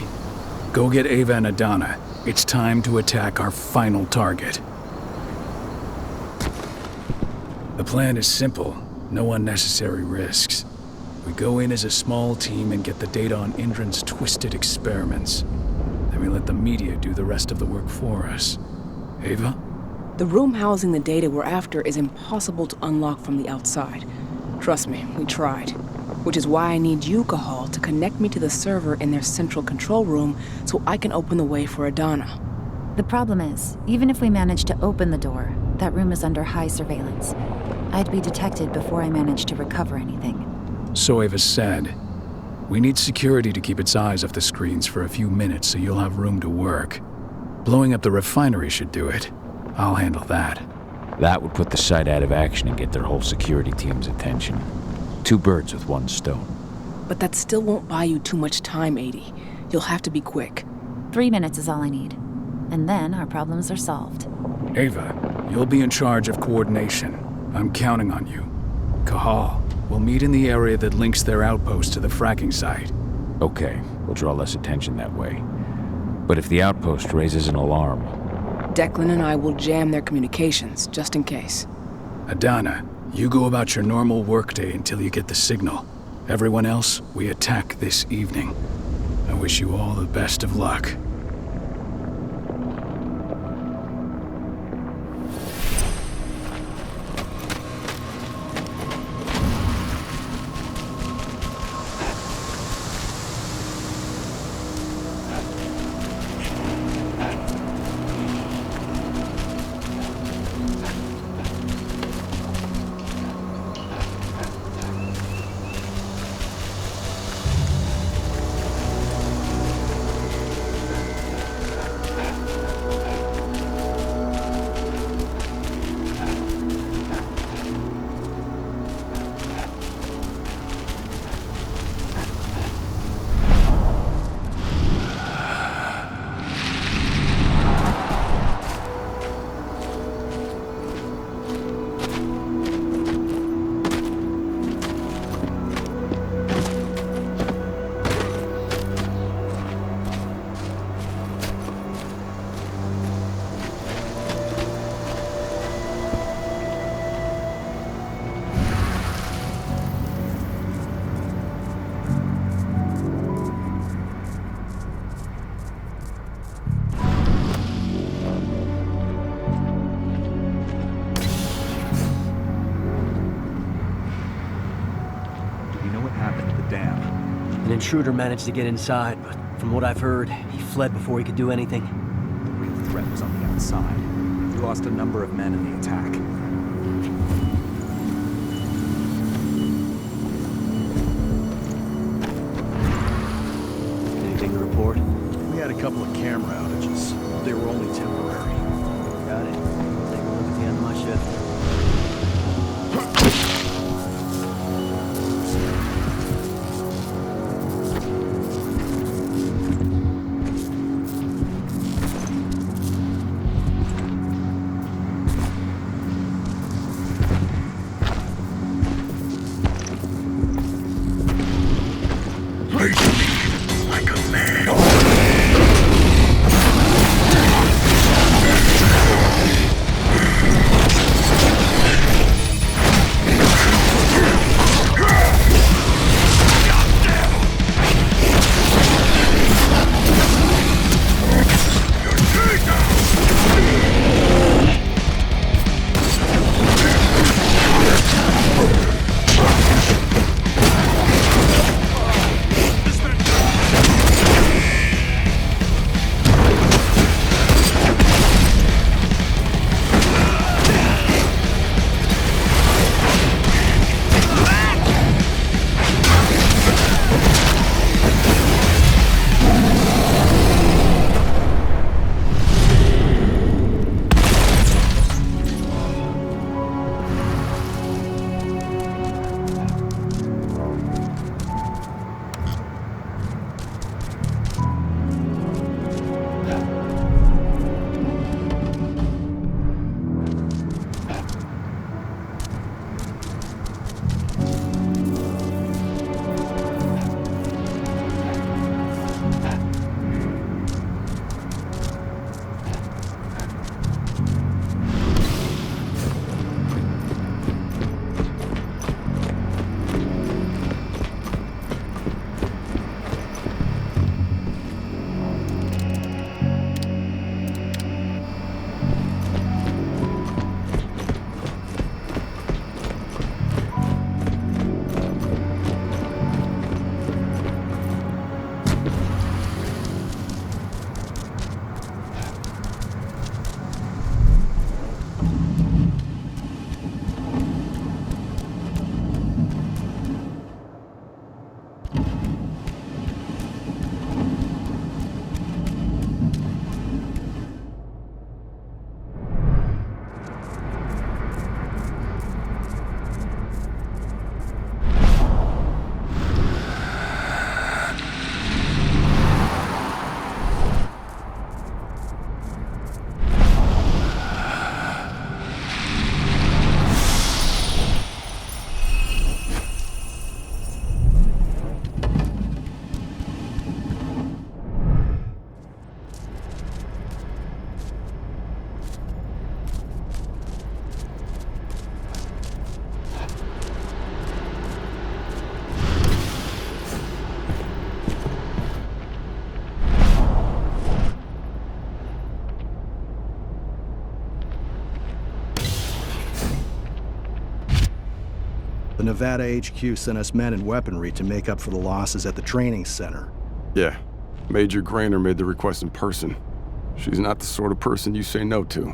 Go get Ava and Adana. It's time to attack our final target. The plan is simple. No unnecessary risks. We go in as a small team and get the data on Endron's twisted experiments. Then we let the media do the rest of the work for us. Ava? The room housing the data we're after is impossible to unlock from the outside. Trust me, we tried. Which is why I need you, Cahal, to connect me to the server in their central control room so I can open the way for Adana. The problem is, even if we manage to open the door, that room is under high surveillance. I'd be detected before I manage to recover anything. So Ava said, we need security to keep its eyes off the screens for a few minutes so you'll have room to work. Blowing up the refinery should do it. I'll handle that. That would put the site out of action and get their whole security team's attention. 2 birds with 1 stone. But that still won't buy you too much time, 80. You'll have to be quick. 3 minutes is all I need. And then our problems are solved. Ava, you'll be in charge of coordination. I'm counting on you. Cahal, we'll meet in the area that links their outpost to the fracking site. Okay, we'll draw less attention that way. But if the outpost raises an alarm... Declan and I will jam their communications, just in case. Adana, you go about your normal workday until you get the signal. Everyone else, we attack this evening. I wish you all the best of luck. An intruder managed to get inside, but from what I've heard, he fled before he could do anything. The real threat was on the outside. We lost a number of men in the attack. Anything to report? We had a couple of camera outages. They were only temporary. Got it. Take a look at the end of my shift. The Nevada HQ sent us men and weaponry to make up for the losses at the training center. Yeah, Major Grainer made the request in person. She's not the sort of person you say no to.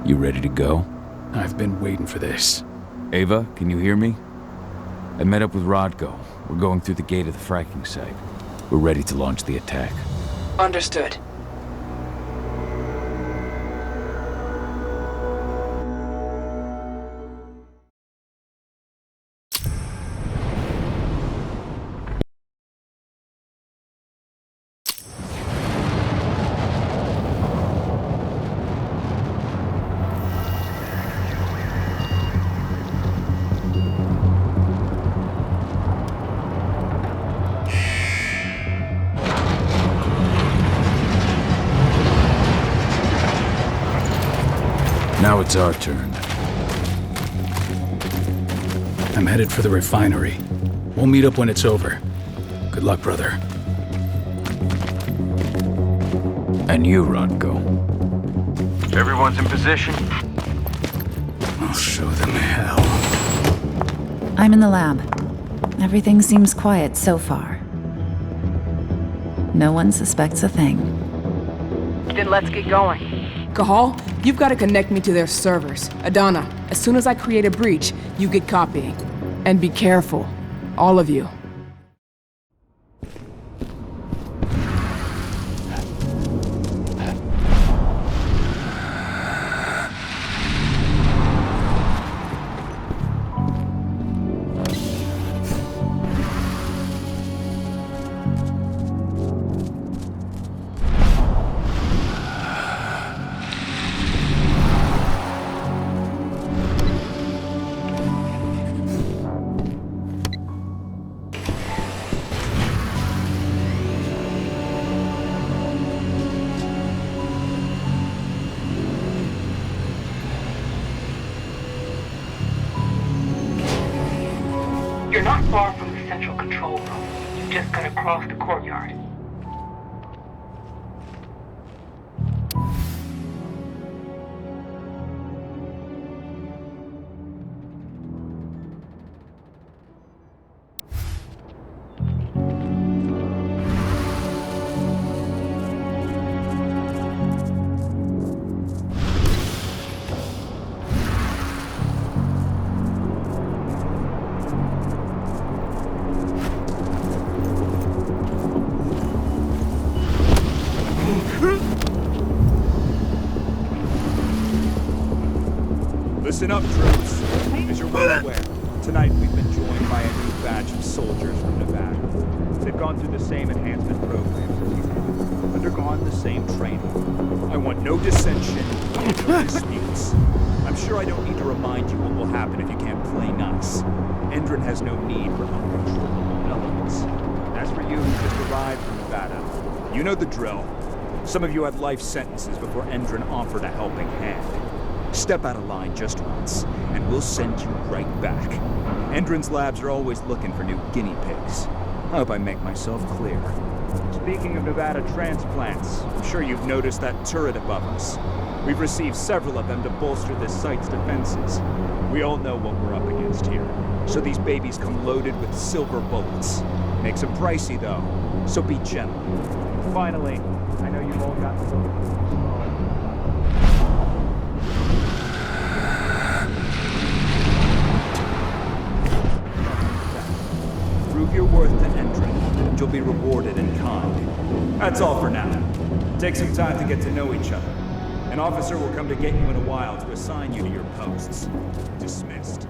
You ready to go? I've been waiting for this. Ava, can you hear me? I met up with Rodko. We're going through the gate of the fracking site. We're ready to launch the attack. Understood. Now it's our turn. I'm headed for the refinery. We'll meet up when it's over. Good luck, brother. And you, Rodko. Everyone's in position? I'll show them hell. I'm in the lab. Everything seems quiet so far. No one suspects a thing. Then let's get going. Cahal, you've got to connect me to their servers. Adana, as soon as I create a breach, you get copying. And be careful. All of you. You're not far from the central control room. You've just got to cross the courtyard. Listen up, troops. As you're well aware, tonight we've been joined by a new batch of soldiers from Nevada. They've gone through the same enhancement programs as you have, undergone the same training. I want no dissension and no disputes. I'm sure I don't need to remind you what will happen if you can't play nice. Endron has no need for uncontrollable elements. As for you who just arrived from Nevada, you know the drill. Some of you had life sentences before Endron offered a helping hand. Step out of line just once, and we'll send you right back. Endron's labs are always looking for new guinea pigs. I hope I make myself clear. Speaking of Nevada transplants, I'm sure you've noticed that turret above us. We've received several of them to bolster this site's defenses. We all know what we're up against here, so these babies come loaded with silver bullets. Makes them pricey though, so be gentle. Finally, I know you've all got Prove your worth to Endron, and you'll be rewarded in kind. That's all for now. Take some time to get to know each other. An officer will come to get you in a while to assign you to your posts. Dismissed.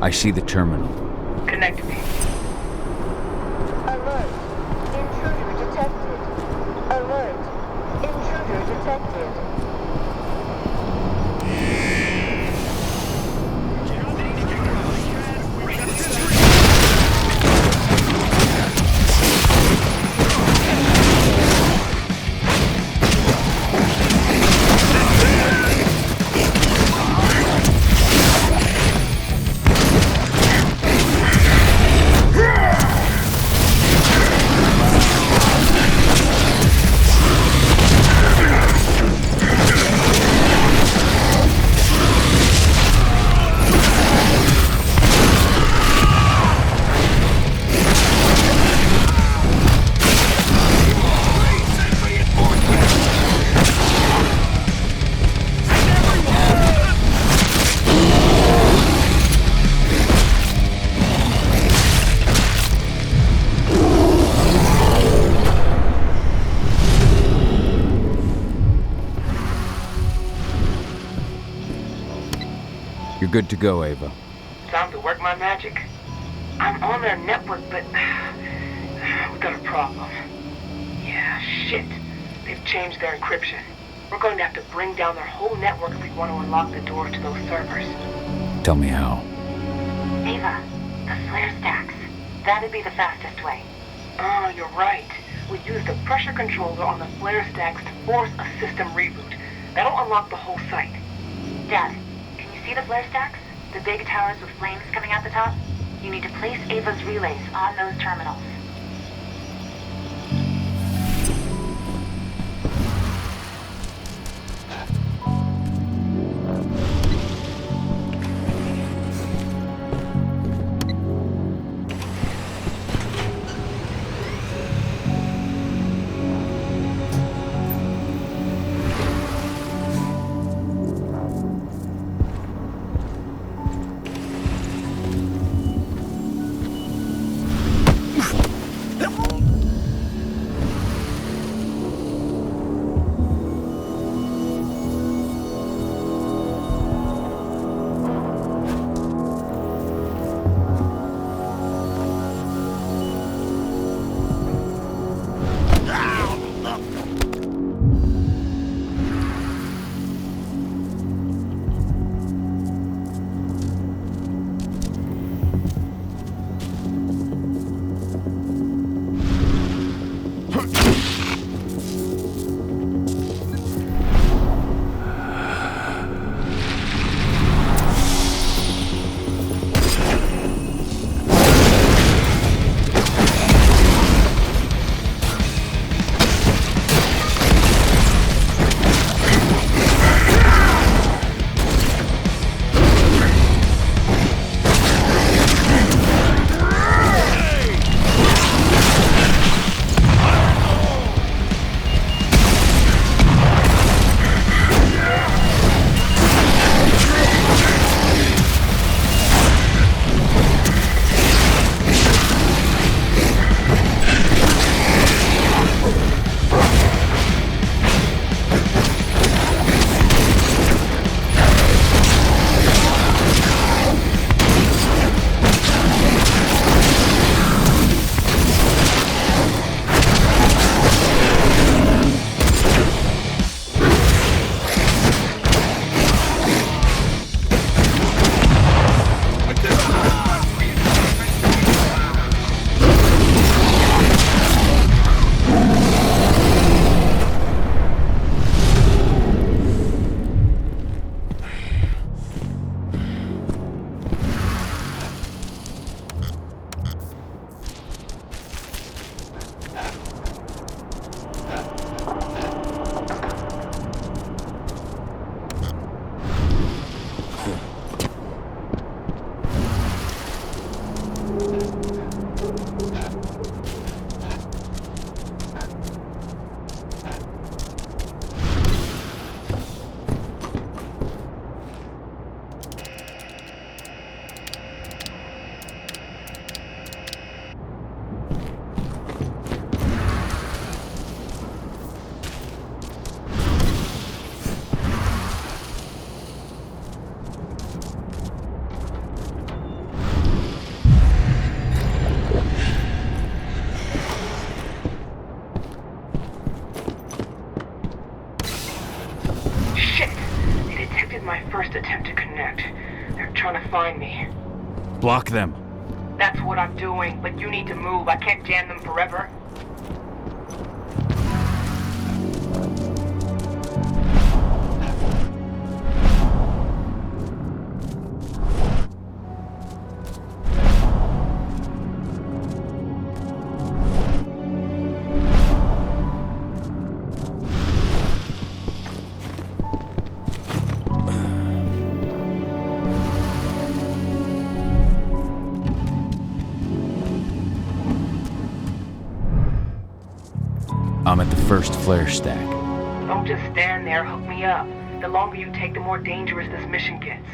I see the terminal. Connect me. Alert. Intruder detected. Alert. Intruder detected. You're good to go, Ava. Time to work my magic. I'm on their network, but we've got a problem. Yeah, shit. They've changed their encryption. We're going to have to bring down their whole network if we want to unlock the doors to those servers. Tell me how. Ava, the flare stacks. That'd be the fastest way. Oh, you're right. We use the pressure controller on the flare stacks to force a system reboot. That'll unlock the whole site. Dad, can you see the flare stacks? The big towers with flames coming out the top? You need to place Ava's relays on those terminals. find me. Block them. That's what I'm doing, but you need to move. I can't jam them forever. I'm at the first flare stack. Don't just stand there, hook me up. The longer you take, the more dangerous this mission gets.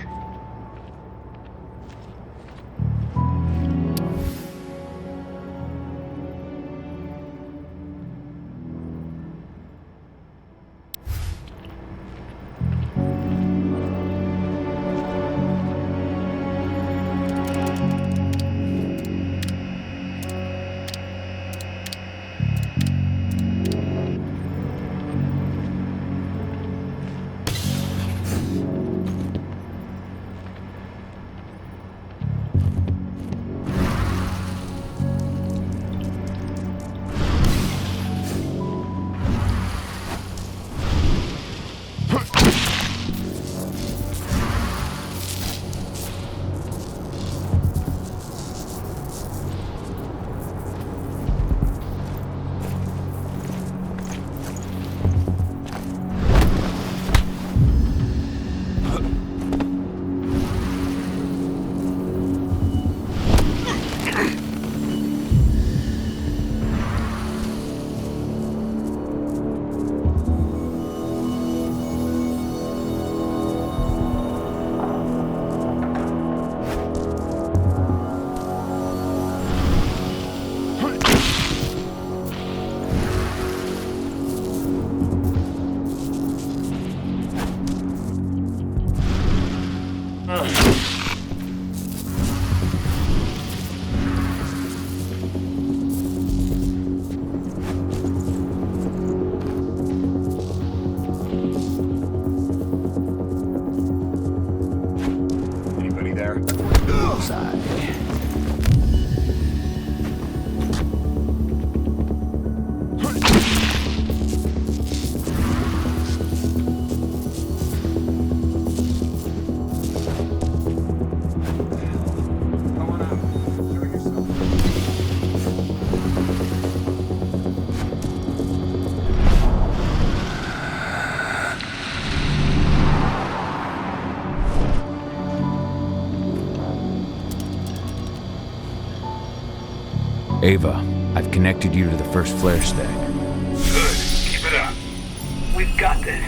Ava, I've connected you to the first flare stack. Good. Keep it up. We've got this.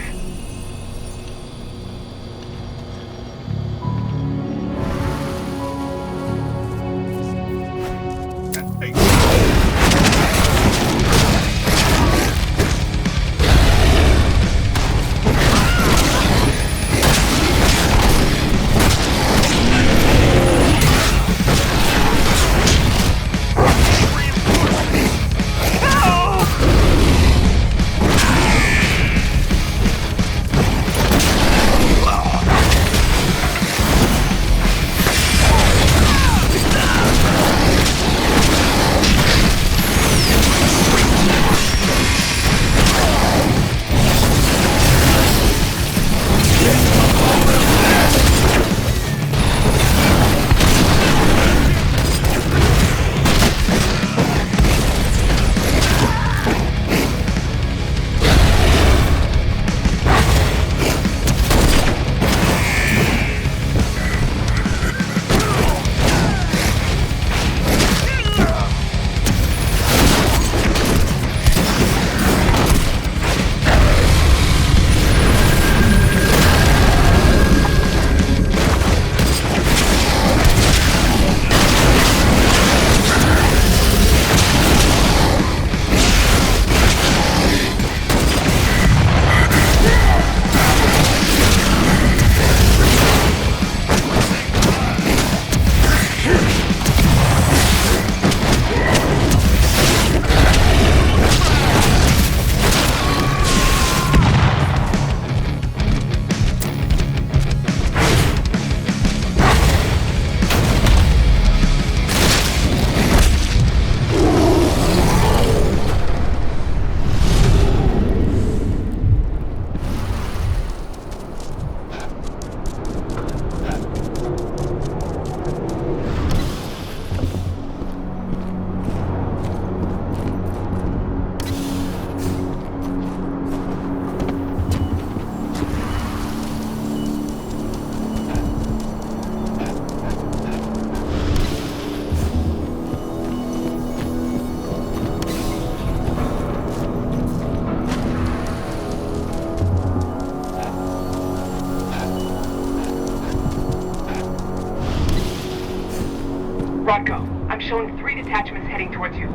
Rodko, I'm showing 3 detachments heading towards you.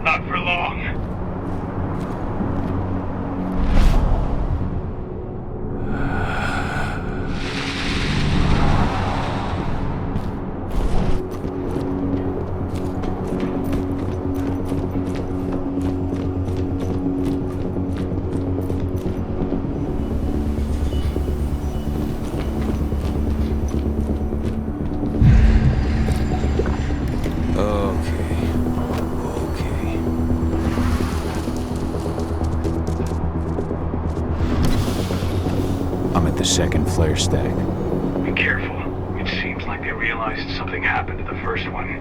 Not for long. The second flare stack. Be careful. It seems like they realized something happened to the first one.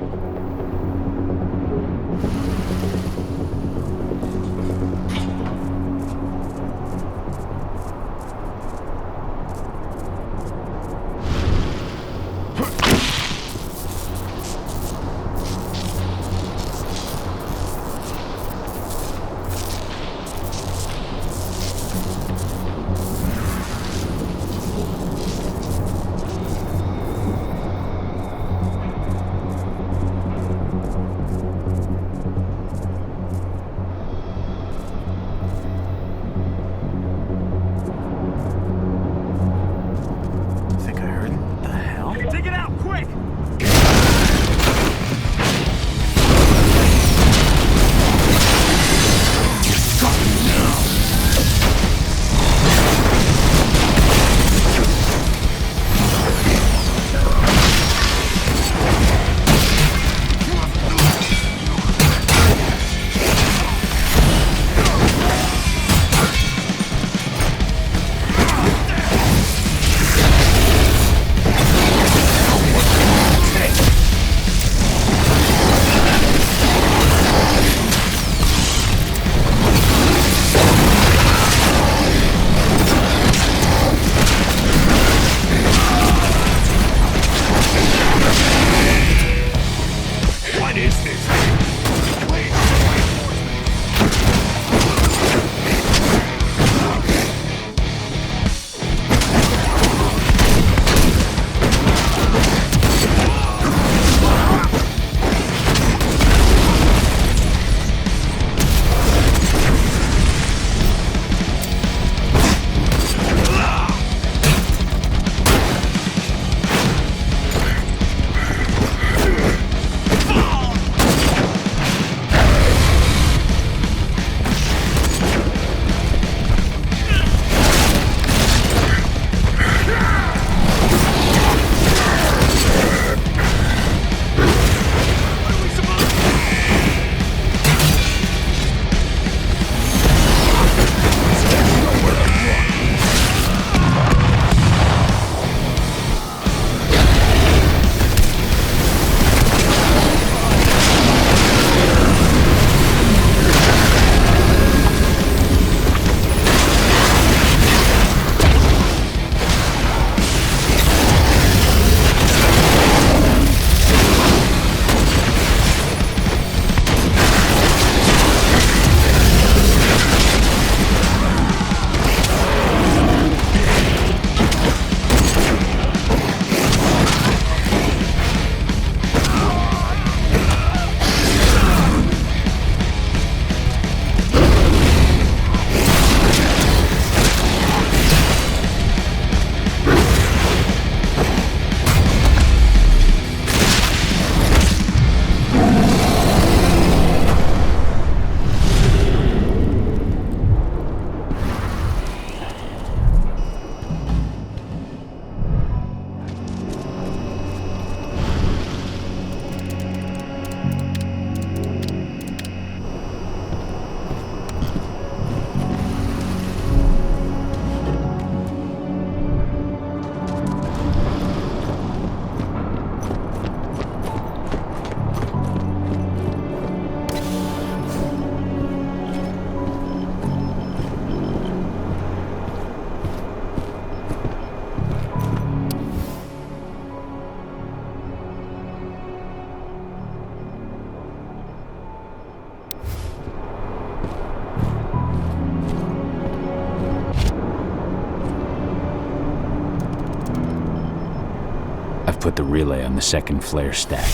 Put the relay on the second flare stack.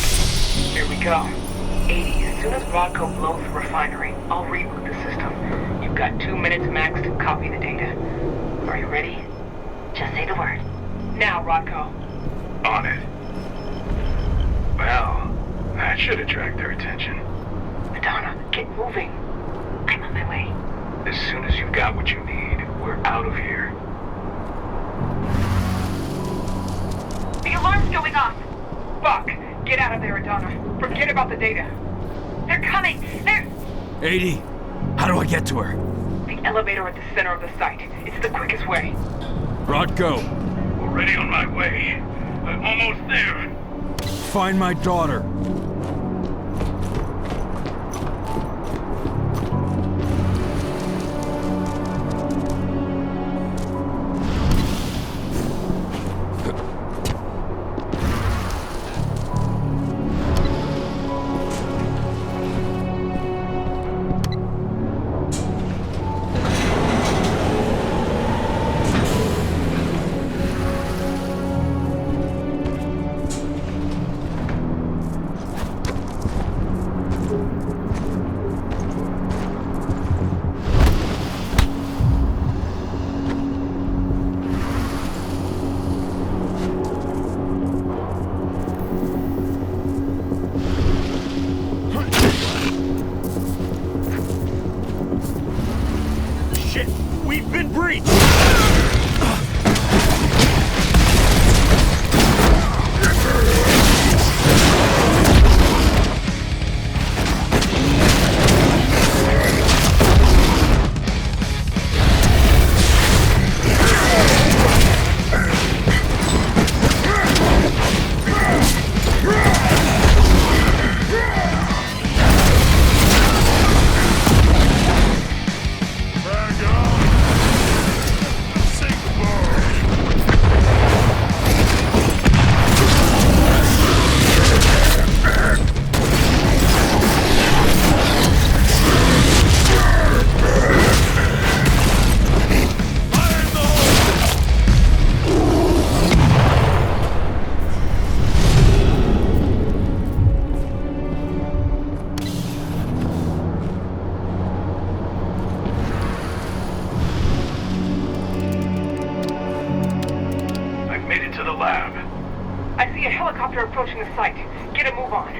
Here we go. 80. As soon as Rodco blows the refinery, I'll reboot the system. You've got 2 minutes max to copy the data. Are you ready? Just say the word. Now, Rodco. On it. Well, that should attract their attention. Madonna, get moving. I'm on my way. As soon as you've got what you need, we're out of here. The alarm's going off. Fuck! Get out of there, Adana. Forget about the data. They're coming. They're... 80. How do I get to her? The elevator at the center of the site. It's the quickest way. Rodko, Already on my way. I'm almost there. find my daughter. We've been breached! I see a helicopter approaching the site. Get a move on.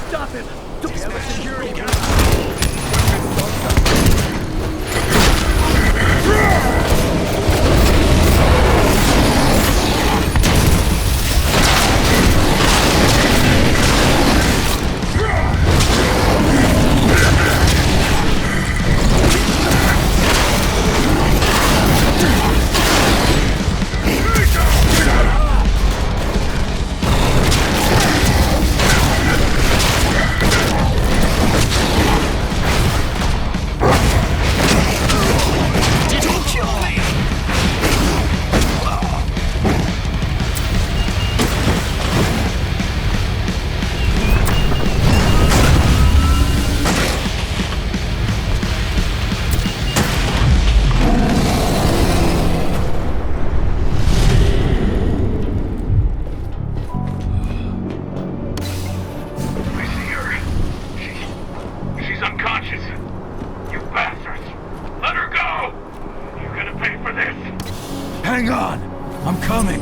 Stop him! Don't have a security guy! Hang on! I'm coming!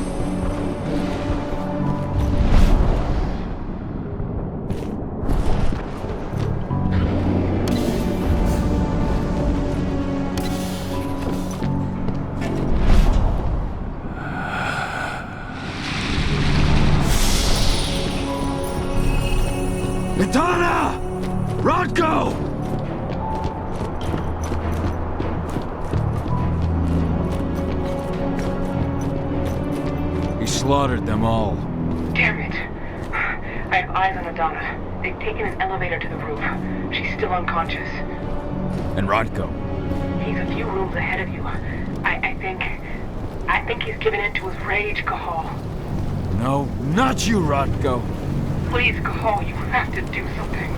Itana! Rodko! Slaughtered them all. Damn it. I have eyes on Adana. They've taken an elevator to the roof. She's still unconscious. And Rodko? He's a few rooms ahead of you. I think... I think he's given in to his rage, Cahal. No, not you, Rodko. Please, Cahal, you have to do something.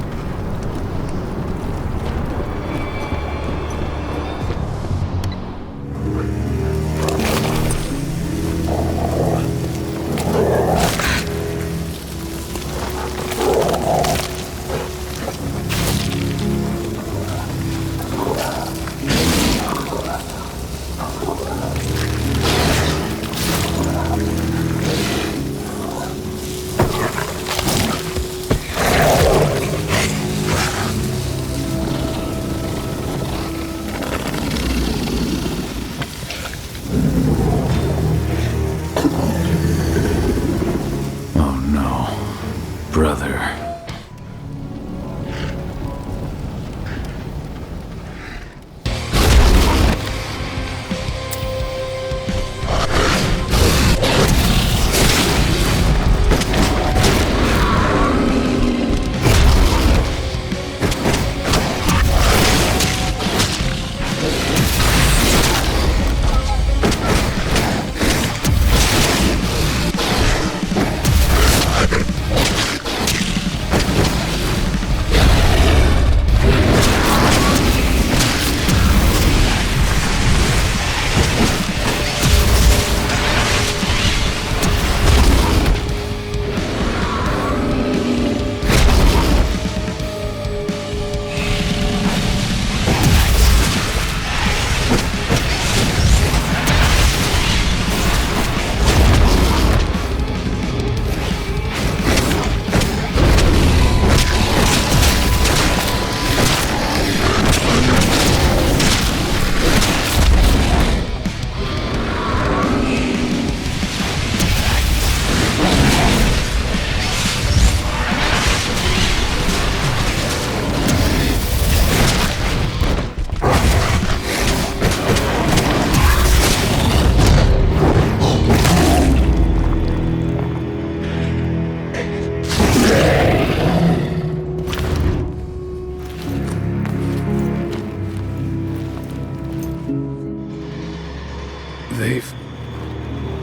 They've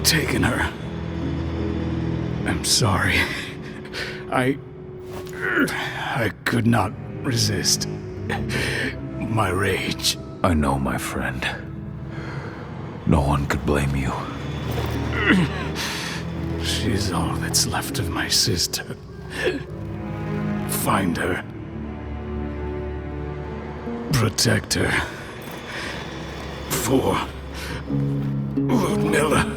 taken her. I'm sorry. I could not resist my rage. I know, my friend. No one could blame you. She's all that's left of my sister. Find her. Protect her. For Ludmilla.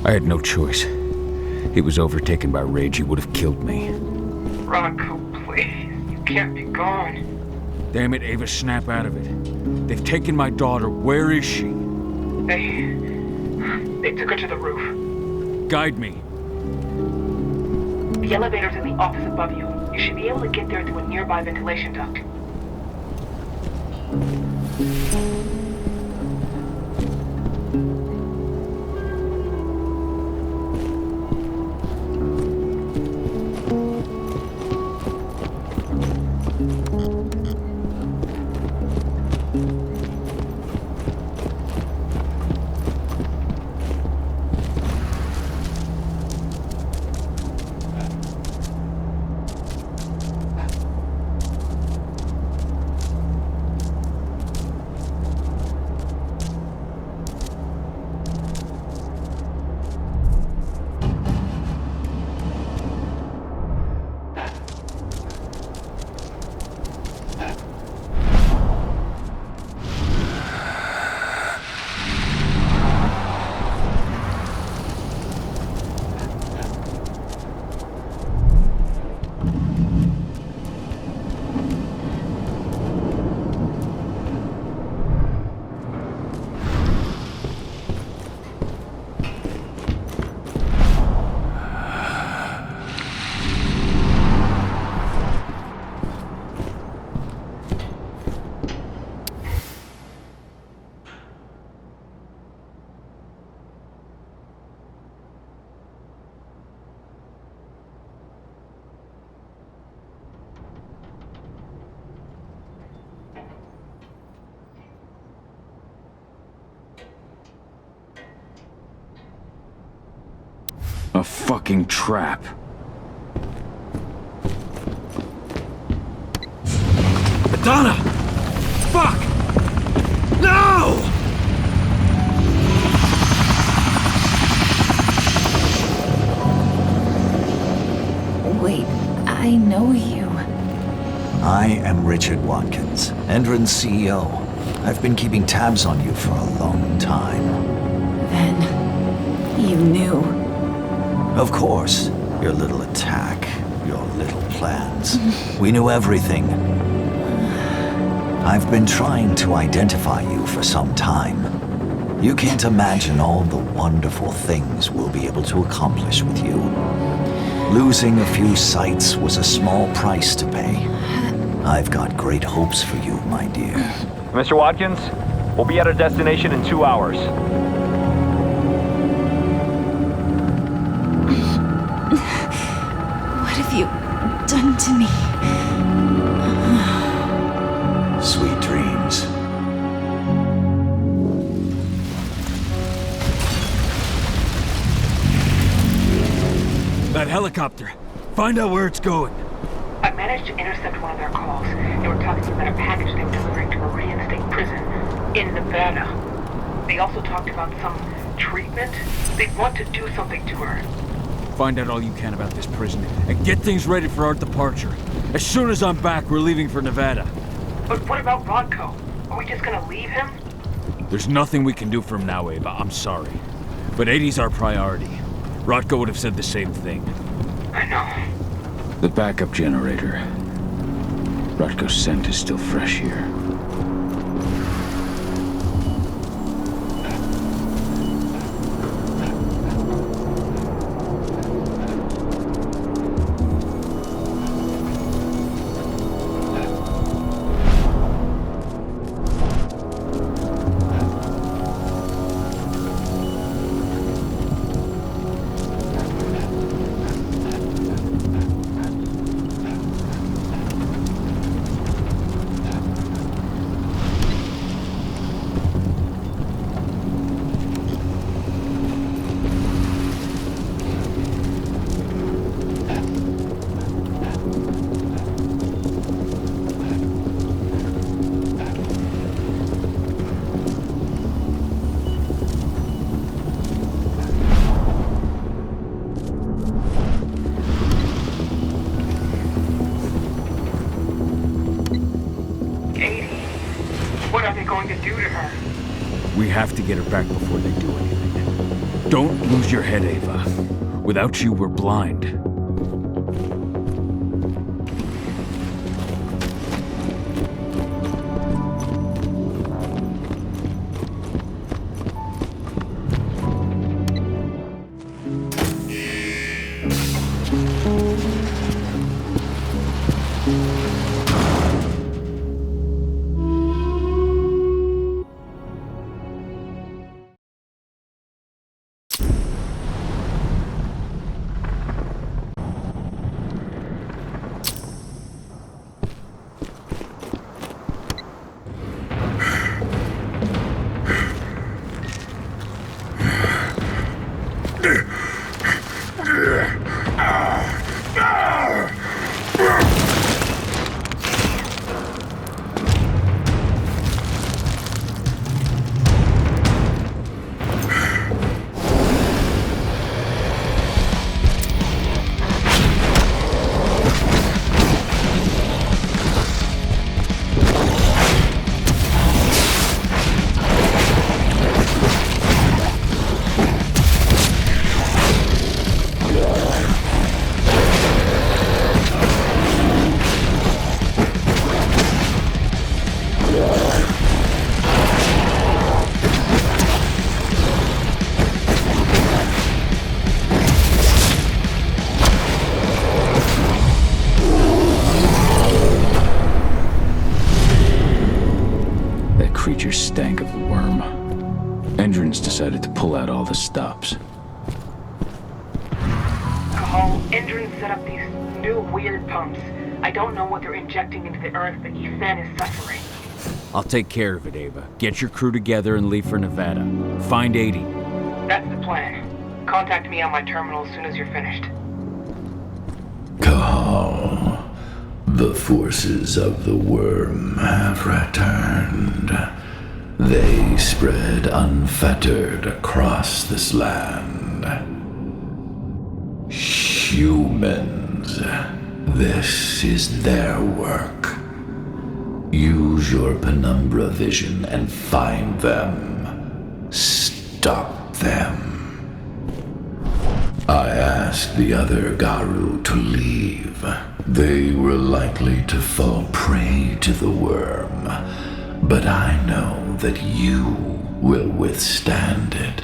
I had no choice. He was overtaken by rage. He would have killed me. Rocco, please. You can't be gone. Damn it, Ava, snap out of it. They've taken my daughter. Where is she? They took her to the roof. Guide me. The elevator's in the office above you. You should be able to get there through a nearby ventilation duct. A fucking trap. Madonna! Fuck! No! Wait, I know you. I am Richard Watkins, Endron's CEO. I've been keeping tabs on you for a long time. Then, you knew. Of course. Your little attack, your little plans. We knew everything. I've been trying to identify you for some time. You can't imagine all the wonderful things we'll be able to accomplish with you. Losing a few sights was a small price to pay. I've got great hopes for you, my dear. Mr. Watkins, we'll be at our destination in 2 hours. What have you done to me? Sweet dreams. That helicopter. Find out where it's going. I managed to intercept one of their calls. They were talking about a package they were delivering to Viridian State Prison in Nevada. They also talked about some treatment. They want to do something to her. Find out all you can about this prison and get things ready for our departure. As soon as I'm back, we're leaving for Nevada. But what about Rodko? Are we just gonna leave him? There's nothing we can do for him now, Ava. I'm sorry. But 80's our priority. Rodko would have said the same thing. I know. The backup generator. Rodko's scent is still fresh here. We have to get her back before they do anything. Don't lose your head, Ava. Without you, we're blind. Creature stank of the worm. Endron's decided to pull out all the stops. Cahal, Endron set up these new weird pumps. I don't know what they're injecting into the earth, but Ethan is suffering. I'll take care of it, Ava. Get your crew together and leave for Nevada. Find 80. That's the plan. Contact me on my terminal as soon as you're finished. Call. The forces of the worm have returned. They spread unfettered across this land. Humans. This is their work. Use your penumbra vision and find them. Stop them. I asked the other Garu to leave. They were likely to fall prey to the worm, but I know that you will withstand it.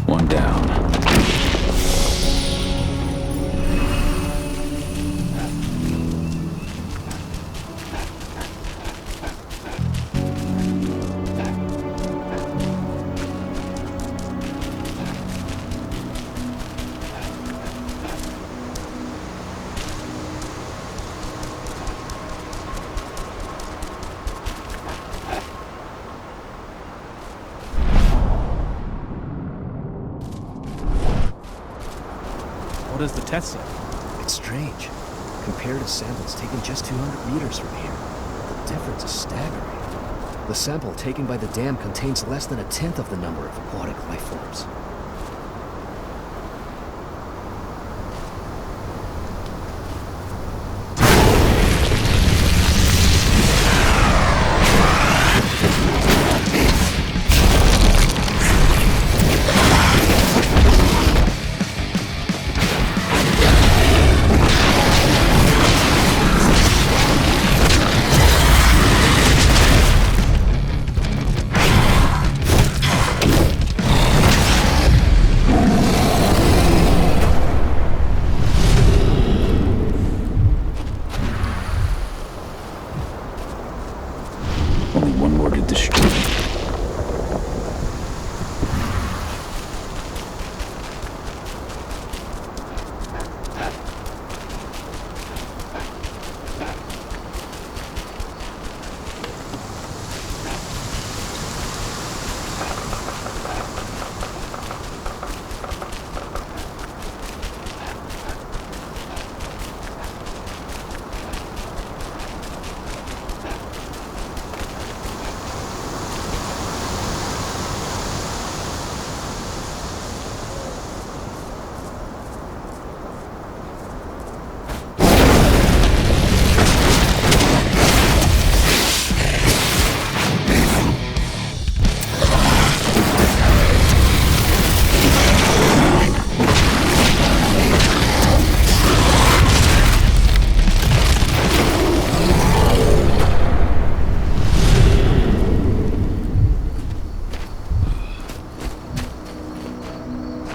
One down. What does the test say? It's strange. Compared to samples taken just 200 meters from here, the difference is staggering. The sample taken by the dam contains less than a tenth of the number of aquatic life forms.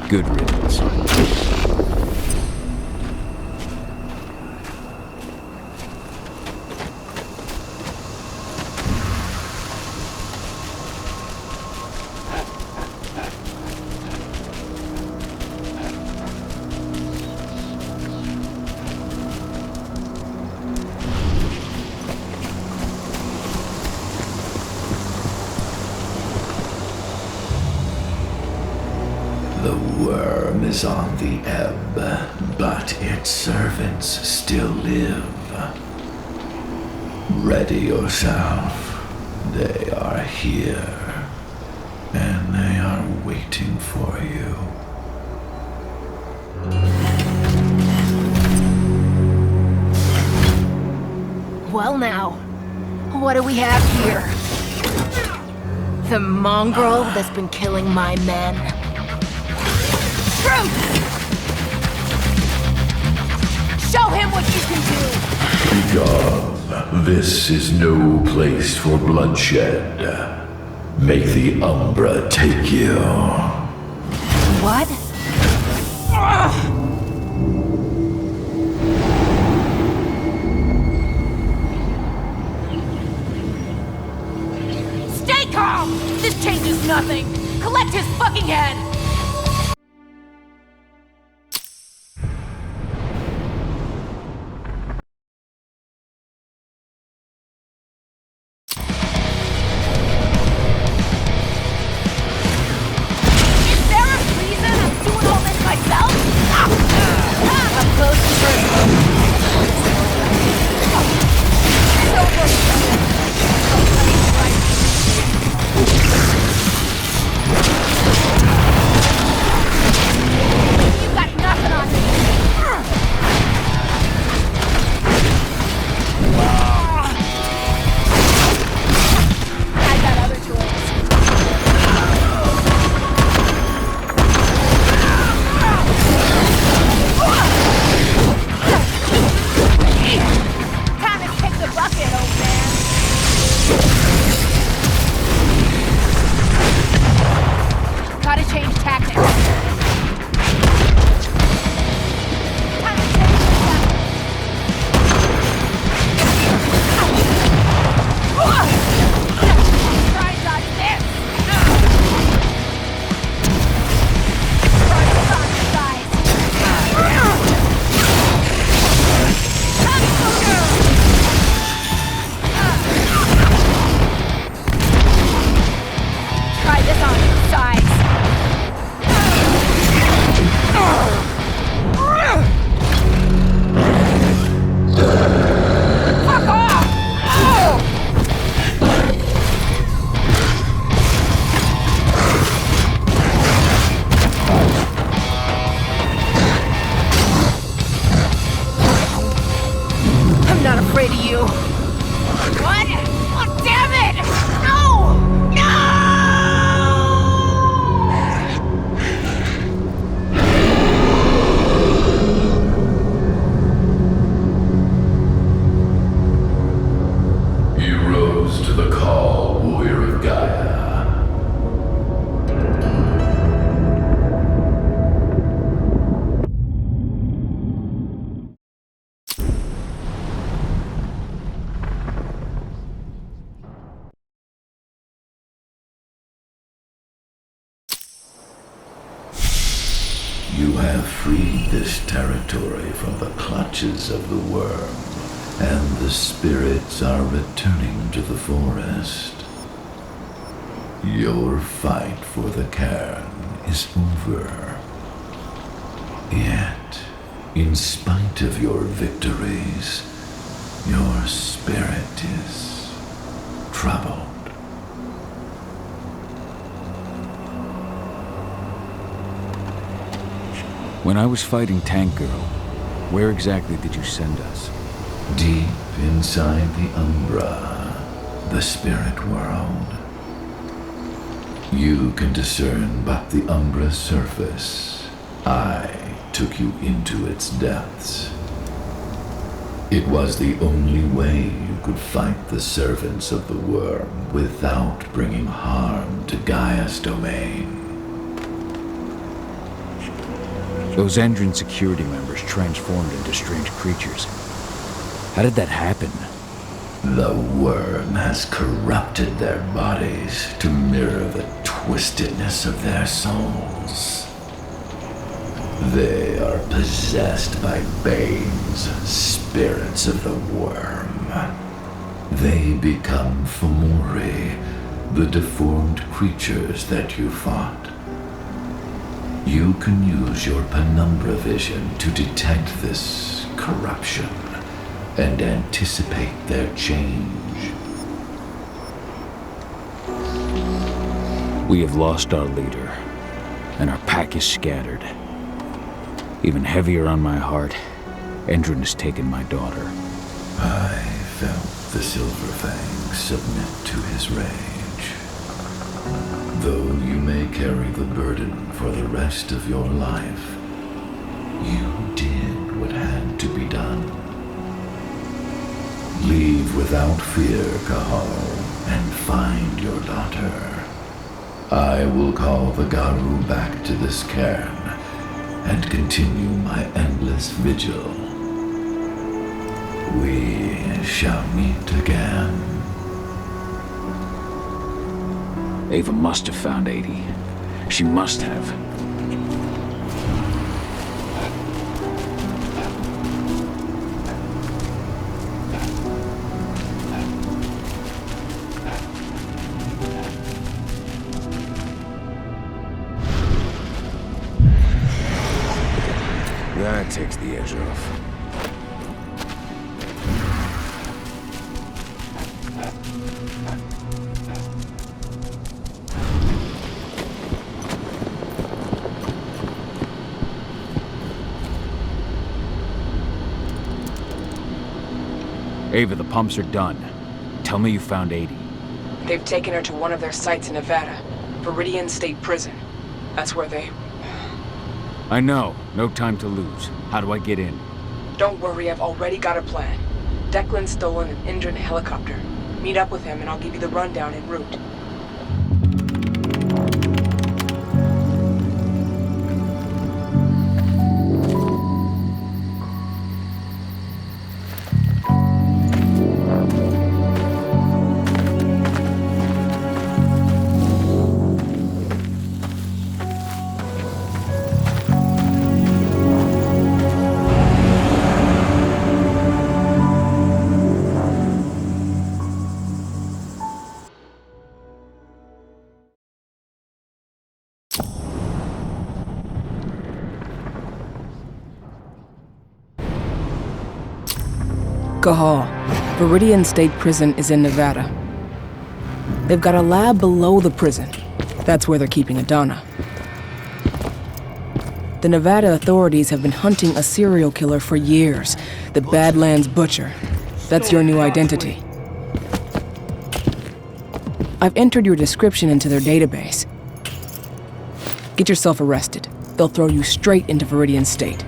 Good riddance. The worm is on the ebb, but its servants still live. Ready yourself. They are here, and they are waiting for you. Well now, what do we have here? The mongrel that's been killing my men. Truth! Show him what you can do! Begone. This is no place for bloodshed. Make the Umbra take you. What? Stay calm! This changes nothing! Collect his fucking head! You have freed this territory from the clutches of the worm, and the spirits are returning to the forest. Your fight for the cairn is over. Yet, in spite of your victories, your spirit is troubled. When I was fighting Tank Girl, where exactly did you send us? Deep inside the Umbra, the spirit world. You can discern but the Umbra's surface. I took you into its depths. It was the only way you could fight the servants of the worm without bringing harm to Gaia's domain. Those Endron security members transformed into strange creatures. How did that happen? The worm has corrupted their bodies to mirror the twistedness of their souls. They are possessed by Bane's spirits of the worm. They become Fomori, the deformed creatures that you fought. You can use your penumbra vision to detect this corruption and anticipate their change. We have lost our leader, and our pack is scattered. Even heavier on my heart, Endron has taken my daughter. I felt the Silver Fang submit to his rage. Though you may carry the burden for the rest of your life, you did what had to be done. Leave without fear, Cahal, and find your daughter. I will call the Garou back to this cairn and continue my endless vigil. We shall meet again. Ava must have found 80. She must have. That takes the edge off. Ava, the pumps are done. Tell me you found 80. They've taken her to one of their sites in Nevada, Viridian State Prison. That's where they... I know. No time to lose. How do I get in? Don't worry, I've already got a plan. Declan's stolen an Endron helicopter. Meet up with him and I'll give you the rundown en route. Cahal, Viridian State Prison is in Nevada. They've got a lab below the prison. That's where they're keeping Adana. The Nevada authorities have been hunting a serial killer for years, the Badlands Butcher. That's your new identity. I've entered your description into their database. Get yourself arrested. They'll throw you straight into Viridian State.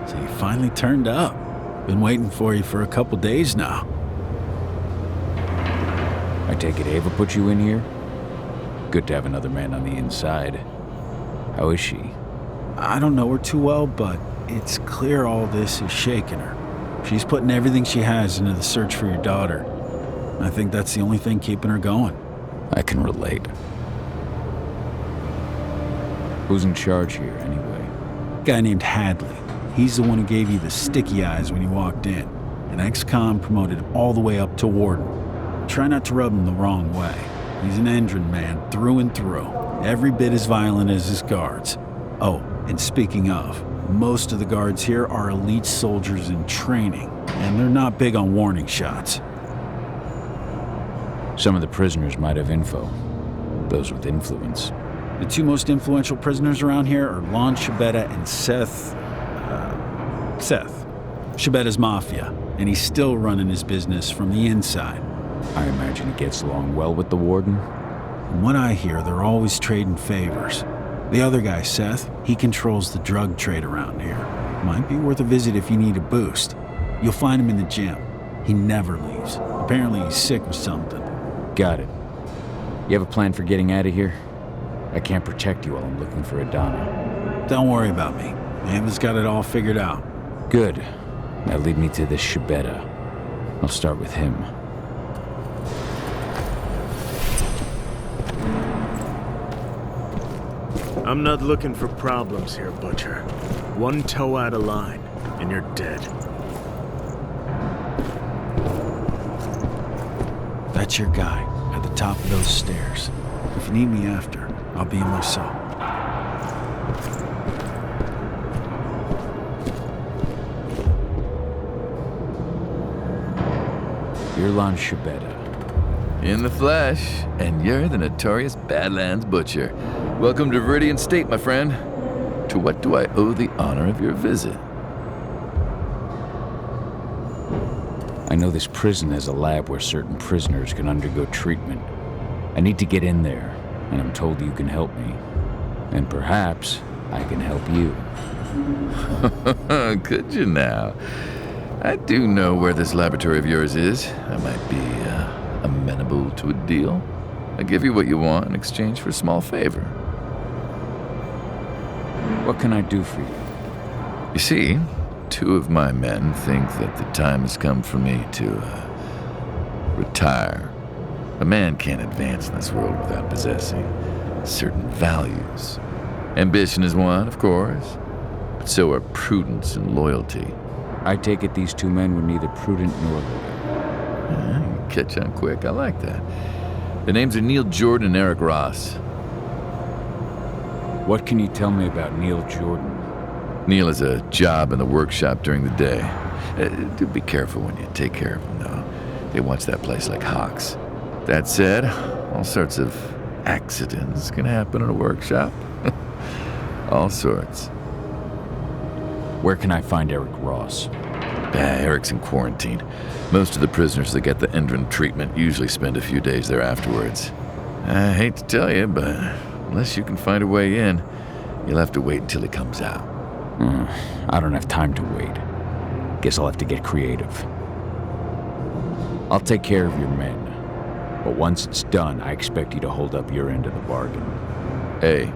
So you finally turned up. Been waiting for you for a couple days now. I take it Ava put you in here? Good to have another man on the inside. How is she? I don't know her too well, but it's clear all this is shaking her. She's putting everything she has into the search for your daughter. I think that's the only thing keeping her going. I can relate. Who's in charge here, anyway? A guy named Hadley. He's the one who gave you the sticky eyes when you walked in. An ex-con promoted him all the way up to warden. Try not to rub him the wrong way. He's an Endron man through and through. Every bit as violent as his guards. Oh, and speaking of, most of the guards here are elite soldiers in training, and they're not big on warning shots. Some of the prisoners might have info. Those with influence. The two most influential prisoners around here are Lon Shabetta and Seth. Shabetta's mafia, and he's still running his business from the inside. I imagine he gets along well with the warden? From what I hear, they're always trading favors. The other guy, Seth, he controls the drug trade around here. Might be worth a visit if you need a boost. You'll find him in the gym. He never leaves. Apparently he's sick with something. Got it. You have a plan for getting out of here? I can't protect you while I'm looking for Adana. Don't worry about me. Ava's got it all figured out. Good. Now lead me to this Shibeta. I'll start with him. I'm not looking for problems here, Butcher. One toe out of line, and you're dead. That's your guy, at the top of those stairs. If you need me after, I'll be in my cell. You're Lon Shibeta. In the flesh, and you're the notorious Badlands Butcher. Welcome to Viridian State, my friend. To what do I owe the honor of your visit? I know this prison has a lab where certain prisoners can undergo treatment. I need to get in there, and I'm told you can help me. And perhaps I can help you. Could you now? I do know where this laboratory of yours is. I might be amenable to a deal. I give you what you want in exchange for a small favor. What can I do for you? You see, 2 of my men think that the time has come for me to retire. A man can't advance in this world without possessing certain values. Ambition is one, of course, but so are prudence and loyalty. I take it these 2 men were neither prudent nor loyal. You catch on quick, I like that. The names are Neil Jordan and Eric Ross. What can you tell me about Neil Jordan? Neil has a job in the workshop during the day. Do be careful when you take care of him, though. They watch that place like hawks. That said, all sorts of accidents can happen in a workshop. All sorts. Where can I find Eric Ross? Eric's in quarantine. Most of the prisoners that get the Endron treatment usually spend a few days there afterwards. I hate to tell you, but unless you can find a way in, you'll have to wait until he comes out. I don't have time to wait. Guess I'll have to get creative. I'll take care of your men. But once it's done, I expect you to hold up your end of the bargain. Hey,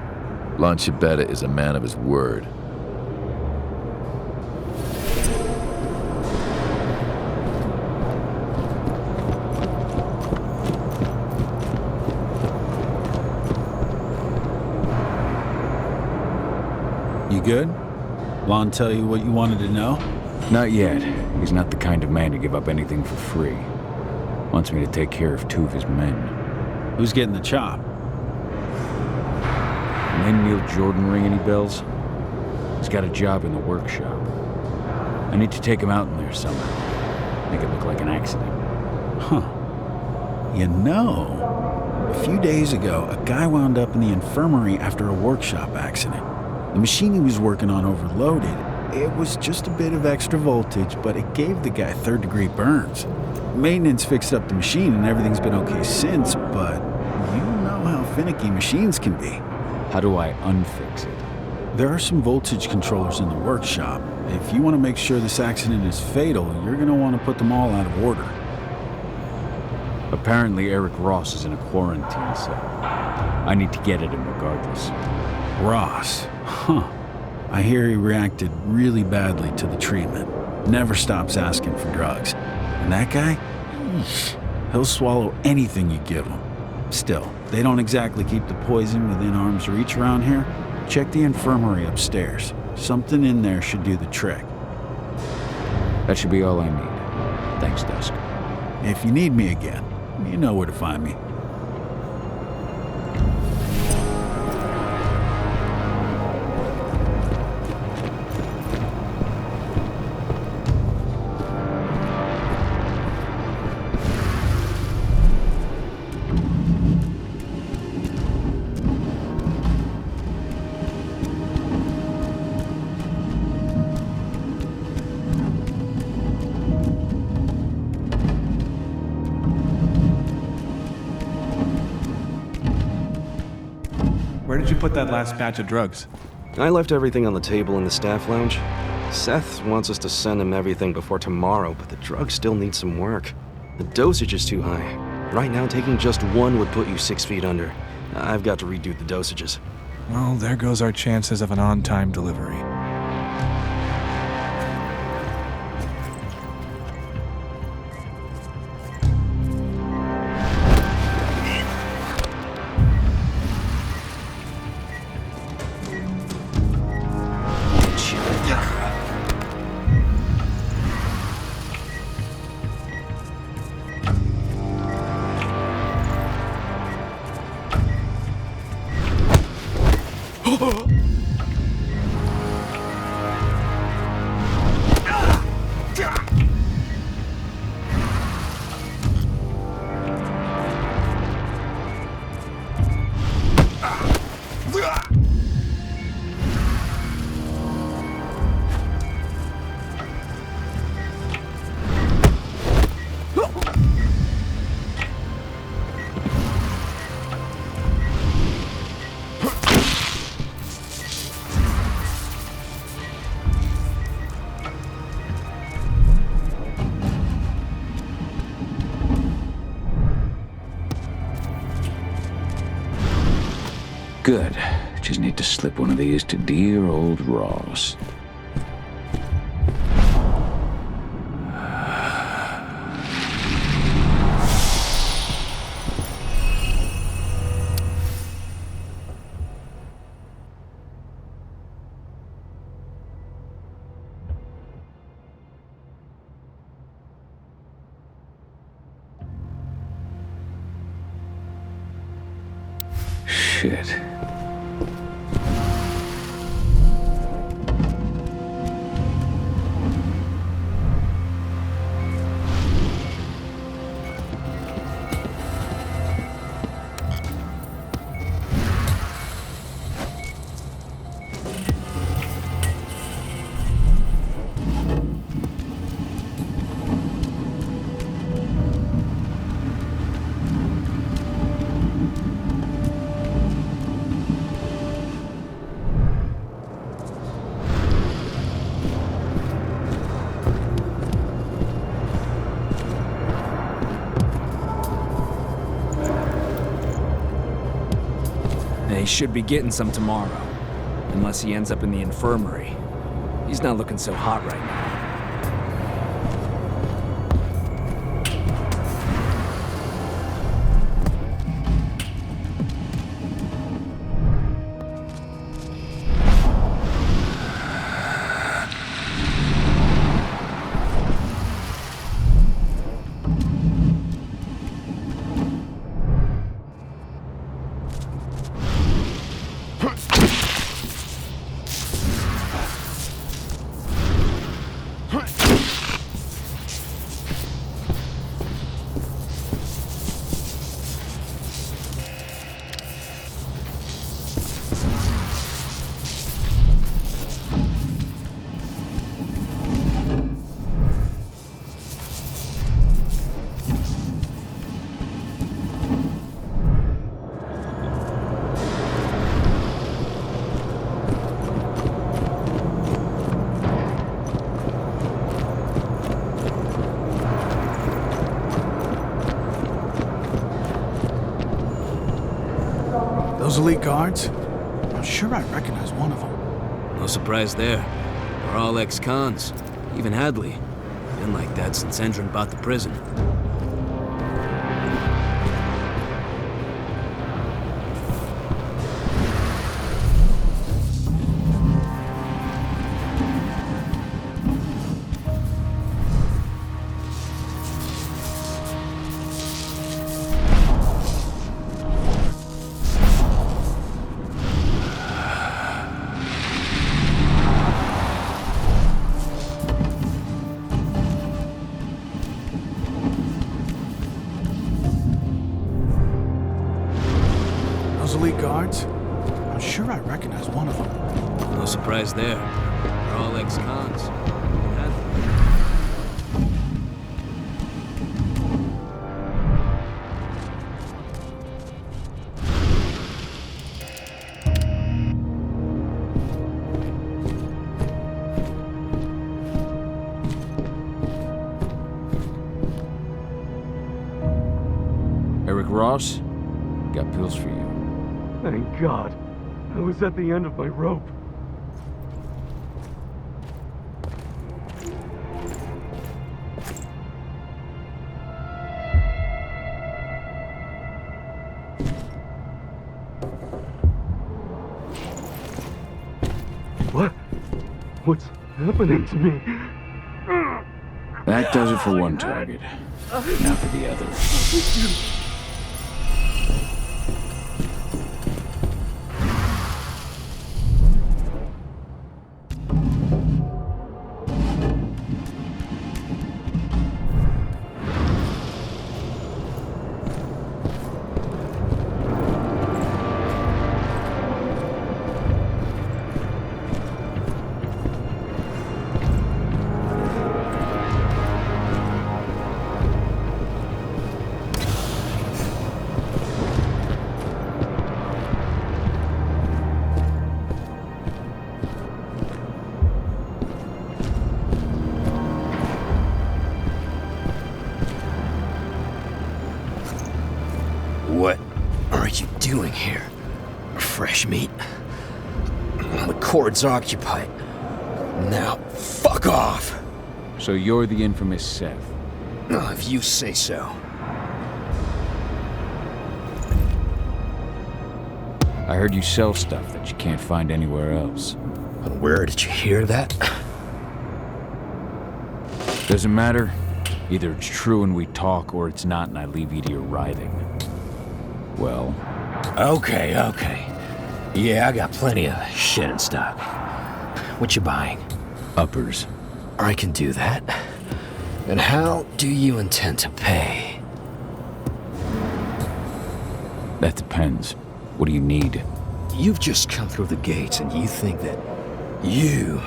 Lon Shibeta is a man of his word. You good? Lon tell you what you wanted to know? Not yet. He's not the kind of man to give up anything for free. Wants me to take care of 2 of his men. Who's getting the chop? Name Neil Jordan ring any bells? He's got a job in the workshop. I need to take him out in there somehow. Make it look like an accident. Huh. You know, a few days ago, a guy wound up in the infirmary after a workshop accident. The machine he was working on overloaded. It was just a bit of extra voltage, but it gave the guy 3rd-degree burns. Maintenance fixed up the machine and everything's been okay since, but you know how finicky machines can be. How do I unfix it? There are some voltage controllers in the workshop. If you want to make sure this accident is fatal, you're going to want to put them all out of order. Apparently Eric Ross is in a quarantine cell. I need to get at him regardless. Ross? Huh. I hear he reacted really badly to the treatment. Never stops asking for drugs. And that guy? He'll swallow anything you give him. Still, they don't exactly keep the poison within arm's reach around here. Check the infirmary upstairs. Something in there should do the trick. That should be all I need. Thanks, Dusk. If you need me again, you know where to find me. did you put that last batch of drugs? I left everything on the table in the staff lounge. Seth wants us to send him everything before tomorrow, but the drugs still need some work. The dosage is too high. Right now, taking just one would put you 6 feet under. I've got to redo the dosages. Well, there goes our chances of an on-time delivery. Good. Just need to slip one of these to dear old Ross. Shit. He should be getting some tomorrow. Unless he ends up in the infirmary. He's not looking so hot right now. Those elite guards? I'm sure I recognize one of them. No surprise there. They're all ex-cons. Even Hadley. Been like that since Endron bought the prison. Elite guards? I'm sure I recognize one of them. No surprise there. They're all ex-cons. Ross, got pills for you. Thank God. I was at the end of my rope. What? What's happening to me? That does it for one target. Now for the other. What are you doing here? Fresh meat? The cord's occupied. Now, fuck off! So you're the infamous Seth? Oh, if you say so. I heard you sell stuff that you can't find anywhere else. Where did you hear that? Doesn't matter. Either it's true and we talk, or it's not and I leave you to your writhing. Well... Okay. Yeah, I got plenty of shit in stock. What you buying? Uppers. I can do that. And how do you intend to pay? That depends. What do you need? You've just come through the gates and you think that you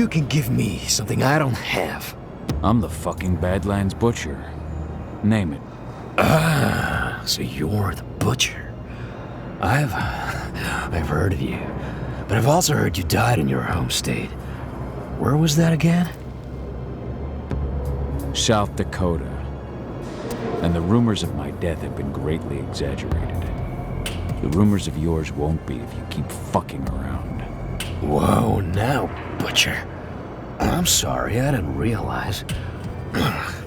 can give me something I don't have. I'm the fucking Badlands Butcher. Name it. Ah, so you're the Butcher. I've heard of you, but I've also heard you died in your home state. Where was that again? South Dakota. And the rumors of my death have been greatly exaggerated. The rumors of yours won't be if you keep fucking around. Whoa, now, Butcher. I'm sorry, I didn't realize.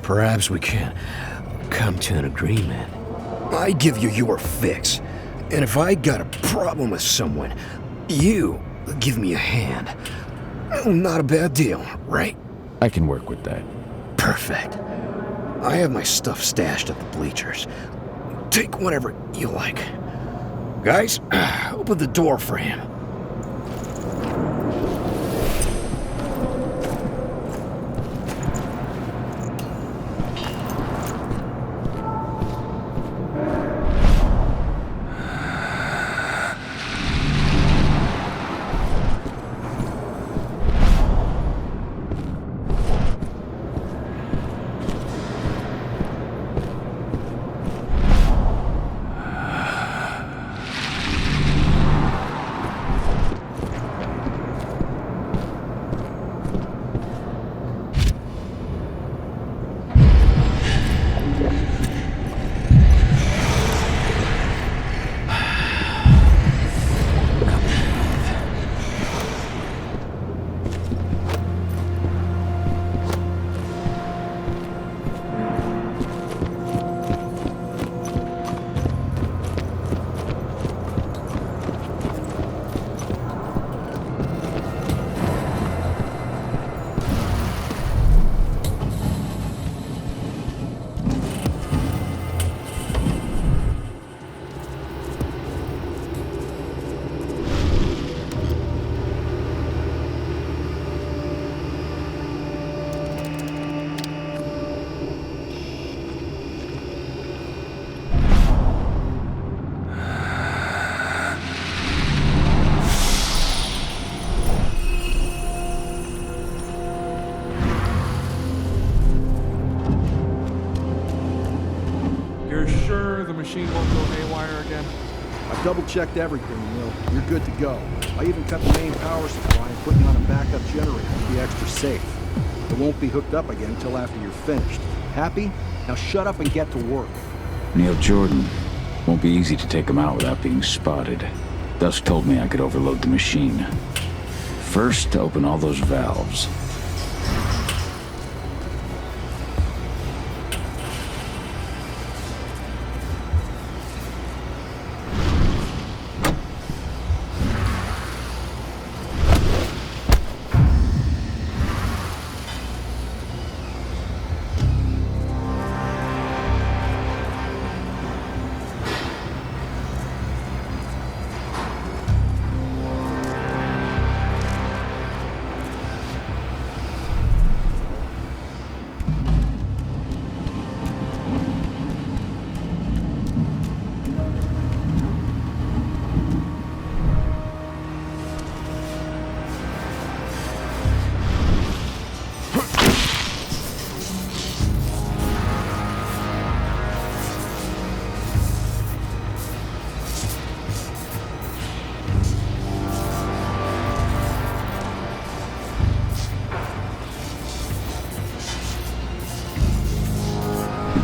Perhaps we can come to an agreement. I give you your fix, and if I got a problem with someone, you give me a hand. Not a bad deal, right? I can work with that. Perfect. I have my stuff stashed at the bleachers. Take whatever you like. Guys, open the door for him. Machine won't go haywire again? I've double-checked everything, Will. You're good to go. I even cut the main power supply and put you on a backup generator to be extra safe. It won't be hooked up again until after you're finished. Happy? Now shut up and get to work. Neil Jordan. Won't be easy to take him out without being spotted. Dusk told me I could overload the machine. First, open all those valves.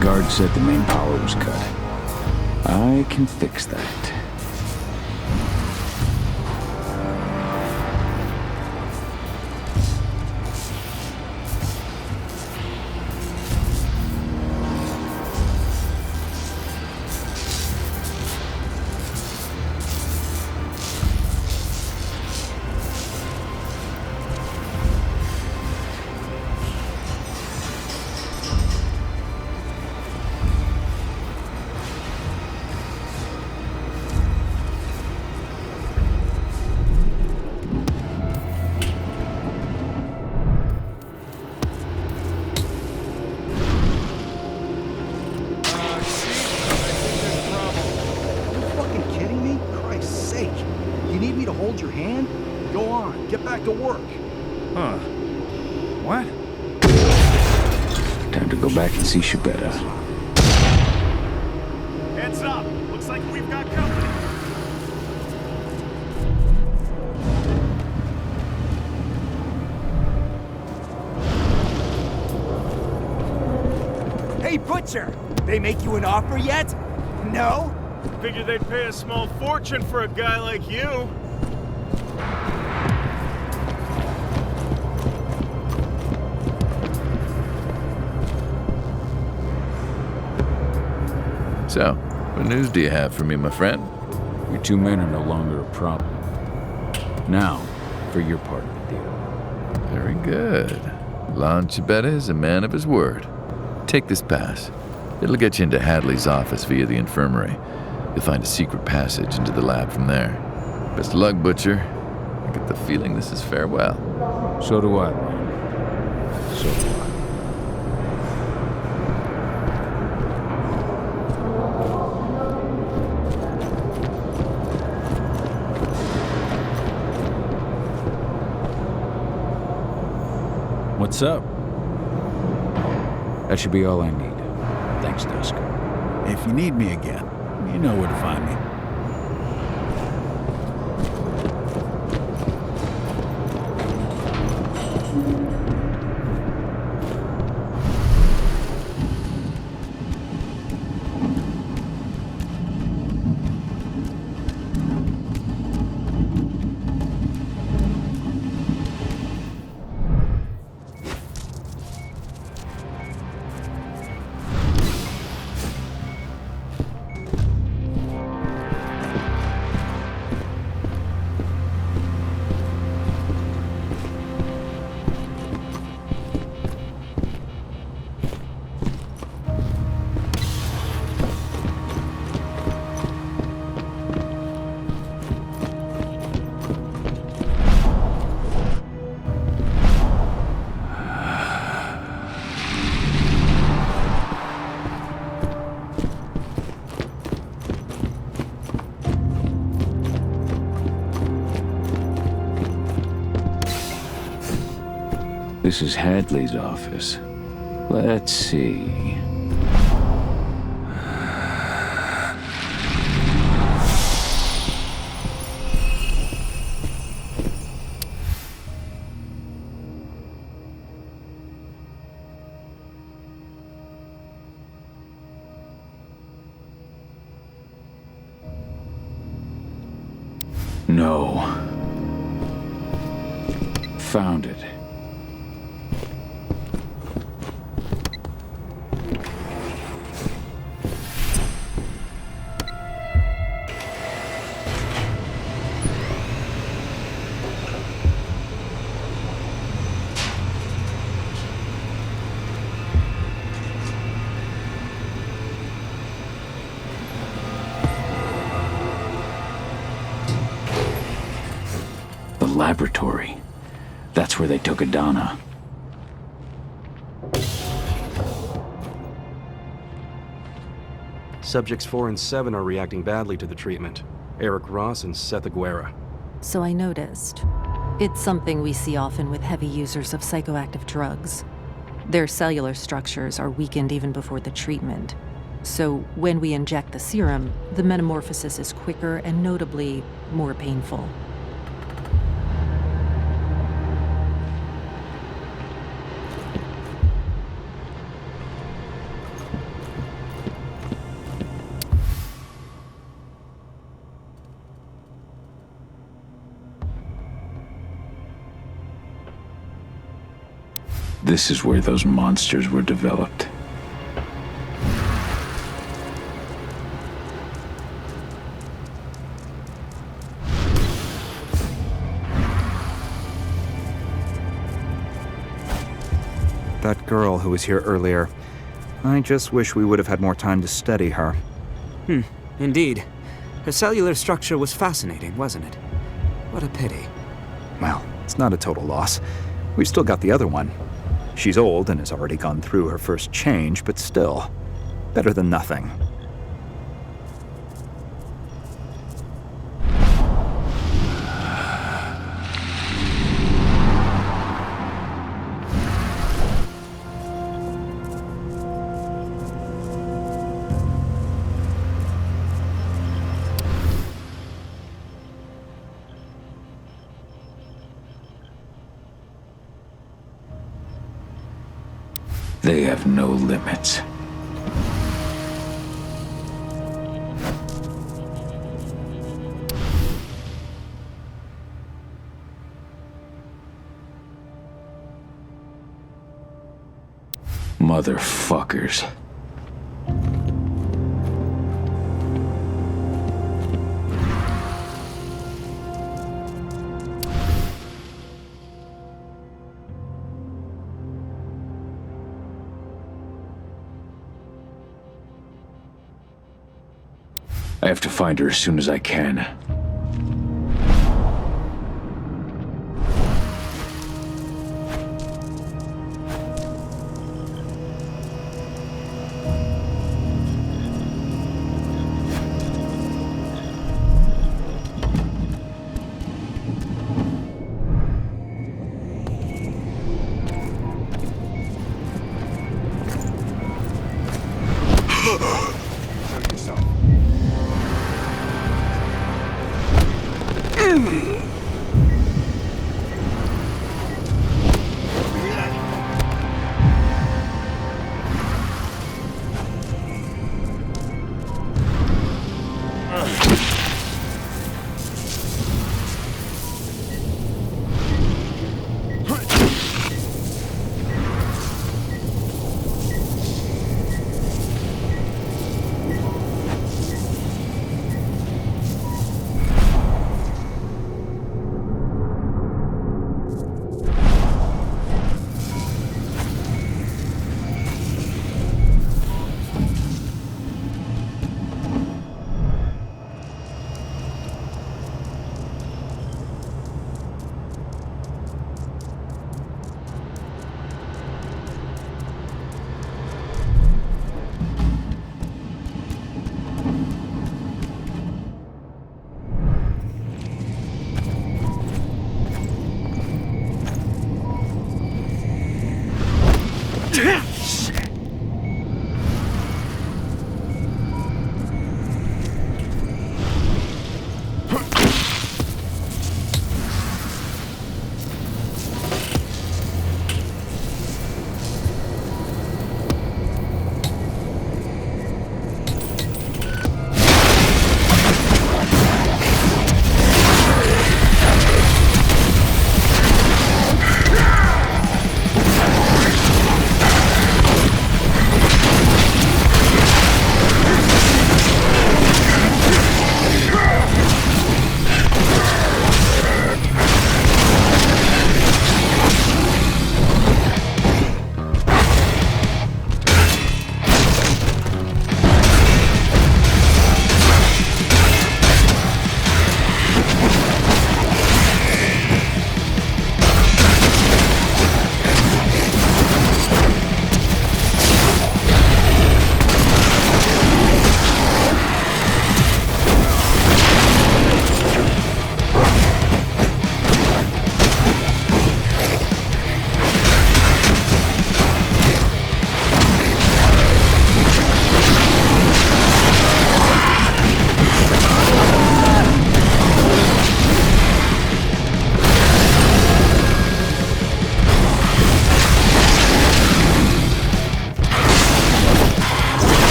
Guard said the main power was cut. I can fix that. To work. Huh. What? Time to go back and see Shibetta. Heads up! Looks like we've got company. Hey, Butcher! They make you an offer yet? No? Figured they'd pay a small fortune for a guy like you. So, what news do you have for me, my friend? Your two men are no longer a problem. Now, for your part of the deal. Very good. Lon Chibetta is a man of his word. Take this pass. It'll get you into Hadley's office via the infirmary. You'll find a secret passage into the lab from there. Best of luck, Butcher. I get the feeling this is farewell. So do I. So do I. What's up? That should be all I need. Thanks, Dusk. If you need me again, you know where to find me. This is Hadley's office. Let's see. No. Found it. Laboratory. That's where they took Adana. Subjects 4 and 7 are reacting badly to the treatment. Eric Ross and Seth Aguera. So I noticed. It's something we see often with heavy users of psychoactive drugs. Their cellular structures are weakened even before the treatment. So when we inject the serum, the metamorphosis is quicker and notably more painful. This is where those monsters were developed. That girl who was here earlier. I just wish we would have had more time to study her. Indeed. Her cellular structure was fascinating, wasn't it? What a pity. Well, it's not a total loss. We've still got the other one. She's old and has already gone through her first change, but still, better than nothing. They have no limits. Motherfuckers. I have to find her as soon as I can.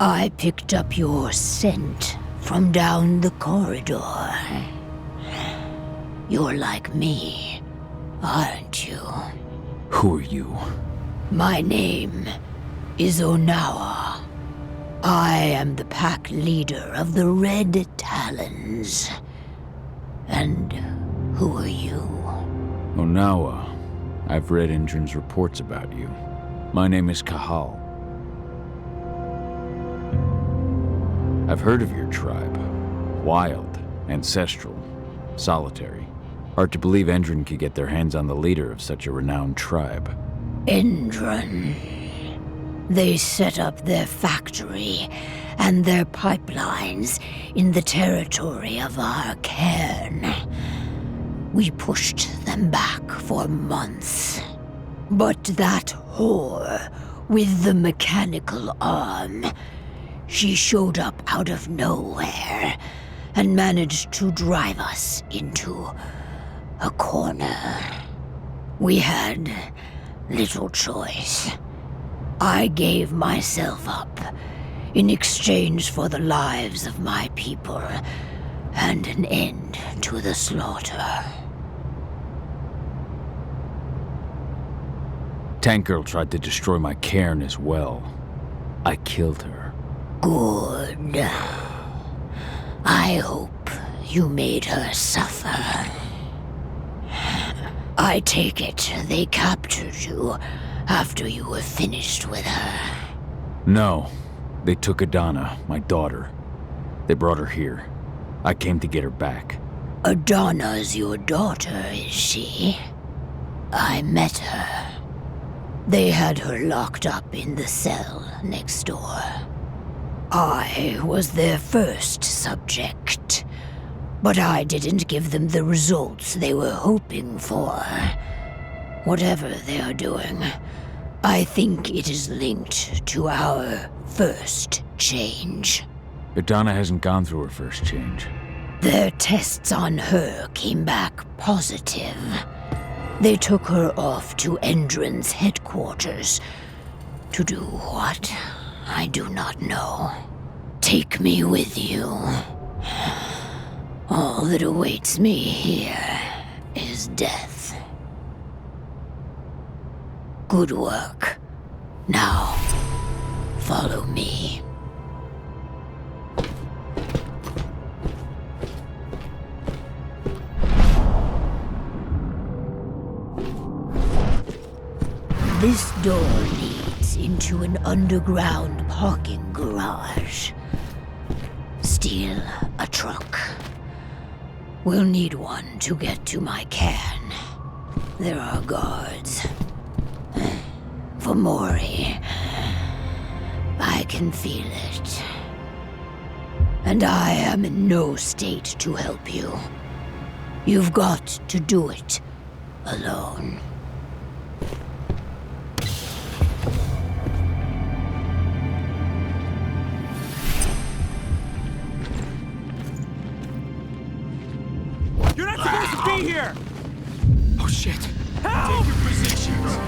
I picked up your scent from down the corridor. You're like me, aren't you? Who are you? My name is Onawa. I am the pack leader of the Red Talons. And who are you? Onawa. I've read Endron's reports about you. My name is Kahal. I've heard of your tribe. Wild, ancestral, solitary. Hard to believe Endron could get their hands on the leader of such a renowned tribe. Endron. They set up their factory and their pipelines in the territory of our cairn. We pushed them back for months. But that whore with the mechanical arm, she showed up out of nowhere and managed to drive us into a corner. We had little choice. I gave myself up in exchange for the lives of my people and an end to the slaughter. Tank Girl tried to destroy my cairn as well. I killed her. Good. I hope you made her suffer. I take it they captured you after you were finished with her. No. They took Adana, my daughter. They brought her here. I came to get her back. Adana's your daughter, is she? I met her. They had her locked up in the cell next door. I was their first subject, but I didn't give them the results they were hoping for. Whatever they are doing, I think it is linked to our first change. Adana hasn't gone through her first change. Their tests on her came back positive. They took her off to Endron's headquarters. To do what? I do not know. Take me with you. All that awaits me here is death. Good work. Now, follow me. This door leads into an underground parking garage. Steal a truck. We'll need one to get to my cairn. There are guards. For Mori, I can feel it. And I am in no state to help you. You've got to do it alone. You're not supposed to be here! Oh shit. Help! Take your positions.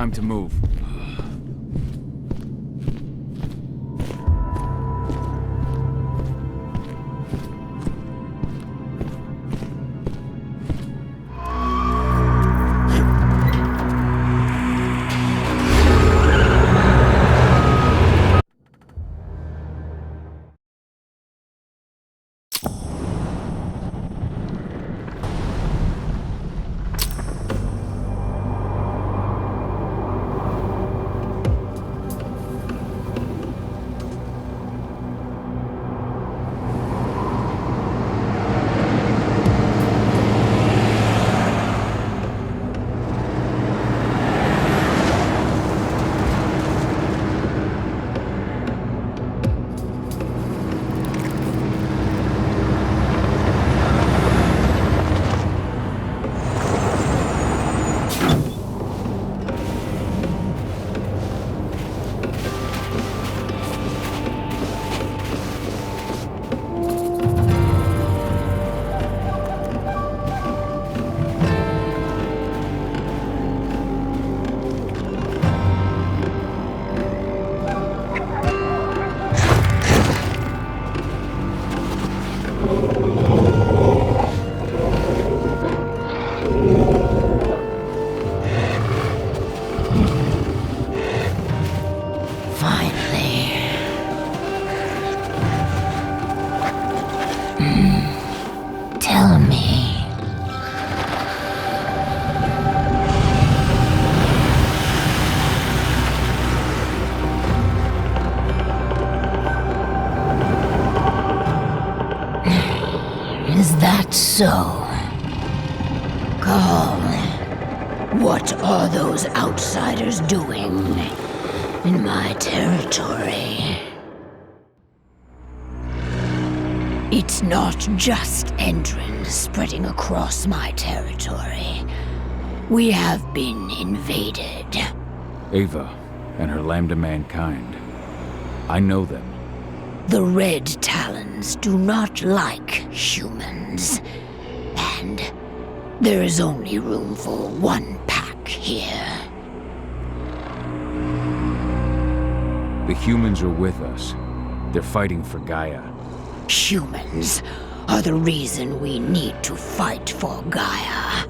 Time to move. Tell me. Is that so? Carl, what are those outsiders doing in my territory? It's not just Endron spreading across my territory. We have been invaded. Ava and her Lambda mankind. I know them. The Red Talons do not like humans. And there is only room for one pack here. The humans are with us. They're fighting for Gaia. Humans are the reason we need to fight for Gaia.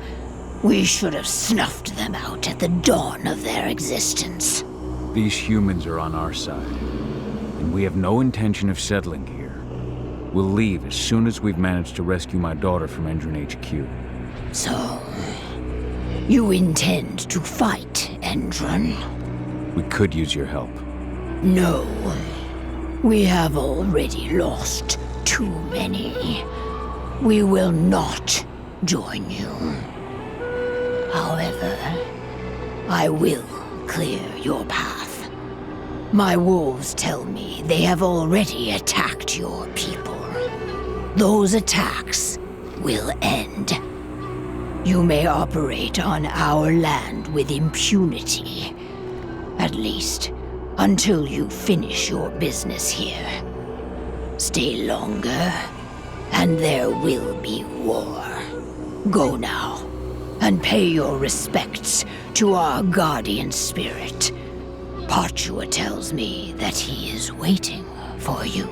We should have snuffed them out at the dawn of their existence. These humans are on our side, and we have no intention of settling here. We'll leave as soon as we've managed to rescue my daughter from Endron HQ. So, you intend to fight Endron? We could use your help. No. We have already lost too many. We will not join you. However, I will clear your path. My wolves tell me they have already attacked your people. Those attacks will end. You may operate on our land with impunity. At least, until you finish your business here. Stay longer, and there will be war. Go now, and pay your respects to our guardian spirit. Parchua tells me that he is waiting for you.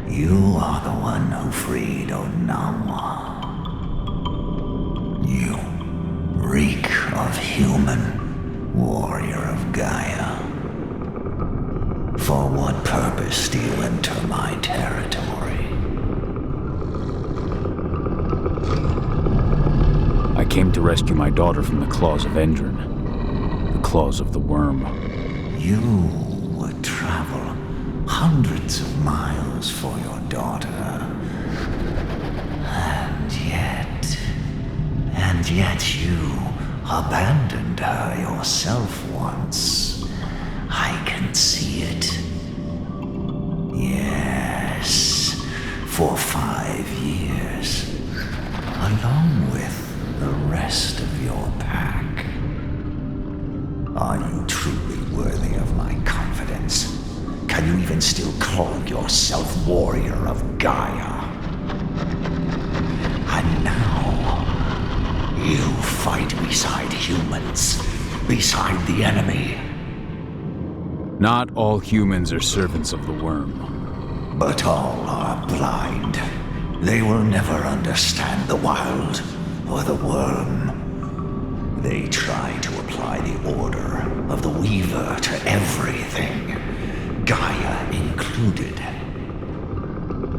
You are the one who freed Onawa. You reek of human, warrior of Gaia. For what purpose do you enter my territory? I came to rescue my daughter from the claws of Endron. The claws of the worm. You would travel hundreds of miles for your daughter. And yet you abandoned her yourself once. I can see it. Yes, for 5 years, along with the rest of your pack. Are you truly Can you even still call yourself warrior of Gaia? And now, you fight beside humans, beside the enemy. Not all humans are servants of the worm. But all are blind. They will never understand the wild or the worm. They try to apply the order of the Weaver to everything, Gaia included.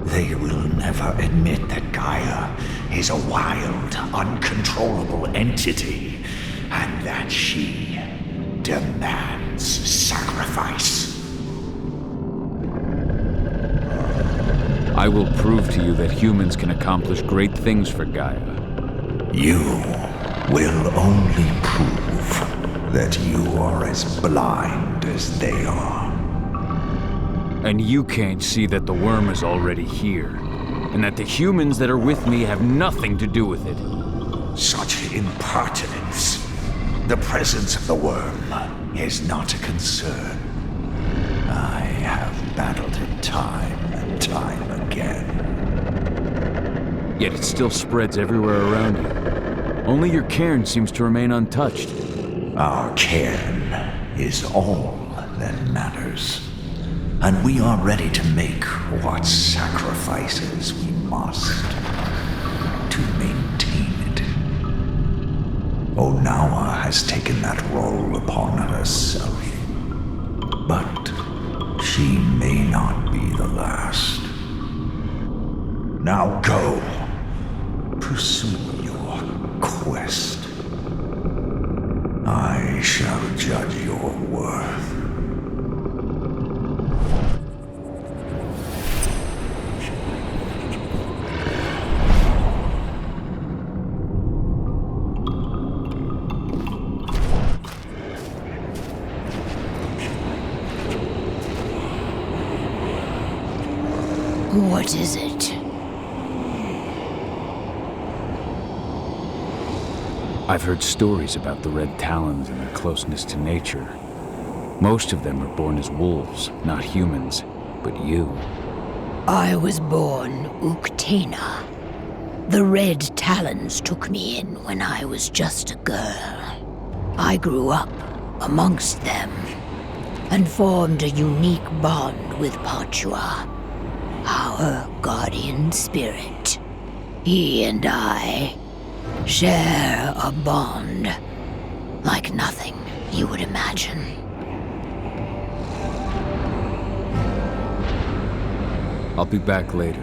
They will never admit that Gaia is a wild, uncontrollable entity, and that she demands sacrifice. I will prove to you that humans can accomplish great things for Gaia. You will only prove that you are as blind as they are. And you can't see that the worm is already here, and that the humans that are with me have nothing to do with it. Such impertinence. The presence of the worm is not a concern. I have battled it time and time again. Yet it still spreads everywhere around you. Only your cairn seems to remain untouched. Our cairn is all that matters. And we are ready to make what sacrifices we must to maintain it. Onawa has taken that role upon herself. But she may not be the last. Now go. Pursue your quest. I shall judge your worth. What is it? I've heard stories about the Red Talons and their closeness to nature. Most of them are born as wolves, not humans. But you... I was born Uktena. The Red Talons took me in when I was just a girl. I grew up amongst them and formed a unique bond with Pachua, our guardian spirit. He and I share a bond like nothing you would imagine. I'll be back later.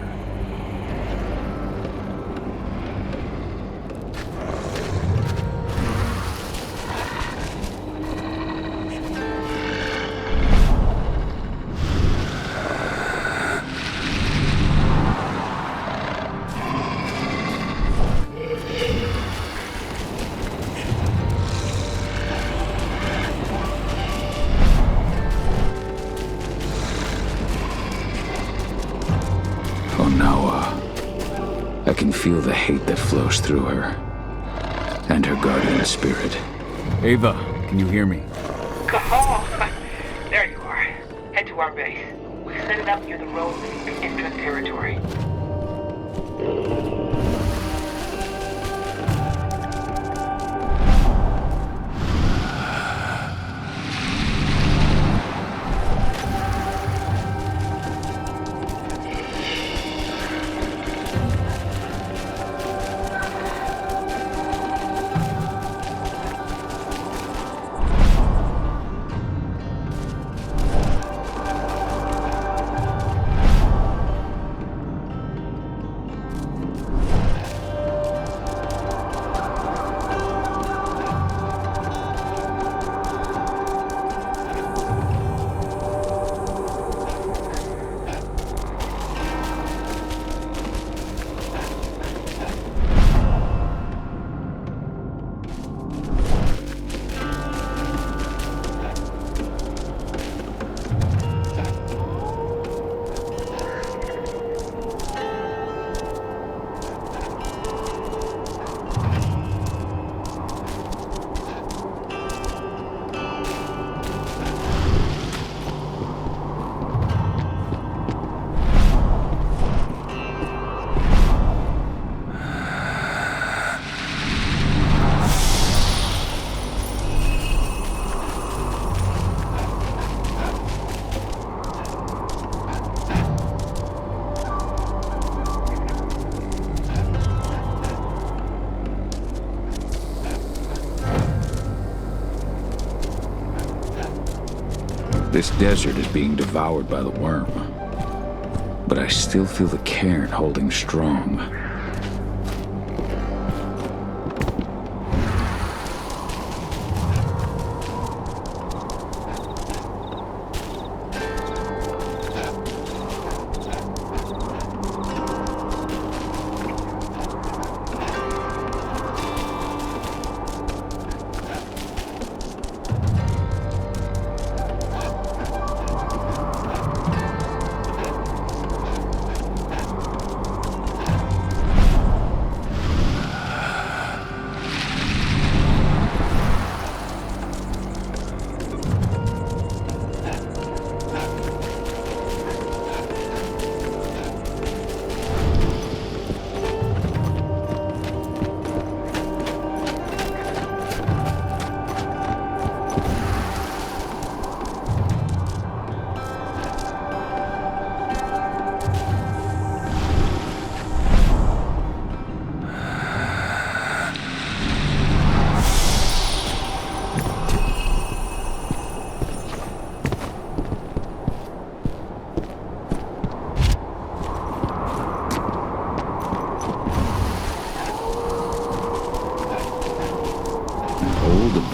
I can feel the hate that flows through her. And her guardian spirit. Ava, can you hear me? Oh, there you are. Head to our base. We've set it up near the road in Endron territory. This desert is being devoured by the worm. But I still feel the cairn holding strong.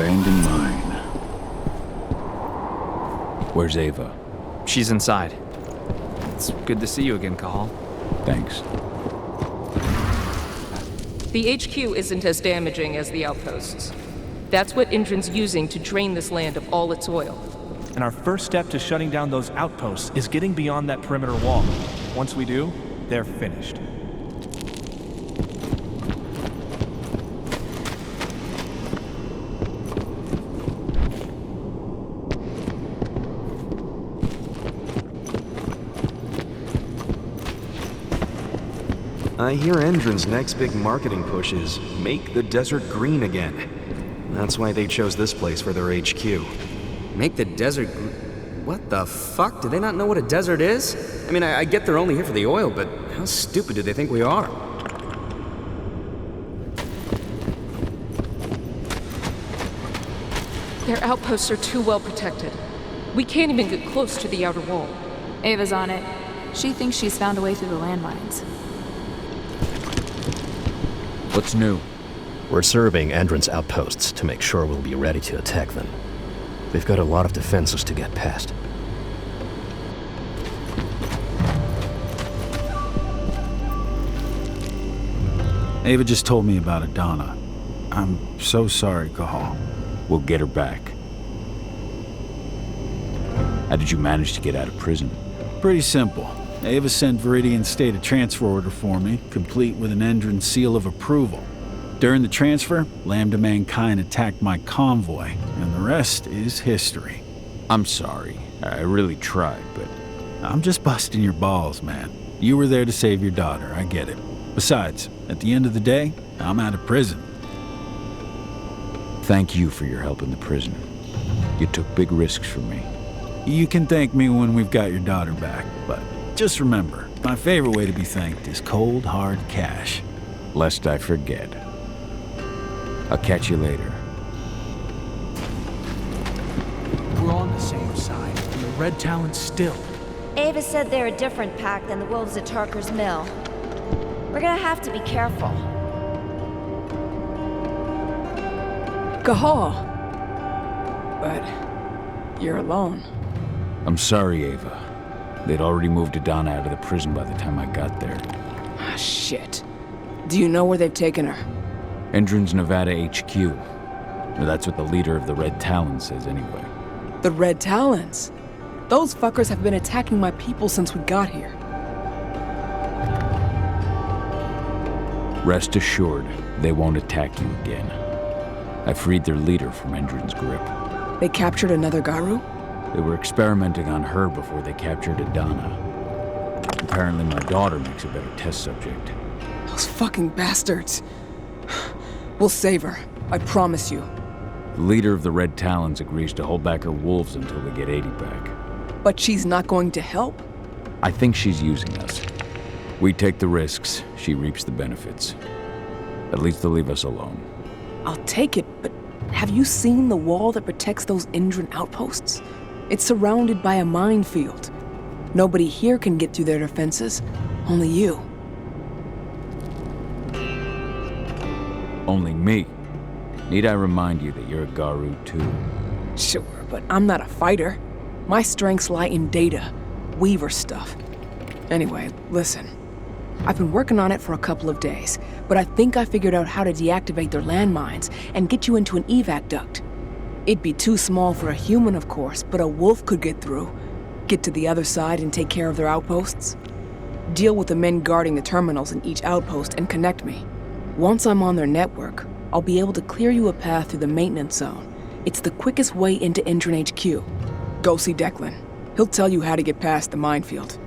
Abandoned mine. Where's Ava? She's inside. It's good to see you again, Cahal. Thanks. The HQ isn't as damaging as the outposts. That's what Endron's using to drain this land of all its oil. And our first step to shutting down those outposts is getting beyond that perimeter wall. Once we do, they're finished. I hear Endron's next big marketing push is make the desert green again. That's why they chose this place for their HQ. Make the desert What the fuck? Do they not know what a desert is? I mean, I get they're only here for the oil, but how stupid do they think we are? Their outposts are too well protected. We can't even get close to the outer wall. Ava's on it. She thinks she's found a way through the landmines. What's new? We're surveying Endron's outposts to make sure we'll be ready to attack them. They've got a lot of defenses to get past. Ava just told me about Adana. I'm so sorry, Cahal. We'll get her back. How did you manage to get out of prison? Pretty simple. Ava sent Viridian state a transfer order for me, complete with an Endron seal of approval. During the transfer, Lambda Mankind attacked my convoy, and the rest is history. I'm sorry. I really tried, but... I'm just busting your balls, man. You were there to save your daughter, I get it. Besides, at the end of the day, I'm out of prison. Thank you for your help in the prison. You took big risks for me. You can thank me when we've got your daughter back, but just remember, my favorite way to be thanked is cold, hard cash. Lest I forget. I'll catch you later. We're on the same side, and the Red Talon's still. Ava said they're a different pack than the wolves at Tarker's Mill. We're gonna have to be careful. Cahal! But you're alone. I'm sorry, Ava. They'd already moved Adana out of the prison by the time I got there. Ah, shit. Do you know where they've taken her? Endron's Nevada HQ. Or that's what the leader of the Red Talon says anyway. The Red Talons? Those fuckers have been attacking my people since we got here. Rest assured, they won't attack you again. I freed their leader from Endron's grip. They captured another Garu? They were experimenting on her before they captured Adana. Apparently my daughter makes a better test subject. Those fucking bastards. We'll save her, I promise you. The leader of the Red Talons agrees to hold back her wolves until they get 80 back. But she's not going to help? I think she's using us. We take the risks, she reaps the benefits. At least they'll leave us alone. I'll take it, but have you seen the wall that protects those Endron outposts? It's surrounded by a minefield. Nobody here can get through their defenses. Only you. Only me. Need I remind you that you're a Garu too? Sure, but I'm not a fighter. My strengths lie in data, Weaver stuff. Anyway, listen. I've been working on it for a couple of days, but I think I figured out how to deactivate their landmines and get you into an evac duct. It'd be too small for a human, of course, but a wolf could get through. Get to the other side and take care of their outposts. Deal with the men guarding the terminals in each outpost and connect me. Once I'm on their network, I'll be able to clear you a path through the maintenance zone. It's the quickest way into Endron HQ. Go see Declan. He'll tell you how to get past the minefield.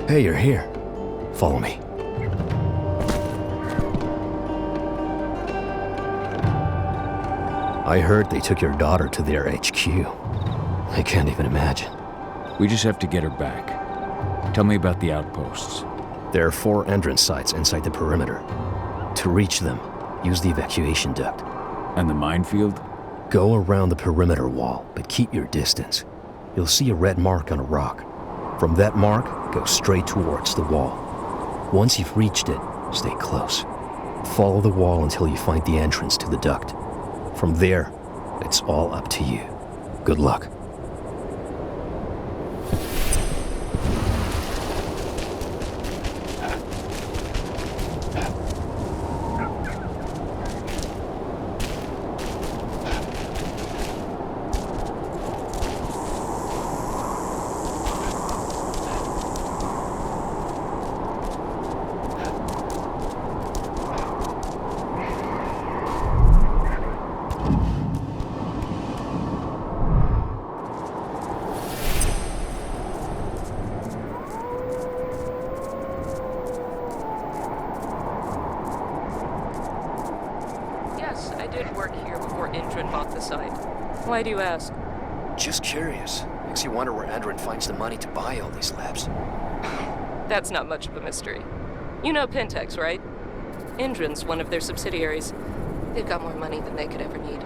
Hey, you're here. Follow me. I heard they took your daughter to their HQ. I can't even imagine. We just have to get her back. Tell me about the outposts. There are 4 entrance sites inside the perimeter. To reach them, use the evacuation duct. And the minefield? Go around the perimeter wall, but keep your distance. You'll see a red mark on a rock. From that mark, go straight towards the wall. Once you've reached it, stay close. Follow the wall until you find the entrance to the duct. From there, it's all up to you. Good luck. Why do you ask? Just curious. Makes you wonder where Endron finds the money to buy all these labs. That's not much of a mystery. You know Pentex, right? Endron's one of their subsidiaries. They've got more money than they could ever need.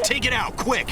Take it out, quick!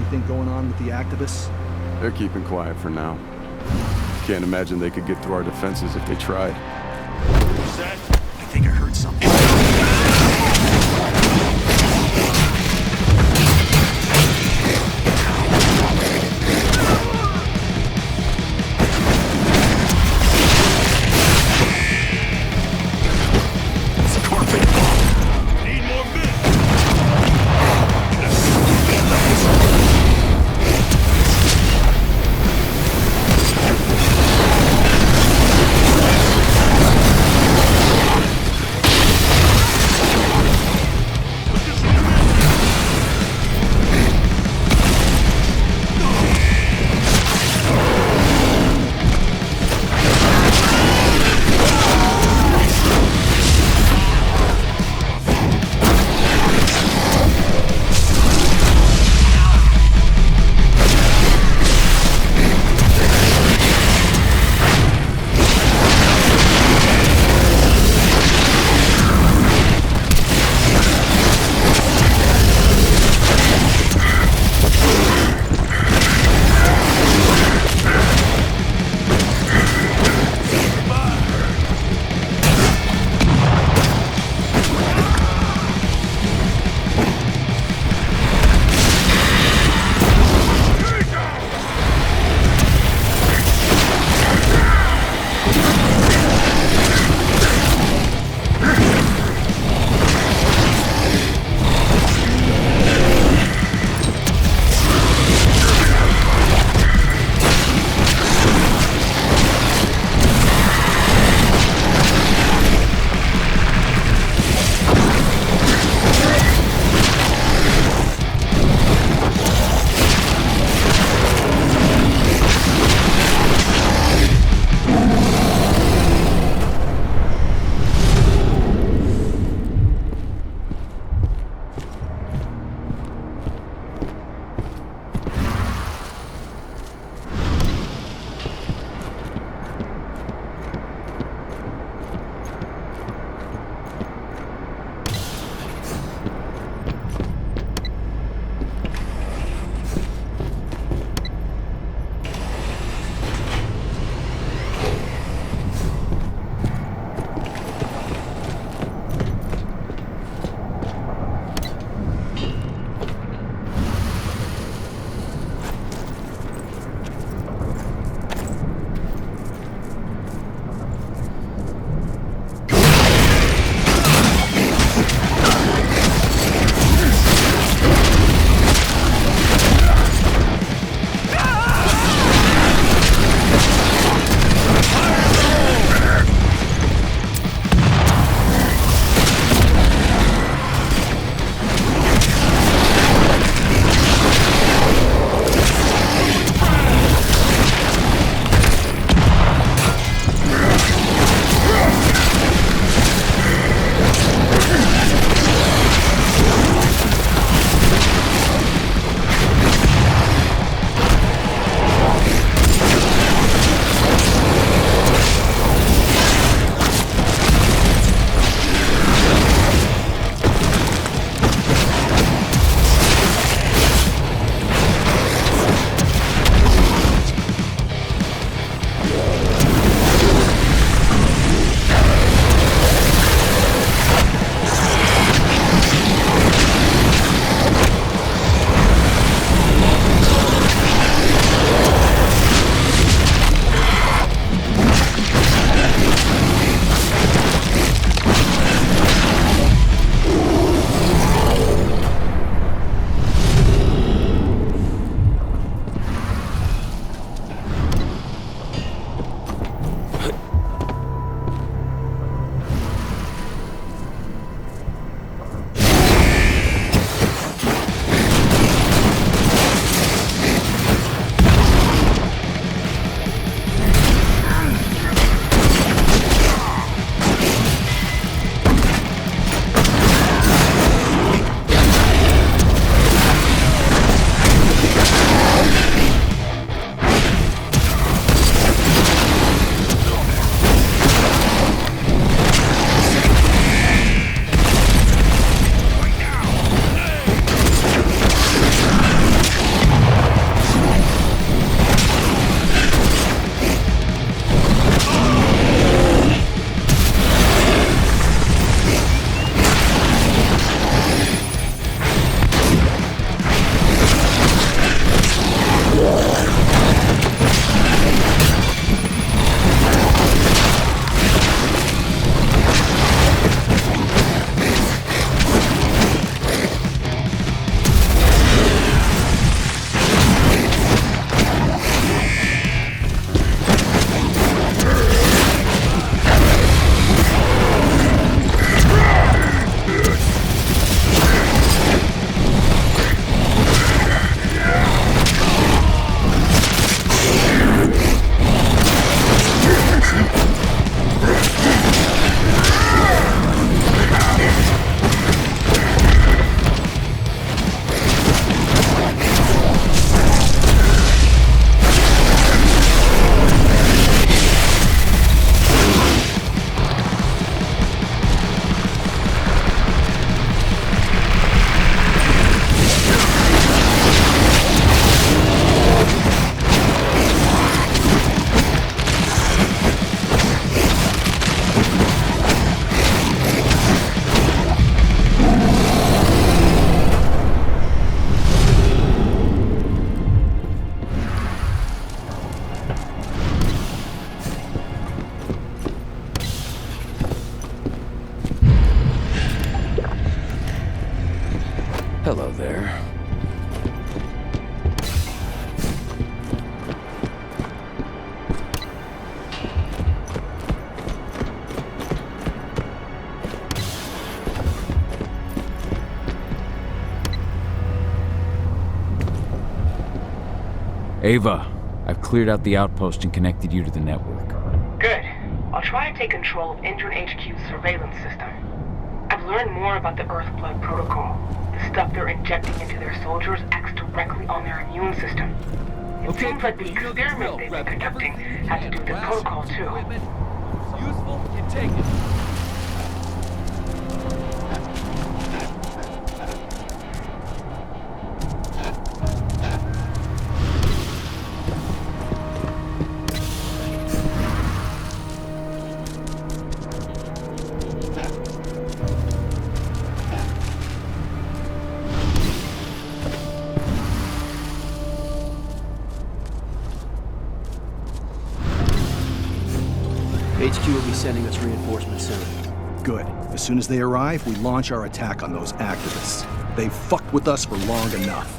anything going on with the activists? They're keeping quiet for now. Can't imagine they could get through our defenses if they tried. What's that? I think I heard something. Ava, I've cleared out the outpost and connected you to the network. Good. I'll try and take control of Endron HQ's surveillance system. I've learned more about the Earthblood protocol. The stuff they're injecting into their soldiers acts directly on their immune system. It seems like the experiment they've been conducting has to do with the protocol, too. It's useful, you take it. HQ will be sending us reinforcements soon. Good. As soon as they arrive, we launch our attack on those activists. They've fucked with us for long enough.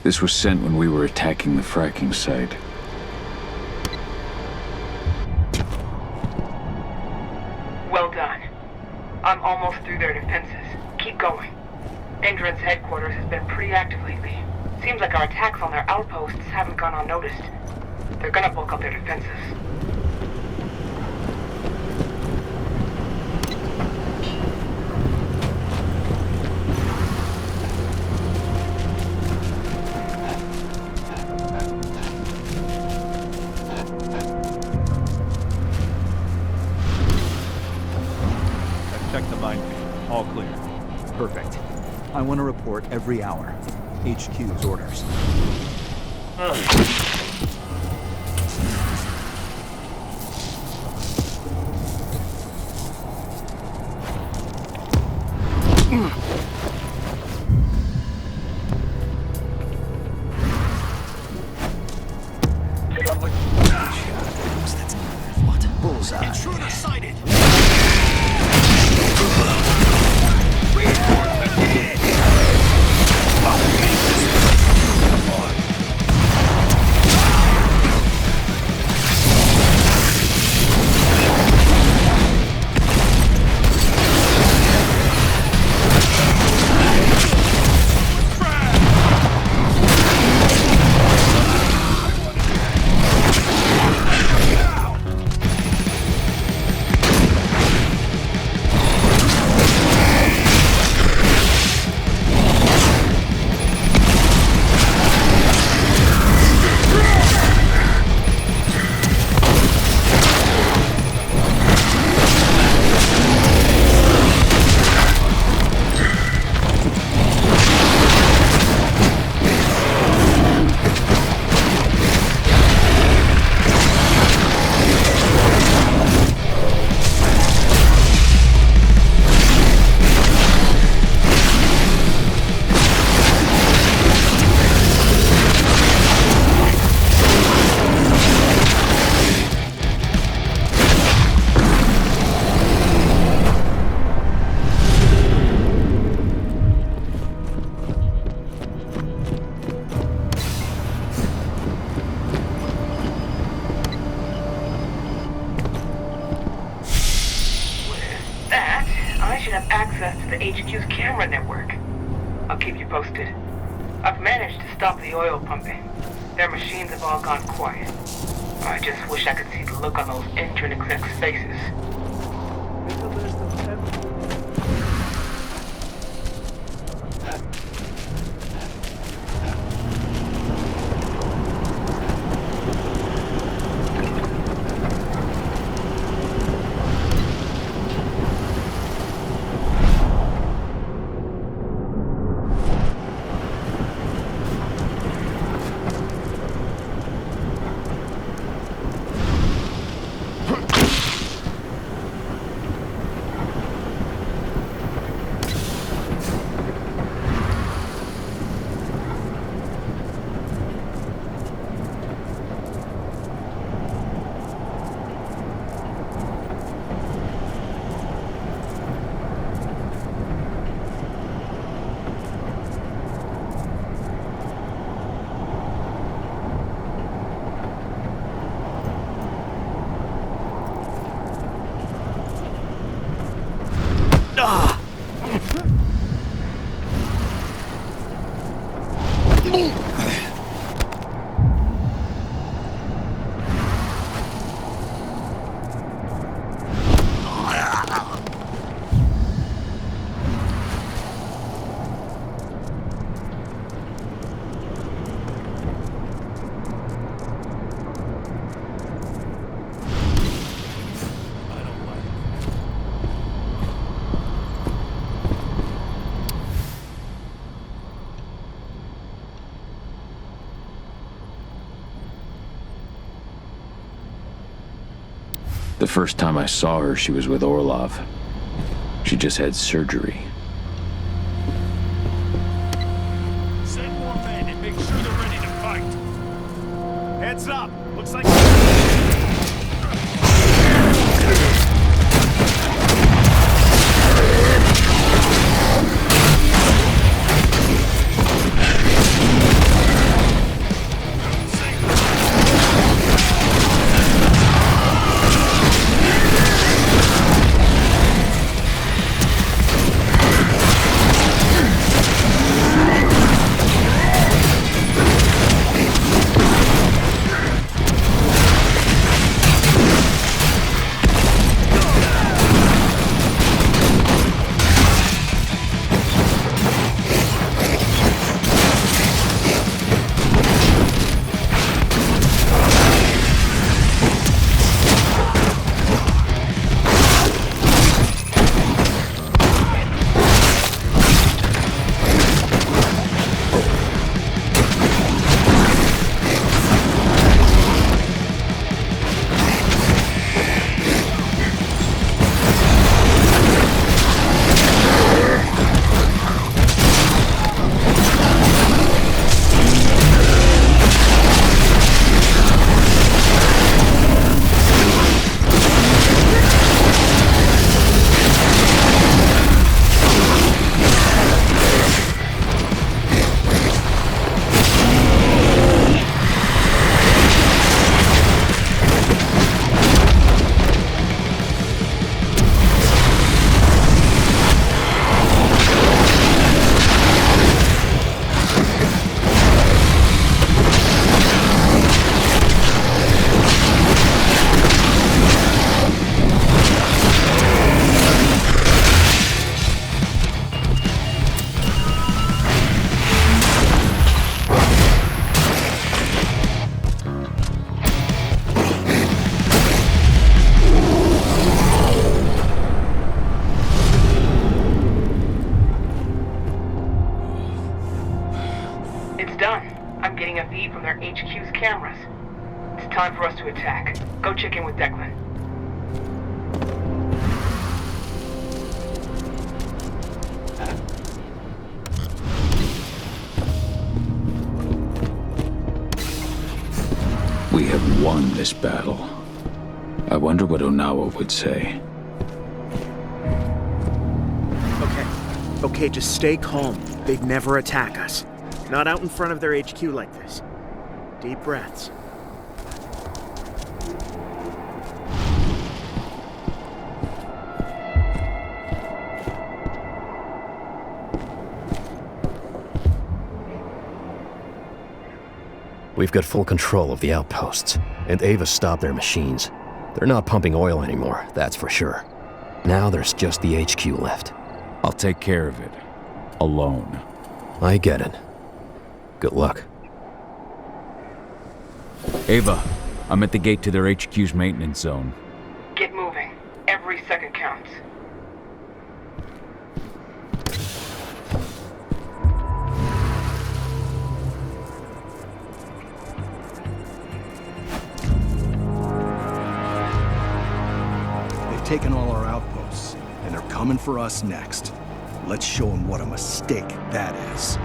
This was sent when we were attacking the fracking site. Well done. I'm almost through their defenses. Keep going. Endron's headquarters has been pretty active lately. Seems like our attacks on their outposts haven't gone unnoticed. They're gonna bulk up their defenses. Check the minefield. All clear. Perfect. I want to report every hour. HQ's orders. Bullseye. Intruder sighted! access to the HQ's camera network. I'll keep you posted. I've managed to stop the oil pumping. Their machines have all gone quiet. I just wish I could see the look on those Endron execs' faces. The first time I saw her, she was with Orlov. She just had surgery. Send more men and make sure they're ready to fight. Heads up! Looks like... their HQ's cameras. It's time for us to attack. Go check in with Declan. We have won this battle. I wonder what Onawa would say. Okay, just stay calm. They'd never attack us. Not out in front of their HQ like this. Deep breaths. We've got full control of the outposts, and Ava stopped their machines. They're not pumping oil anymore, that's for sure. Now there's just the HQ left. I'll take care of it. Alone. I get it. Good luck. Ava, I'm at the gate to their HQ's maintenance zone. Get moving. Every second counts. They've taken all our outposts, and they're coming for us next. Let's show them what a mistake that is.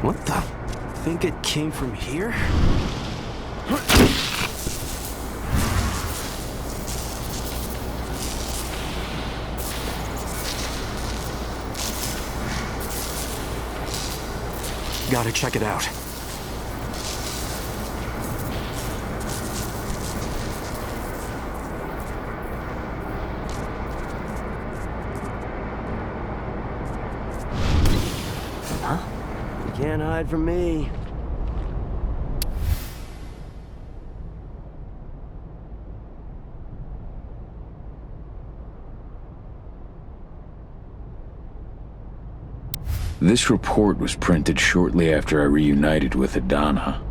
What the? Think it came from here? Gotta check it out. Can't hide from me. This report was printed shortly after I reunited with Adana.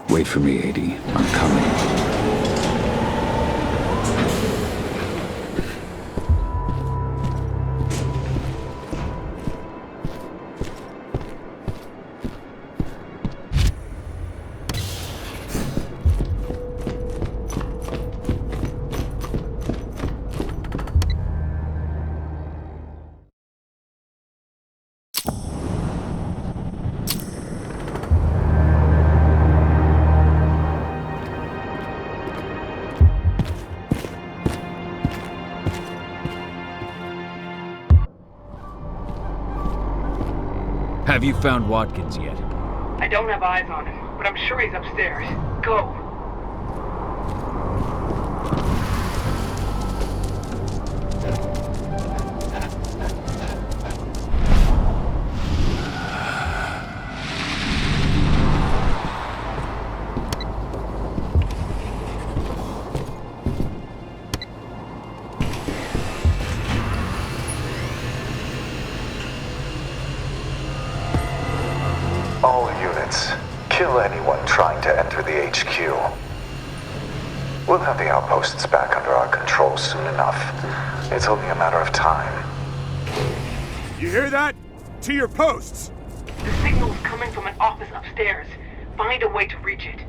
Wait for me, 80. I'm coming. Have you found Watkins yet? I don't have eyes on him, but I'm sure he's upstairs. Go. All units, kill anyone trying to enter the HQ. We'll have the outposts back under our control soon enough. It's only a matter of time. You hear that? To your posts! The signal's coming from an office upstairs. Find a way to reach it.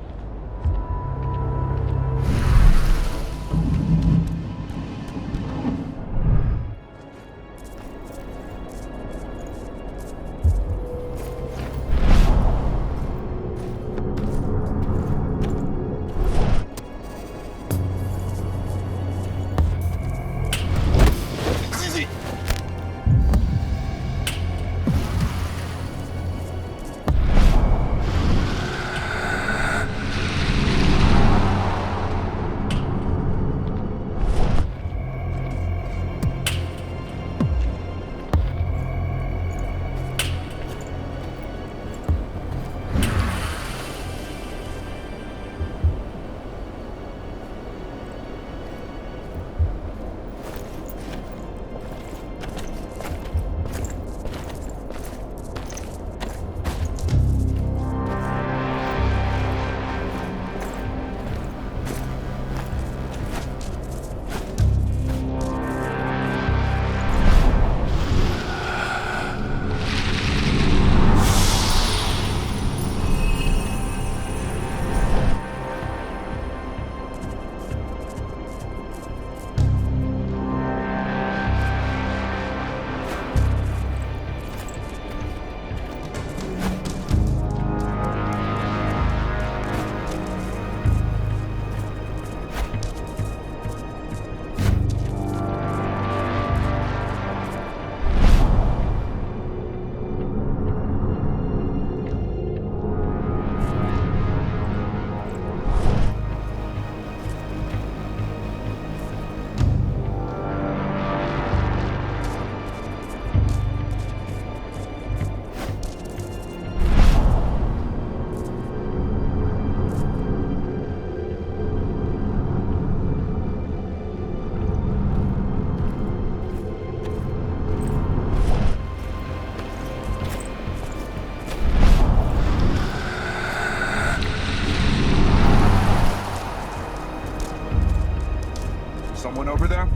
Someone over there?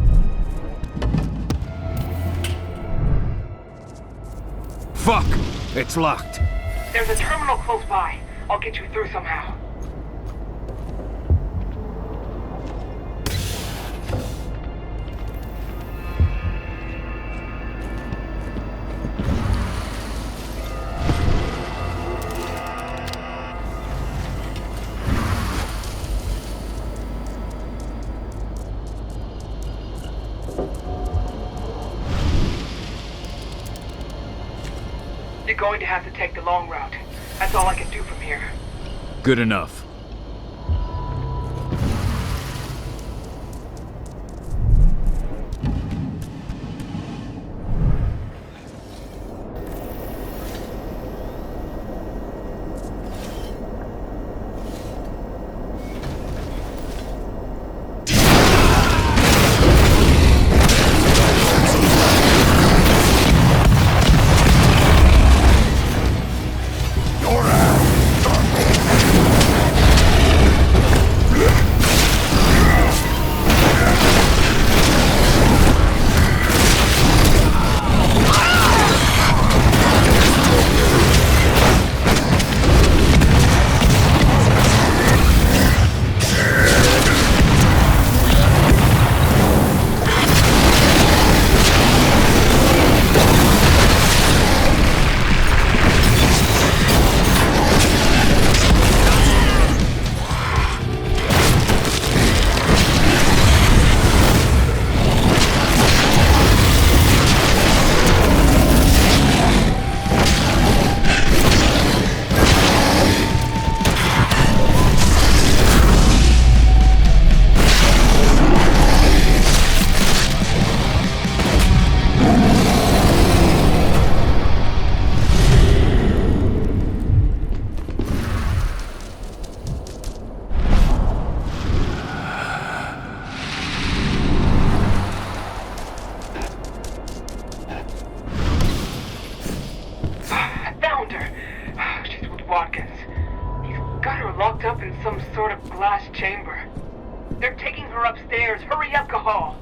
Fuck! It's locked. There's a terminal close by. I'll get you through somehow. You're going to have to take the long route. That's all I can do from here. Good enough. some sort of glass chamber. They're taking her upstairs. Hurry up, Cahal!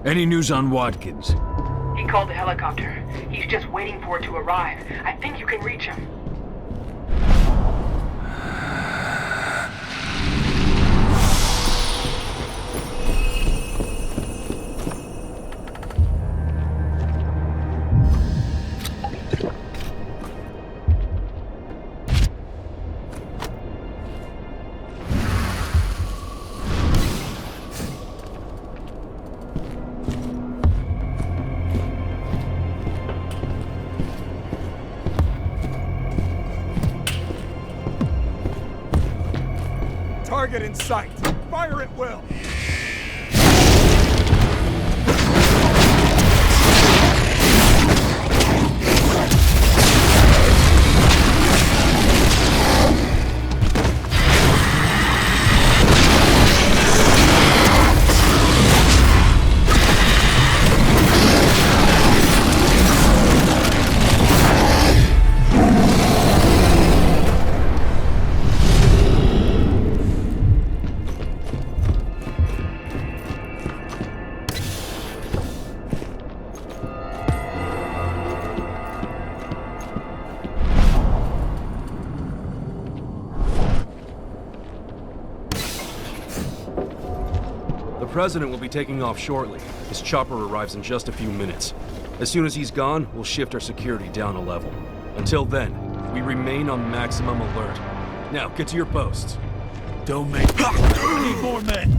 Any news on Watkins? He called the helicopter. He's just waiting for it to arrive. I think you can reach him. Target in sight. Fire at will. The President will be taking off shortly. His chopper arrives in just a few minutes. As soon as he's gone, we'll shift our security down a level. Until then, we remain on maximum alert. Now, get to your posts. Don't make... We need more men!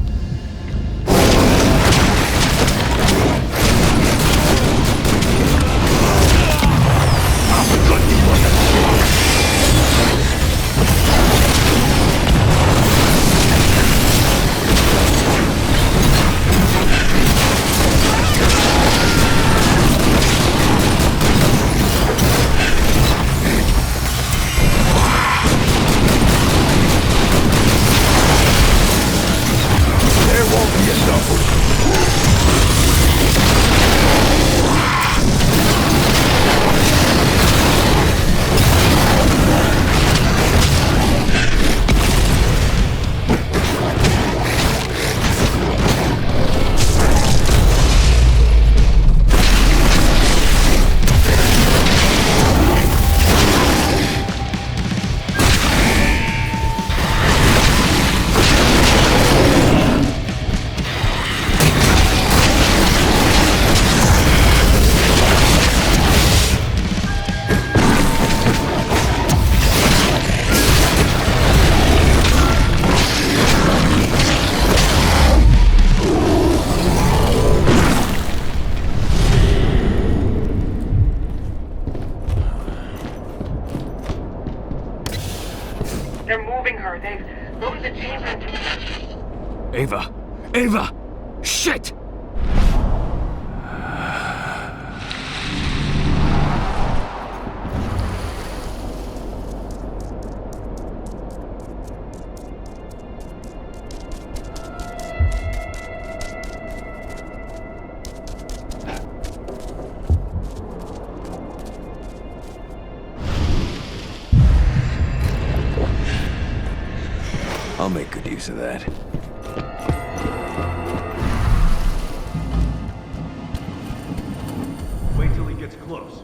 They're moving her. They've loaded the chamber into... Ava! Ava! Shit! I'll make good use of that. Wait till he gets close.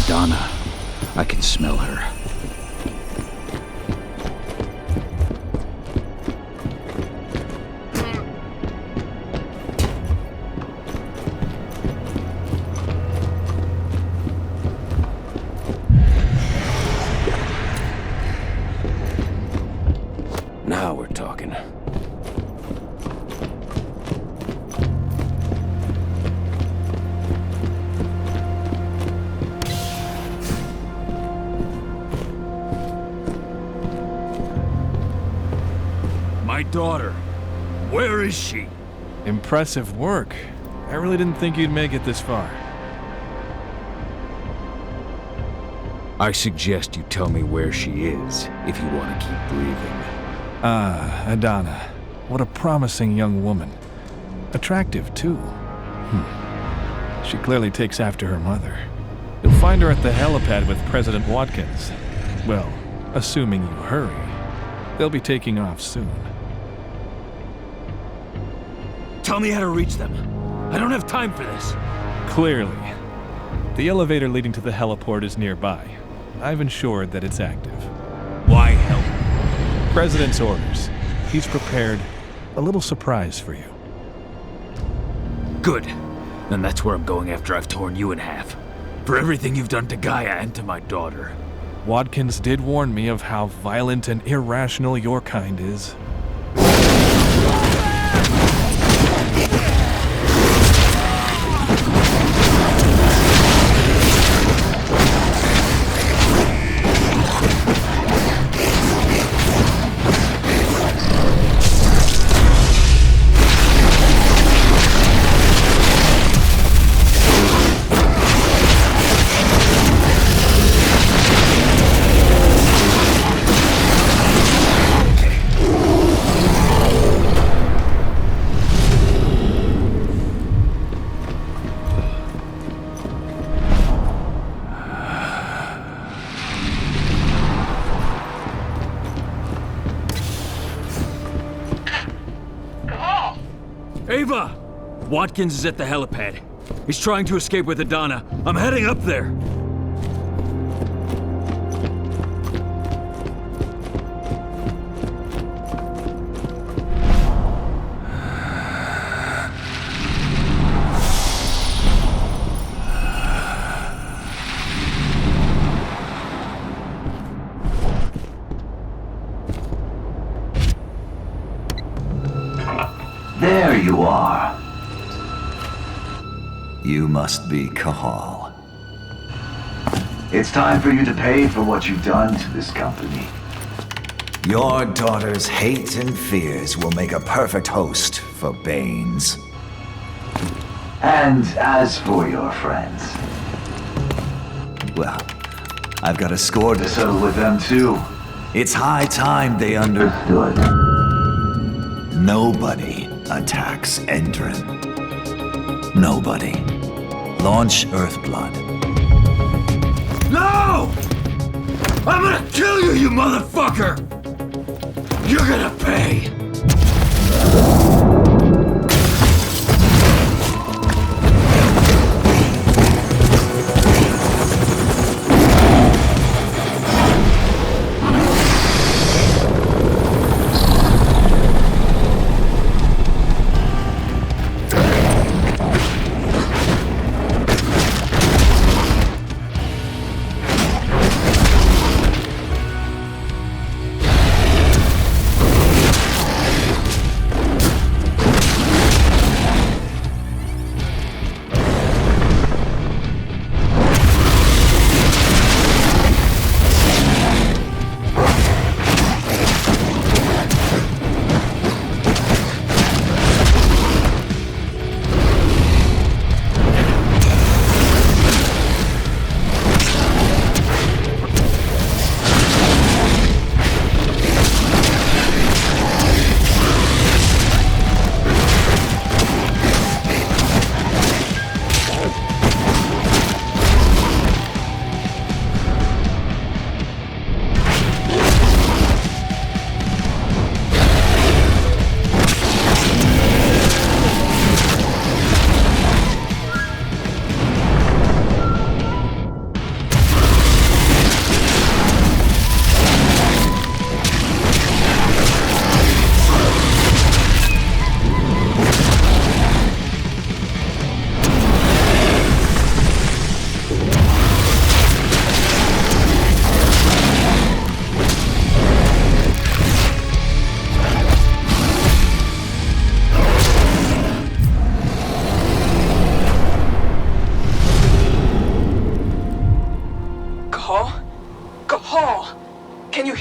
Donna. I can smell her. Now we're talking. My daughter. Where is she? Impressive work. I really didn't think you'd make it this far. I suggest you tell me where she is, if you want to keep breathing. Ah, Adana. What a promising young woman. Attractive, too. She clearly takes after her mother. You'll find her at the helipad with President Watkins. Well, assuming you hurry. They'll be taking off soon. Tell me how to reach them. I don't have time for this. Clearly. The elevator leading to the heliport is nearby. I've ensured that it's active. Why help? President's orders. He's prepared a little surprise for you. Good. Then that's where I'm going after I've torn you in half. For everything you've done to Gaia and to my daughter. Watkins did warn me of how violent and irrational your kind is. Ava! Watkins is at the helipad. He's trying to escape with Adana. I'm heading up there. There you are. You must be Kahal. It's time for you to pay for what you've done to this company. Your daughter's hate and fears will make a perfect host for Banes. And as for your friends, well, I've got a score to settle with them too. It's high time they understood. Nobody attacks Endron. Nobody. Launch Earthblood. No! I'm gonna kill you, you motherfucker! You're gonna pay!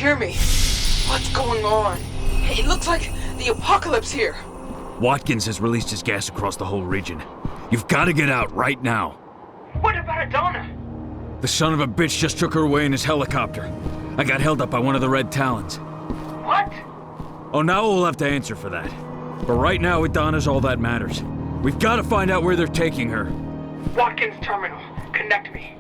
hear me? What's going on? It looks like the apocalypse here. Watkins has released his gas across the whole region. You've got to get out right now. What about Adana? The son of a bitch just took her away in his helicopter. I got held up by one of the Red Talons. What? Oh, now we'll have to answer for that. But right now, Adana's all that matters. We've got to find out where they're taking her. Watkins Terminal. Connect me.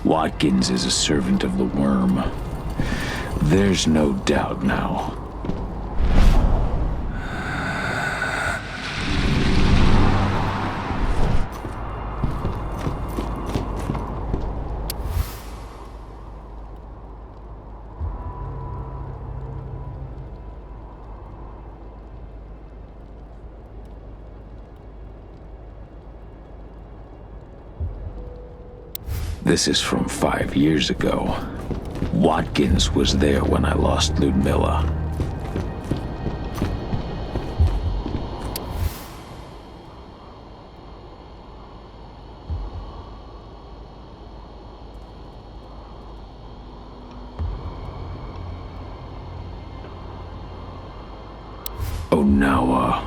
Watkins is a servant of the worm. There's no doubt now. This is from 5 years ago. Watkins was there when I lost Ludmilla. Oh, now,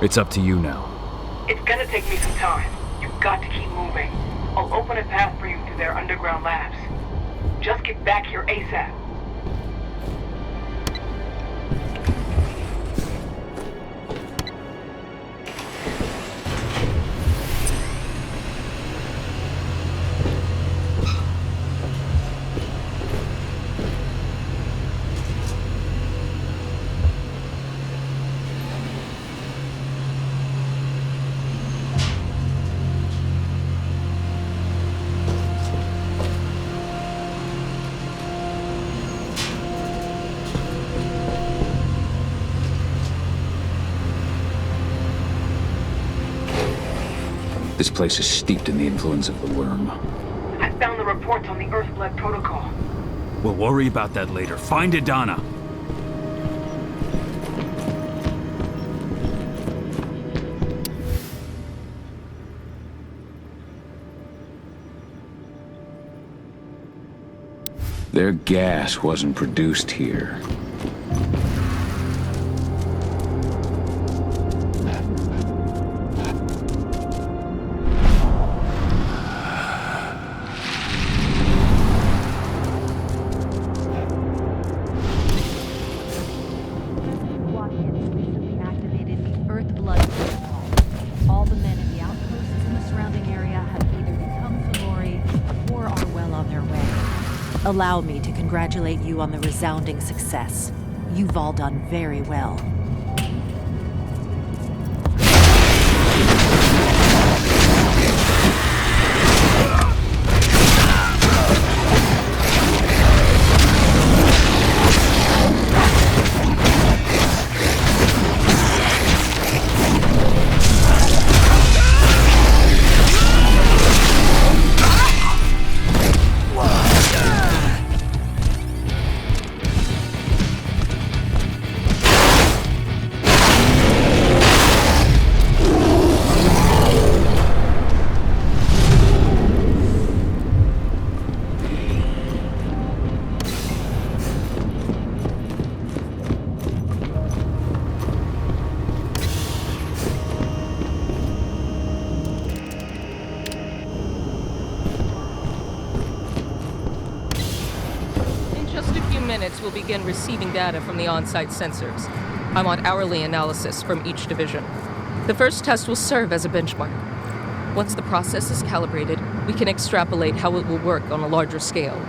it's up to you now. It's gonna take me some time. You've got to keep moving. I'll open a path for you to their underground labs. Just get back here ASAP. This place is steeped in the influence of the worm. I found the reports on the Earthblood protocol. We'll worry about that later. Find Adana. Their gas wasn't produced here. Allow me to congratulate you on the resounding success. You've all done very well. We'll begin receiving data from the on-site sensors. I want hourly analysis from each division. The first test will serve as a benchmark. Once the process is calibrated, we can extrapolate how it will work on a larger scale.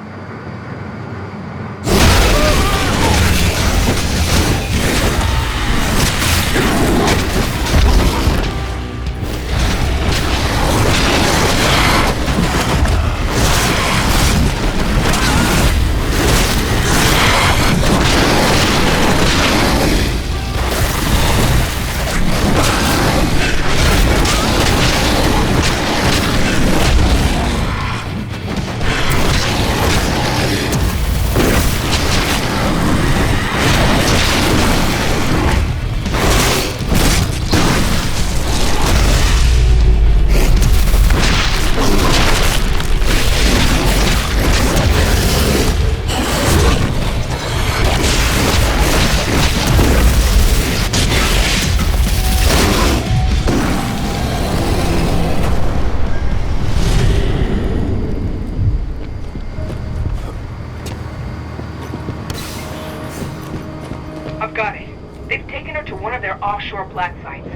I've got it. They've taken her to one of their offshore black sites.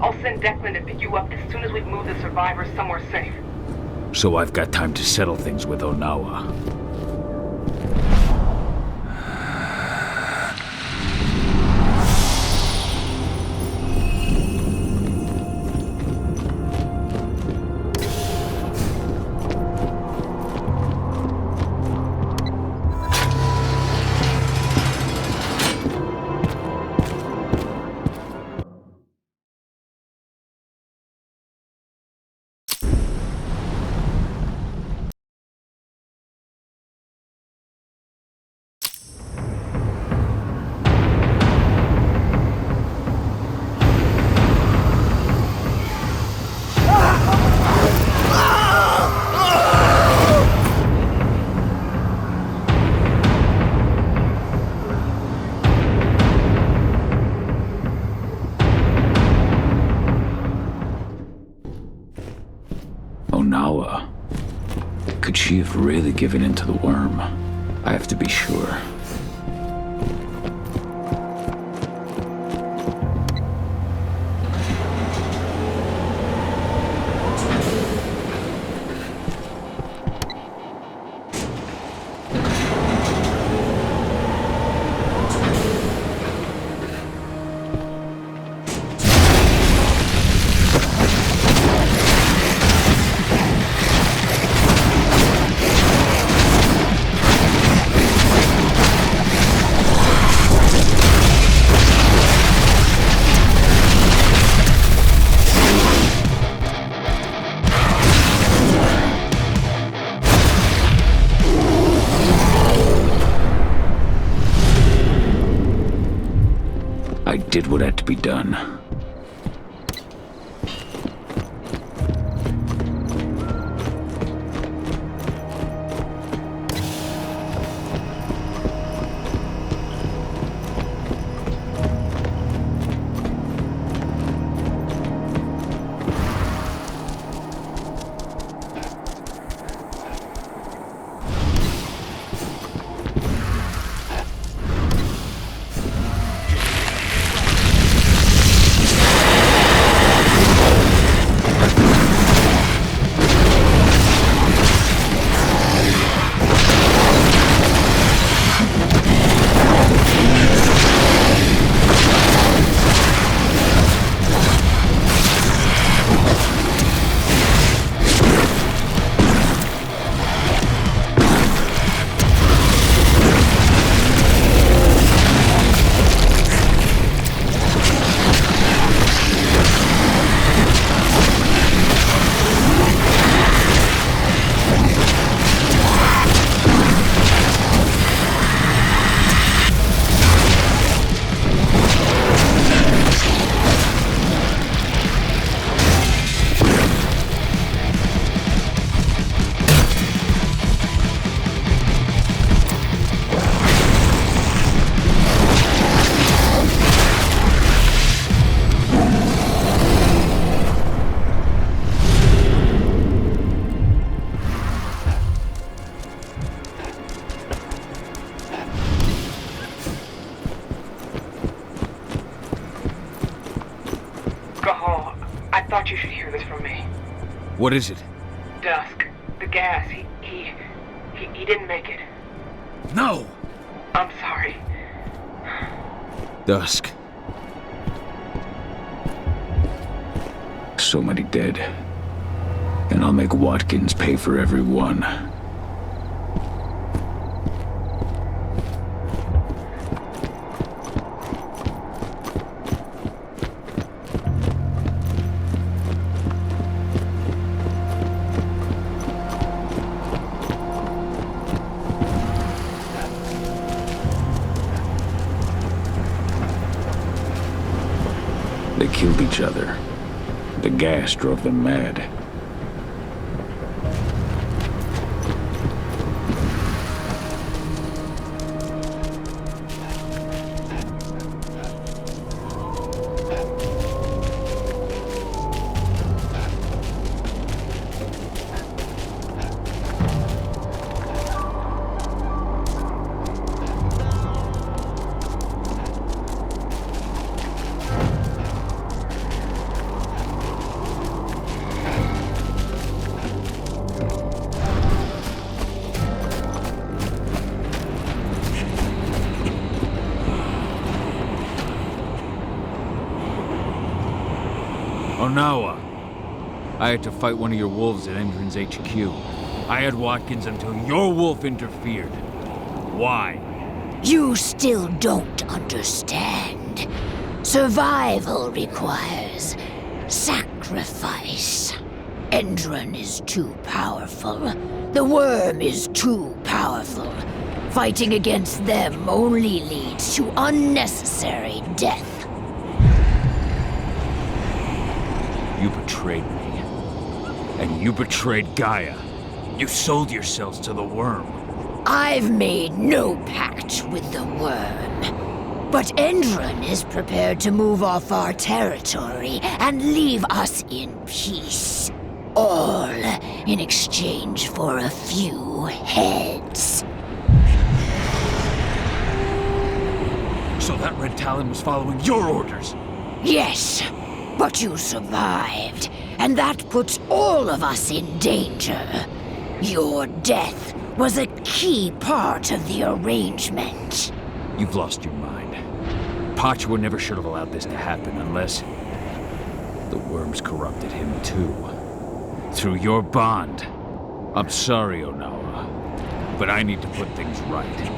I'll send Declan to pick you up as soon as we've moved the survivors somewhere safe. So I've got time to settle things with Onawa. Onawa. Could she have really given in to the worm? I have to be sure. I did what had to be done. You should hear this from me. What is it? Dusk. The gas. He didn't make it. No! I'm sorry. Dusk. So many dead. And I'll make Watkins pay for every one. They killed each other. The gas drove them mad. Onawa, I had to fight one of your wolves at Endron's HQ. I had Watkins until your wolf interfered. Why? You still don't understand. Survival requires sacrifice. Endron is too powerful. The worm is too powerful. Fighting against them only leads to unnecessary death. You betrayed me. And you betrayed Gaia. You sold yourselves to the worm. I've made no pact with the worm. But Endron is prepared to move off our territory and leave us in peace. All in exchange for a few heads. So that Red Talon was following your orders? Yes, but you survived, and that puts all of us in danger. Your death was a key part of the arrangement. You've lost your mind. Pachwa never should have allowed this to happen unless the worms corrupted him too. Through your bond. I'm sorry, Onawa, but I need to put things right.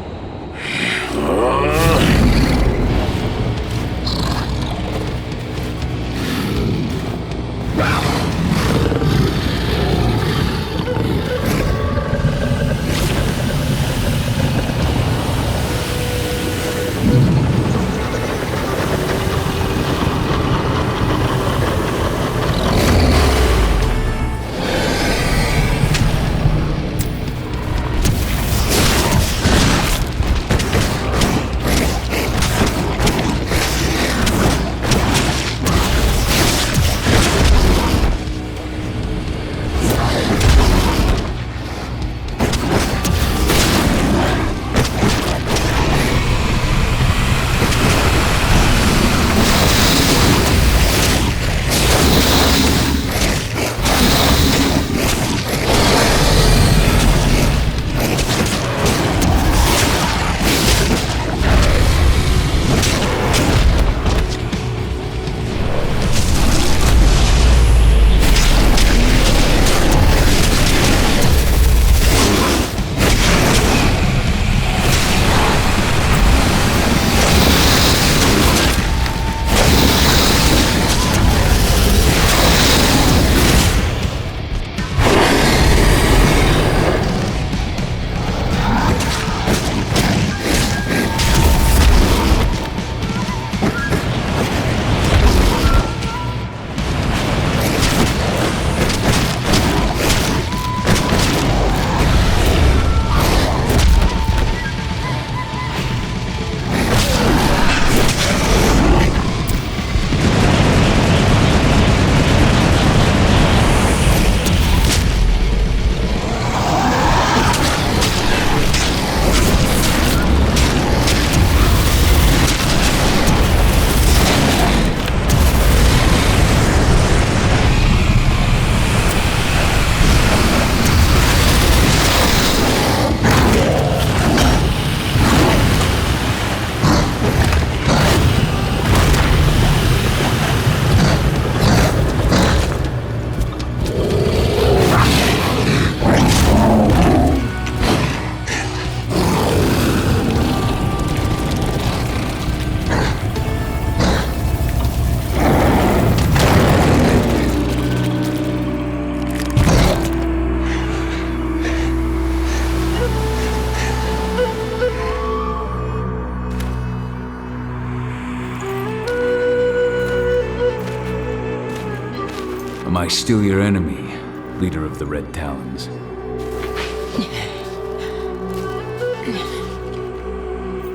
Am I still your enemy, leader of the Red Talons?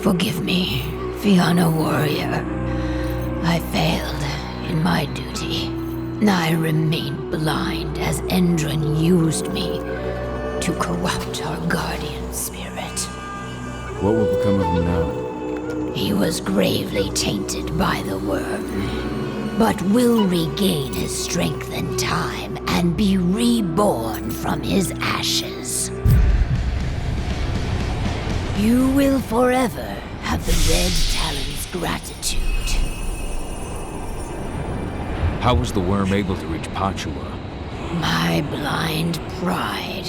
Forgive me, Fianna warrior. I failed in my duty. I remained blind as Endron used me to corrupt our guardian spirit. What will become of him now? He was gravely tainted by the worm, but will regain his strength in time and be reborn from his ashes. You will forever have the Red Talon's gratitude. How was the worm able to reach Pachua? My blind pride.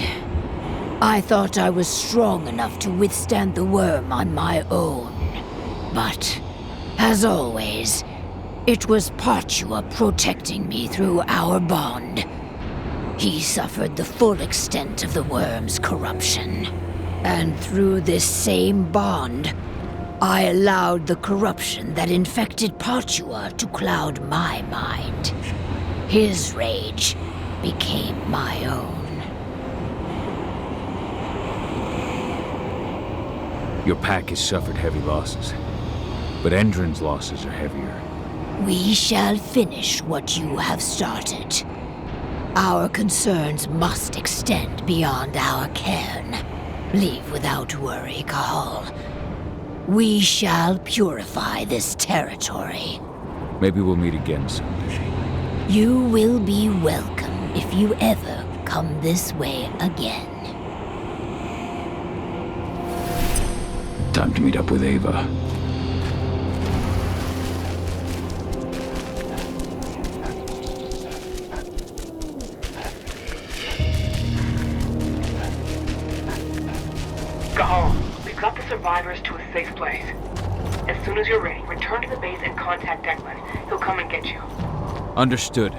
I thought I was strong enough to withstand the worm on my own. But, as always, it was Pachua protecting me through our bond. He suffered the full extent of the worm's corruption. And through this same bond, I allowed the corruption that infected Pachua to cloud my mind. His rage became my own. Your pack has suffered heavy losses, but Endron's losses are heavier. We shall finish what you have started. Our concerns must extend beyond our cairn. Leave without worry, Cahal. We shall purify this territory. Maybe we'll meet again someday. You will be welcome if you ever come this way again. Time to meet up with Ava. Cahal, we've got the survivors to a safe place. As soon as you're ready, return to the base and contact Declan. He'll come and get you. Understood.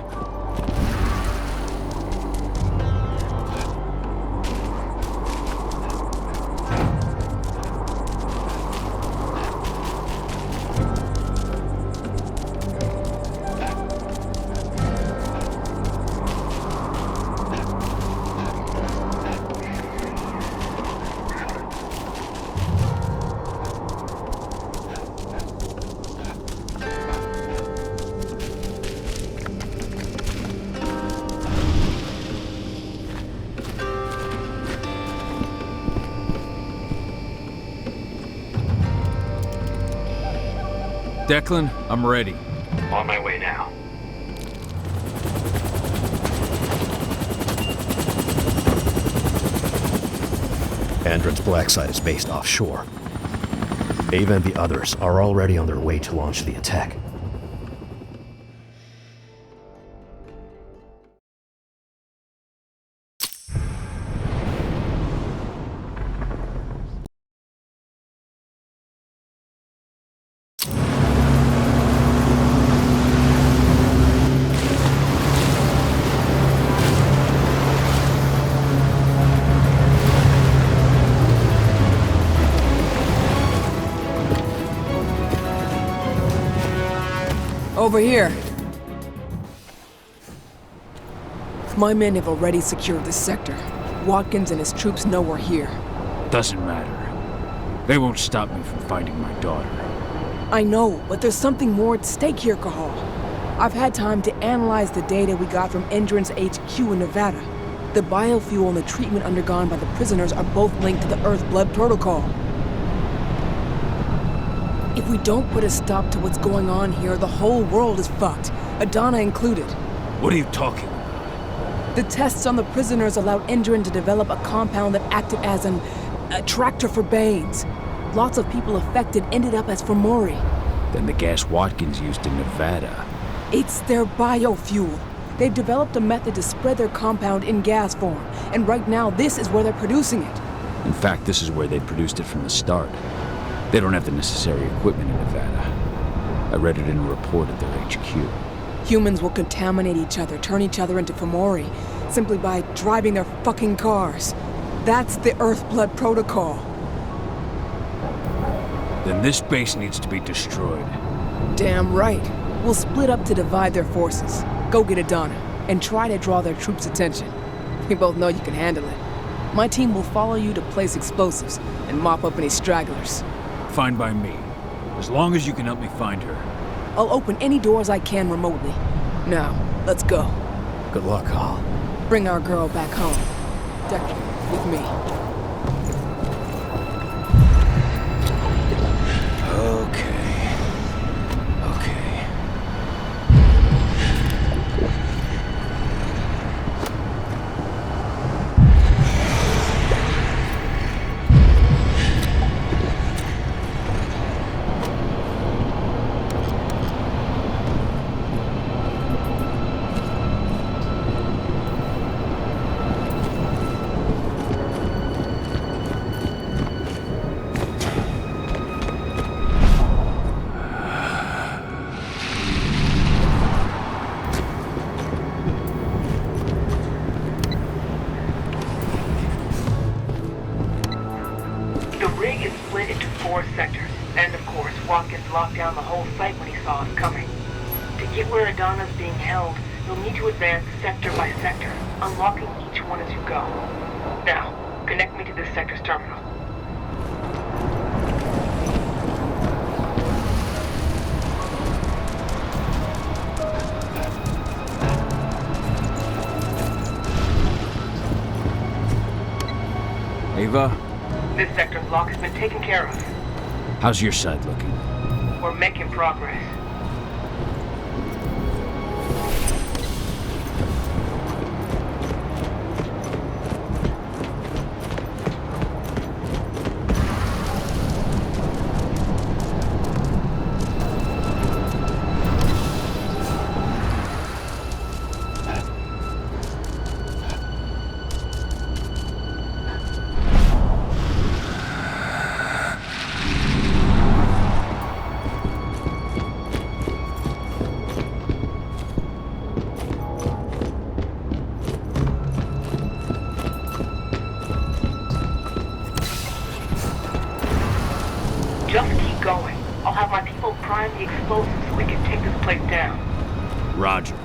Declan, I'm ready. On my way now. Endron's black site is based offshore. Ava and the others are already on their way to launch the attack. Over here. My men have already secured this sector. Watkins and his troops know we're here. Doesn't matter. They won't stop me from finding my daughter. I know, but there's something more at stake here, Cahal. I've had time to analyze the data we got from Endron's HQ in Nevada. The biofuel and the treatment undergone by the prisoners are both linked to the Earthblood protocol. If we don't put a stop to what's going on here, the whole world is fucked, Adana included. What are you talking about? The tests on the prisoners allowed Endron to develop a compound that acted as an attractor for Banes. Lots of people affected ended up as Fomori. Then the gas Watkins used in Nevada. It's their biofuel. They've developed a method to spread their compound in gas form, and right now this is where they're producing it. In fact, this is where they produced it from the start. They don't have the necessary equipment in Nevada. I read it in a report at their HQ. Humans will contaminate each other, turn each other into Fomori, simply by driving their fucking cars. That's the Earthblood protocol. Then this base needs to be destroyed. Damn right. We'll split up to divide their forces. Go get Adana, and try to draw their troops' attention. We both know you can handle it. My team will follow you to place explosives and mop up any stragglers. Fine by me. As long as you can help me find her. I'll open any doors I can remotely. Now, let's go. Good luck, Hal. Bring our girl back home. Declan, with me. Okay. locked down the whole site when he saw us coming. To get where Adana's being held, you'll need to advance sector by sector, unlocking each one as you go. Now, connect me to this sector's terminal. Ava? This sector's lock has been taken care of. How's your side looking? We're making progress. Just keep going. I'll have my people prime the explosives so we can take this place down. Roger.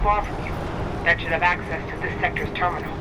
far from you. That should have access to this sector's terminal.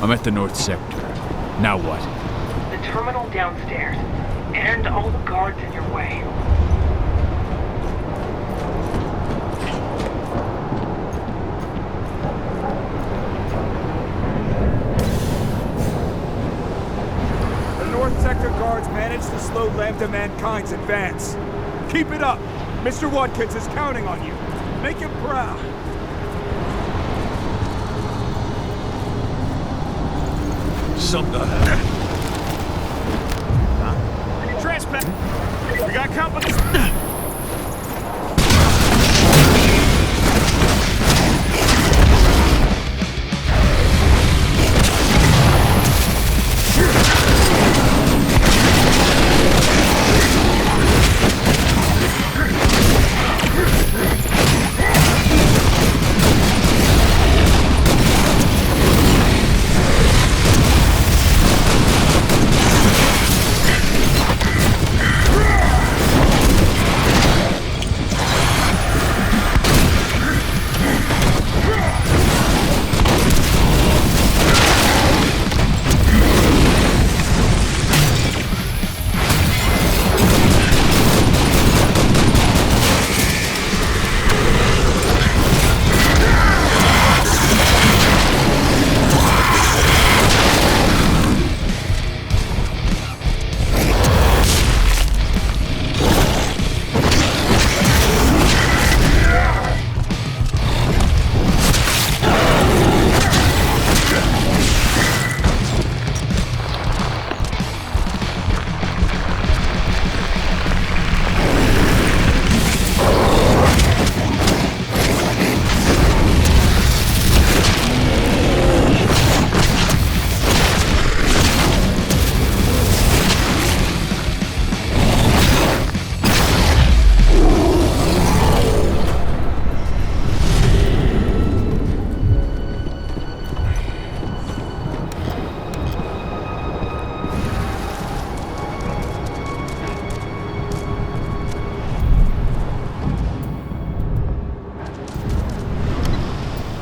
I'm at the north sector. Now what? The terminal downstairs. And all the guards in your way. The North Sector guards managed to slow Lambda Mankind's advance. Keep it up! Mr. Watkins is counting on you. Make him proud. Trespass! We got company!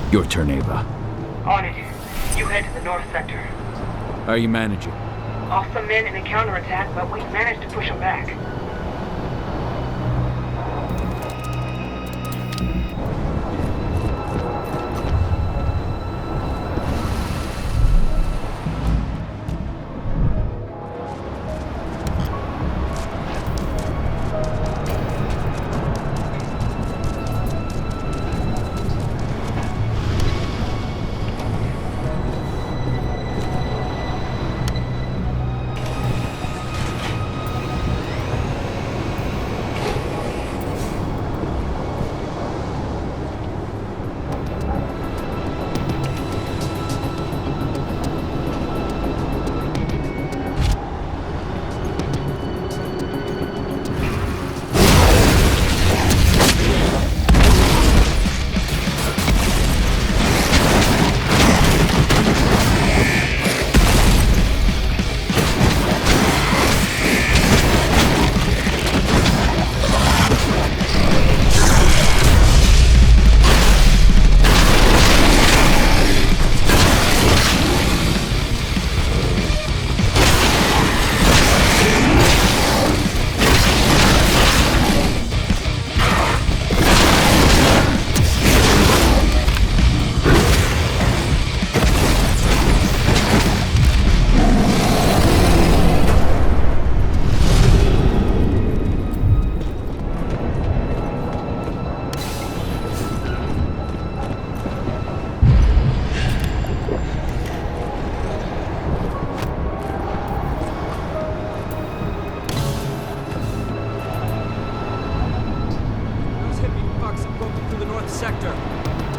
Your turn, Ava. On it. You head to the north sector. How are you managing? Lost some men in a counterattack, but we managed to push them back.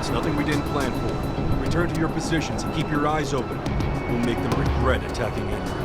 There's nothing we didn't plan for. Return to your positions and keep your eyes open. We'll make them regret attacking Endron.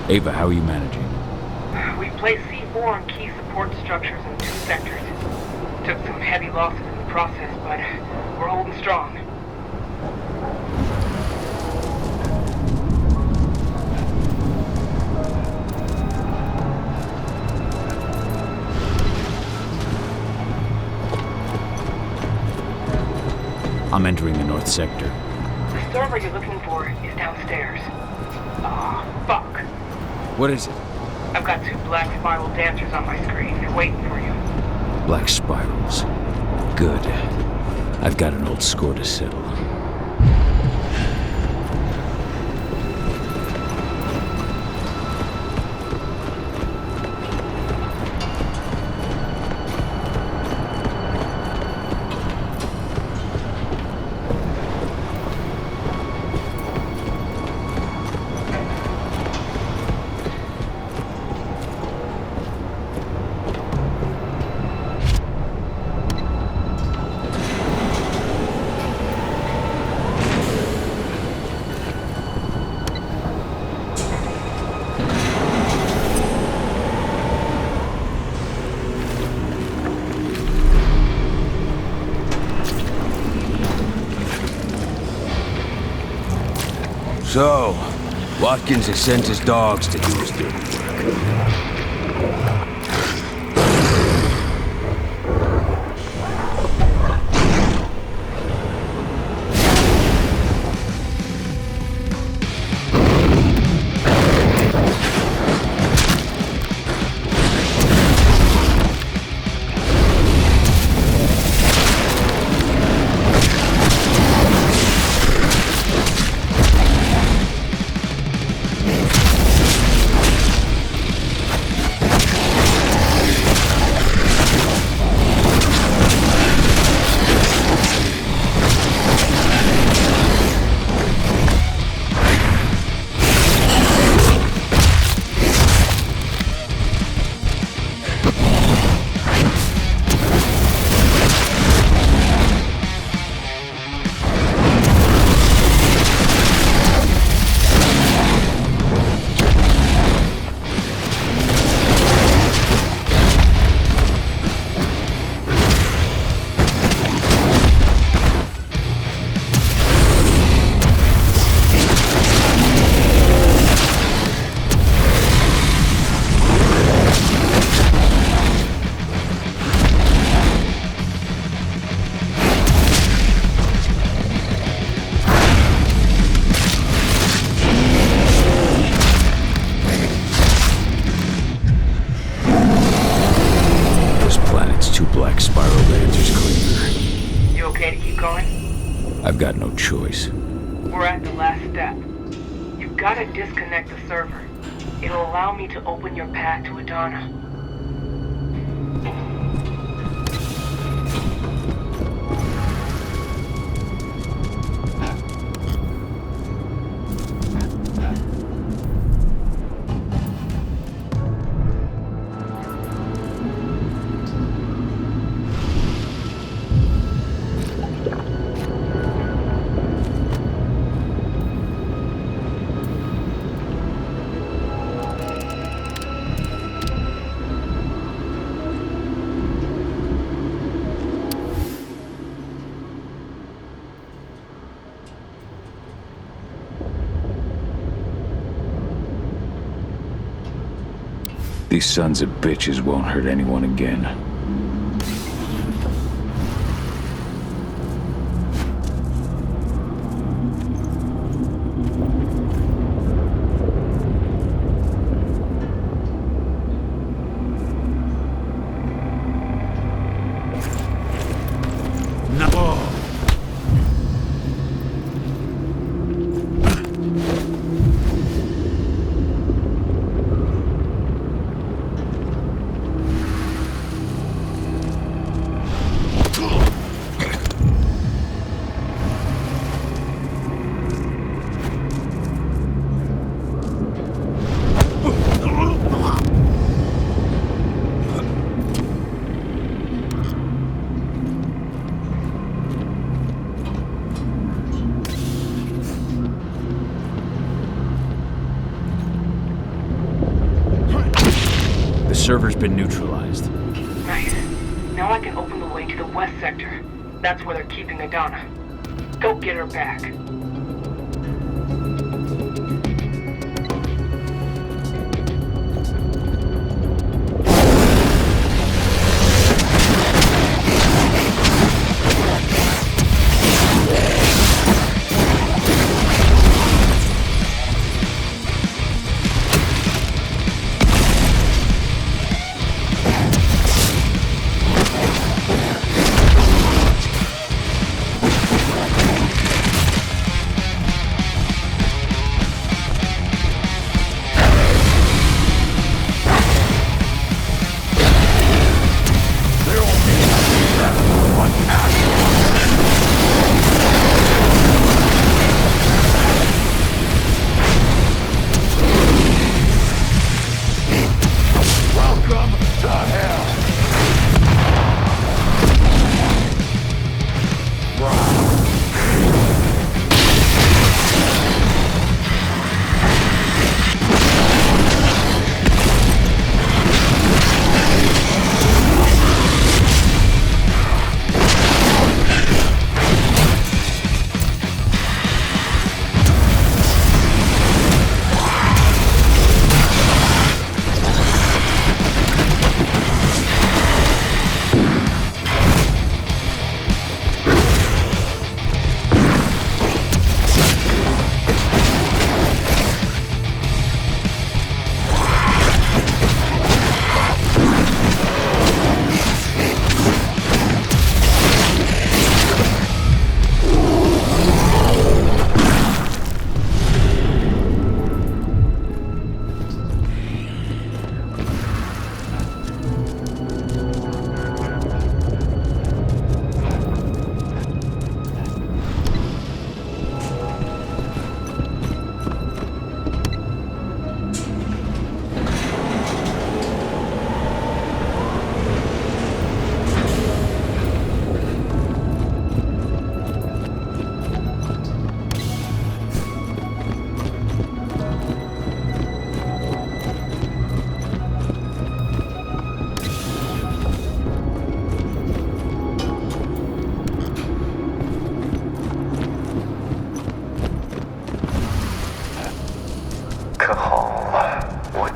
Ava, how are you managing? We placed C4 on key support structures in 2 sectors. Took some heavy losses in the process, but we're holding strong. I'm entering the north sector. The server you're looking for is downstairs. Fuck. What is it? I've got 2 black spiral dancers on my screen. They're waiting for you. Black spirals. Good. I've got an old score to settle. So, Watkins has sent his dogs to do his dirty work. keep going? I've got no choice. We're at the last step. You've got to disconnect the server. It'll allow me to open your path to Adana. These sons of bitches won't hurt anyone again. Server's been neutralized. Nice. Now I can open the way to the west sector. That's where they're keeping Adana. Go get her back.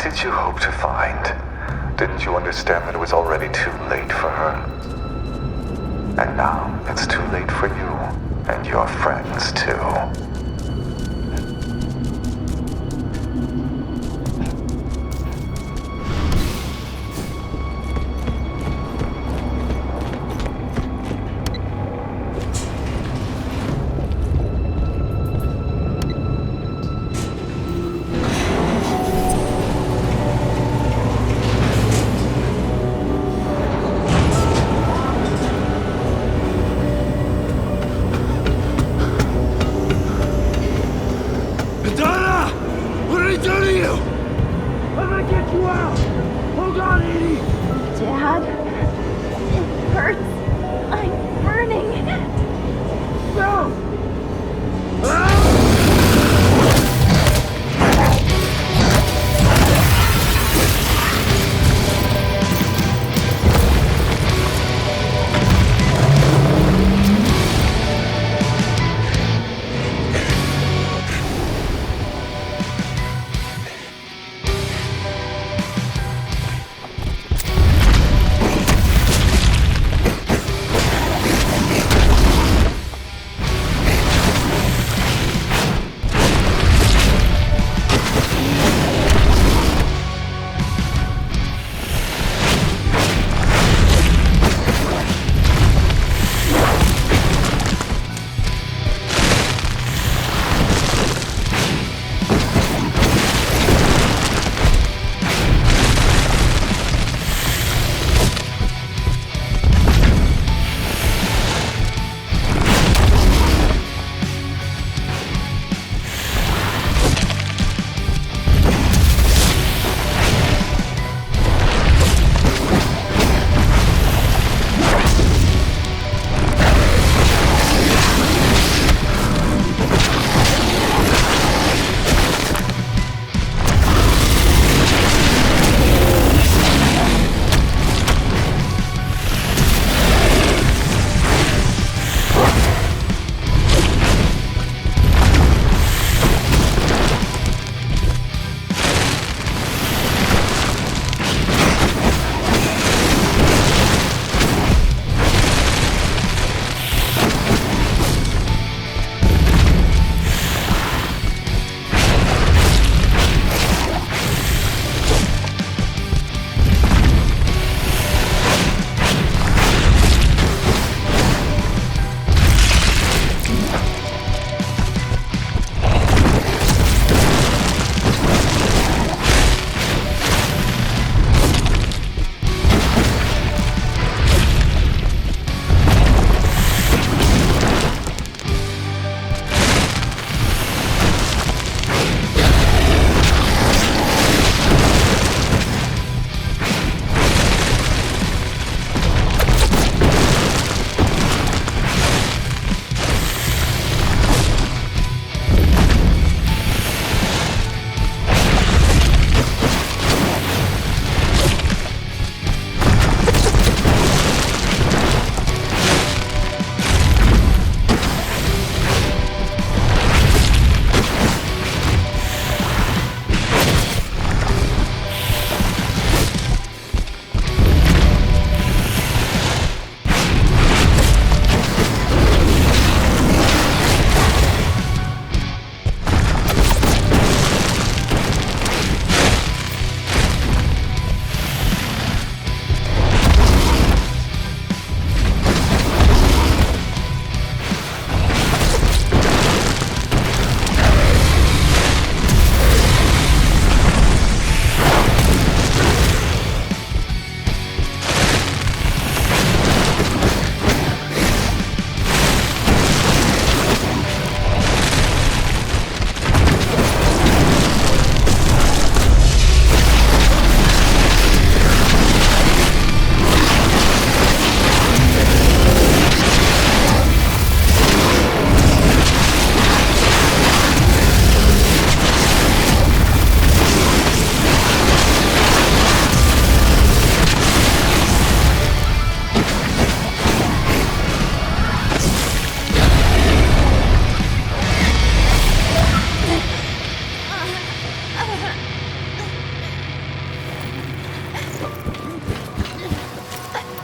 did you hope to find? Didn't you understand that it was already too late for her? And now it's too late for you and your friends too.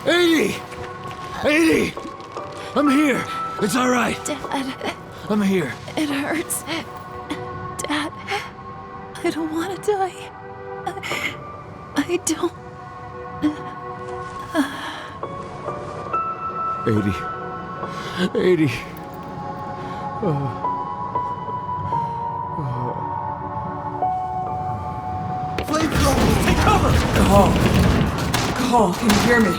80! 80! I'm here! It's alright! Dad. I'm here. It hurts. Dad, I don't want to die. I don't. 80. Flamethrower! Take cover! Call, can you hear me?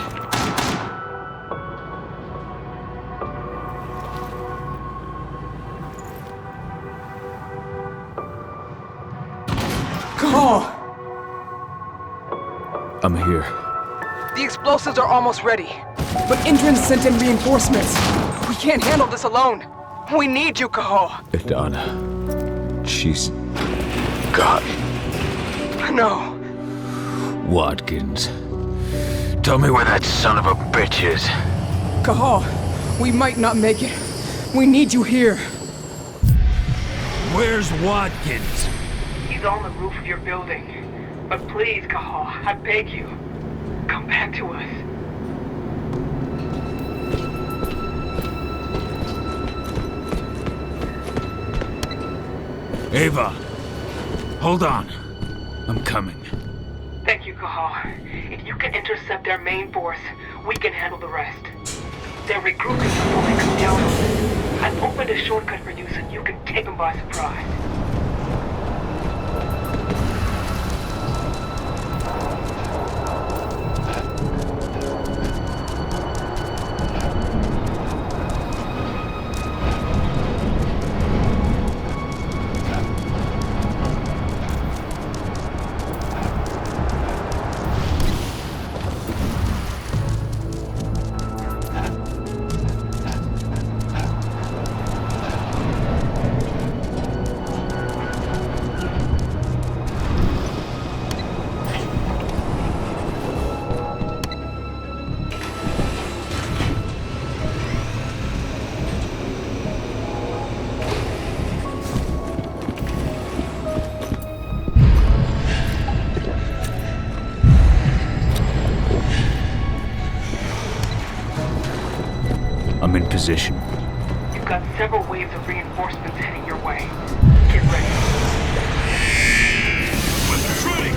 Call! I'm here. The explosives are almost ready. But Endron sent in reinforcements. We can't handle this alone. We need you, Cahal. Adana. She's gone. No. Watkins. Tell me where that son of a bitch is. Cahal, we might not make it. We need you here. Where's Watkins? He's on the roof of your building. But please, Cahal, I beg you, come back to us. Ava, hold on. I'm coming. Thank you, Cahal. If you can intercept their main force, we can handle the rest. They're regrouping before we come down on us. I've opened a shortcut for you so you can take them by surprise. I'm in position. You've got several waves of reinforcements heading your way. Get ready. Weapons ready!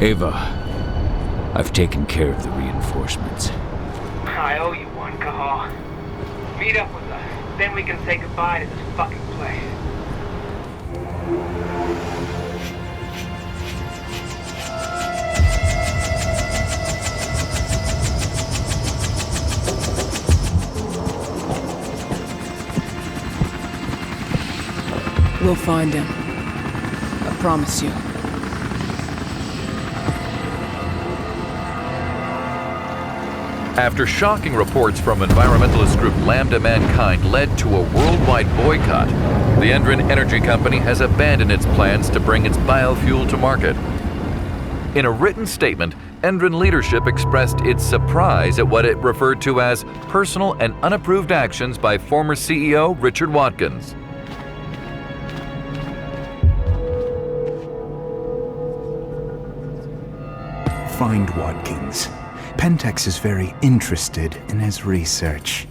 Ava, I've taken care of the reinforcements. I owe you one, Cahal. Meet up with us, then we can say goodbye to this fucking place. We'll find him. I promise you. After shocking reports from environmentalist group Lambda Mankind led to a worldwide boycott, the Endron Energy Company has abandoned its plans to bring its biofuel to market. In a written statement, Endron leadership expressed its surprise at what it referred to as personal and unapproved actions by former CEO Richard Watkins. Find Watkins. Pentex is very interested in his research.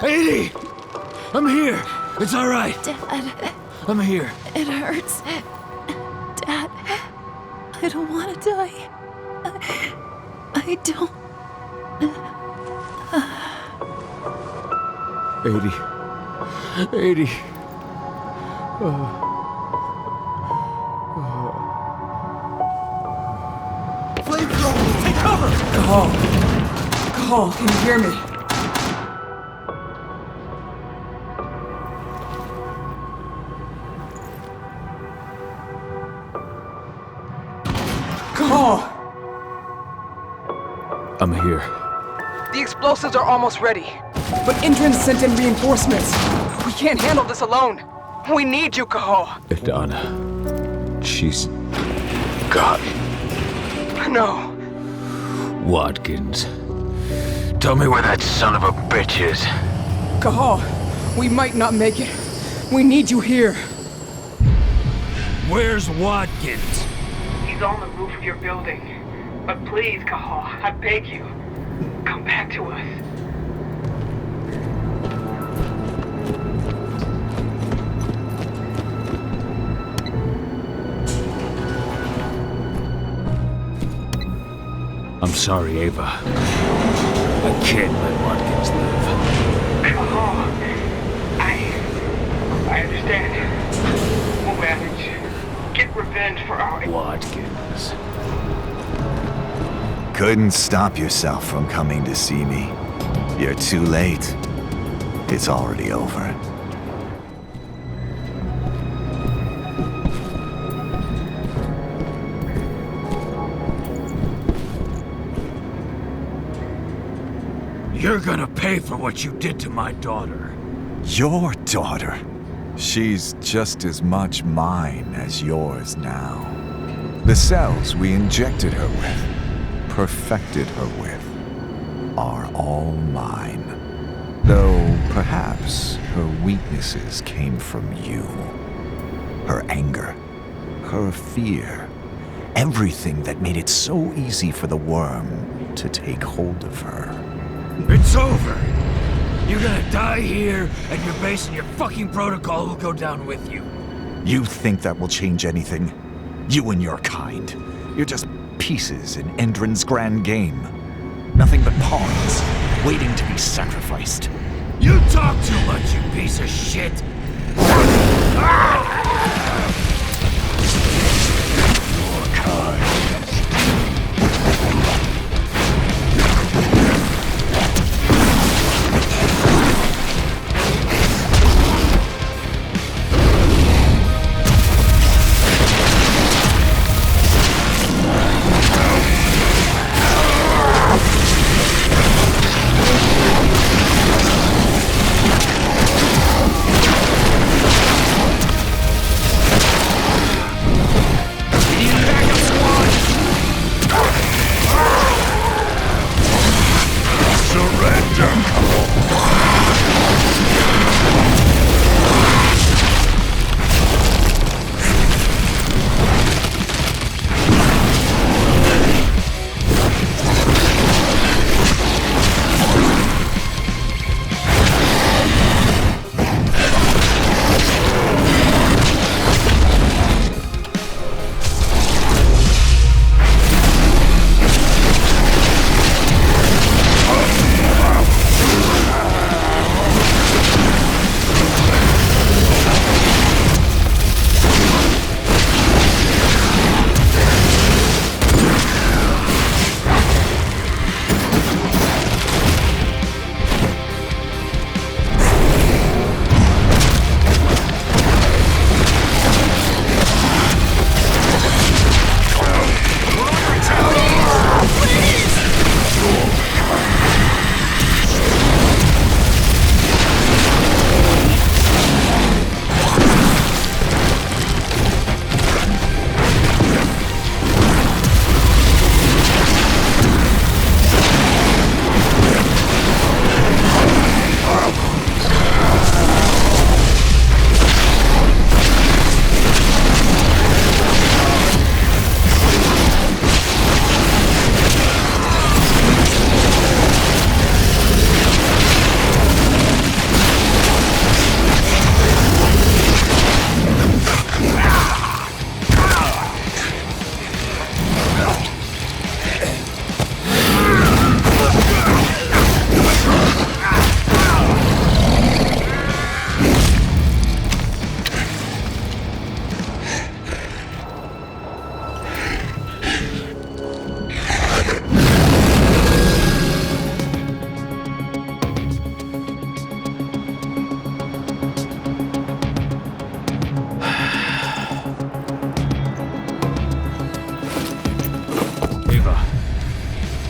Edie! I'm here! It's all right! Dad. I'm here. It hurts. Dad, I don't want to die. I don't... Edie. Flamethrower! Take cover! Cahal, can you hear me? Cahal! I'm here. The explosives are almost ready. But Endron sent in reinforcements. We can't handle this alone. We need you, Cahal. Adana. She's... gone. No. Watkins. Tell me where that son of a bitch is. Cahal, we might not make it. We need you here. Where's Watkins? He's on the roof of your building. But please, Cahal, I beg you, come back to us. I'm sorry, Ava. I can't let Watkins live. Cahal, I understand. We'll manage. Get revenge for our... Watkins. Couldn't stop yourself from coming to see me. You're too late. It's already over. You're gonna pay for what you did to my daughter. Your daughter? She's just as much mine as yours now. The cells we injected her with, perfected her with, are all mine. Though perhaps her weaknesses came from you. Her anger, her fear, everything that made it so easy for the worm to take hold of her. It's over! You're gonna die here, and your base and your fucking protocol will go down with you. You think that will change anything? You and your kind. You're just pieces in Endron's grand game. Nothing but pawns, waiting to be sacrificed. You talk too much, you piece of shit! Your kind.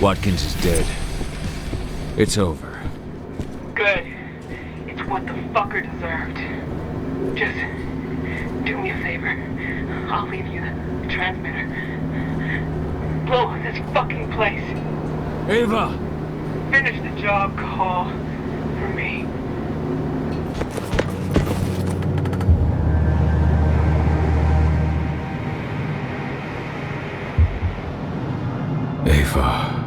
Watkins is dead. It's over. Good. It's what the fucker deserved. Just do me a favor. I'll leave you the transmitter. Blow this fucking place. Ava! Finish the job call for me. Ava.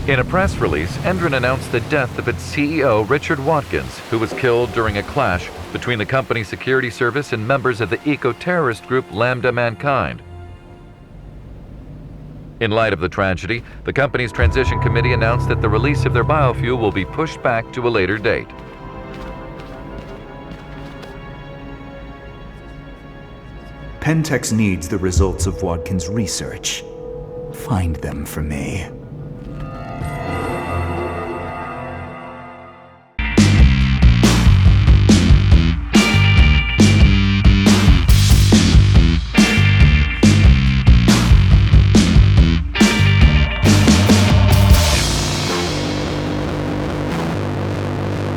In a press release, Endron announced the death of its CEO, Richard Watkins, who was killed during a clash between the company's security service and members of the eco-terrorist group Lambda Mankind. In light of the tragedy, the company's transition committee announced that the release of their biofuel will be pushed back to a later date. Pentex needs the results of Watkins' research. Find them for me.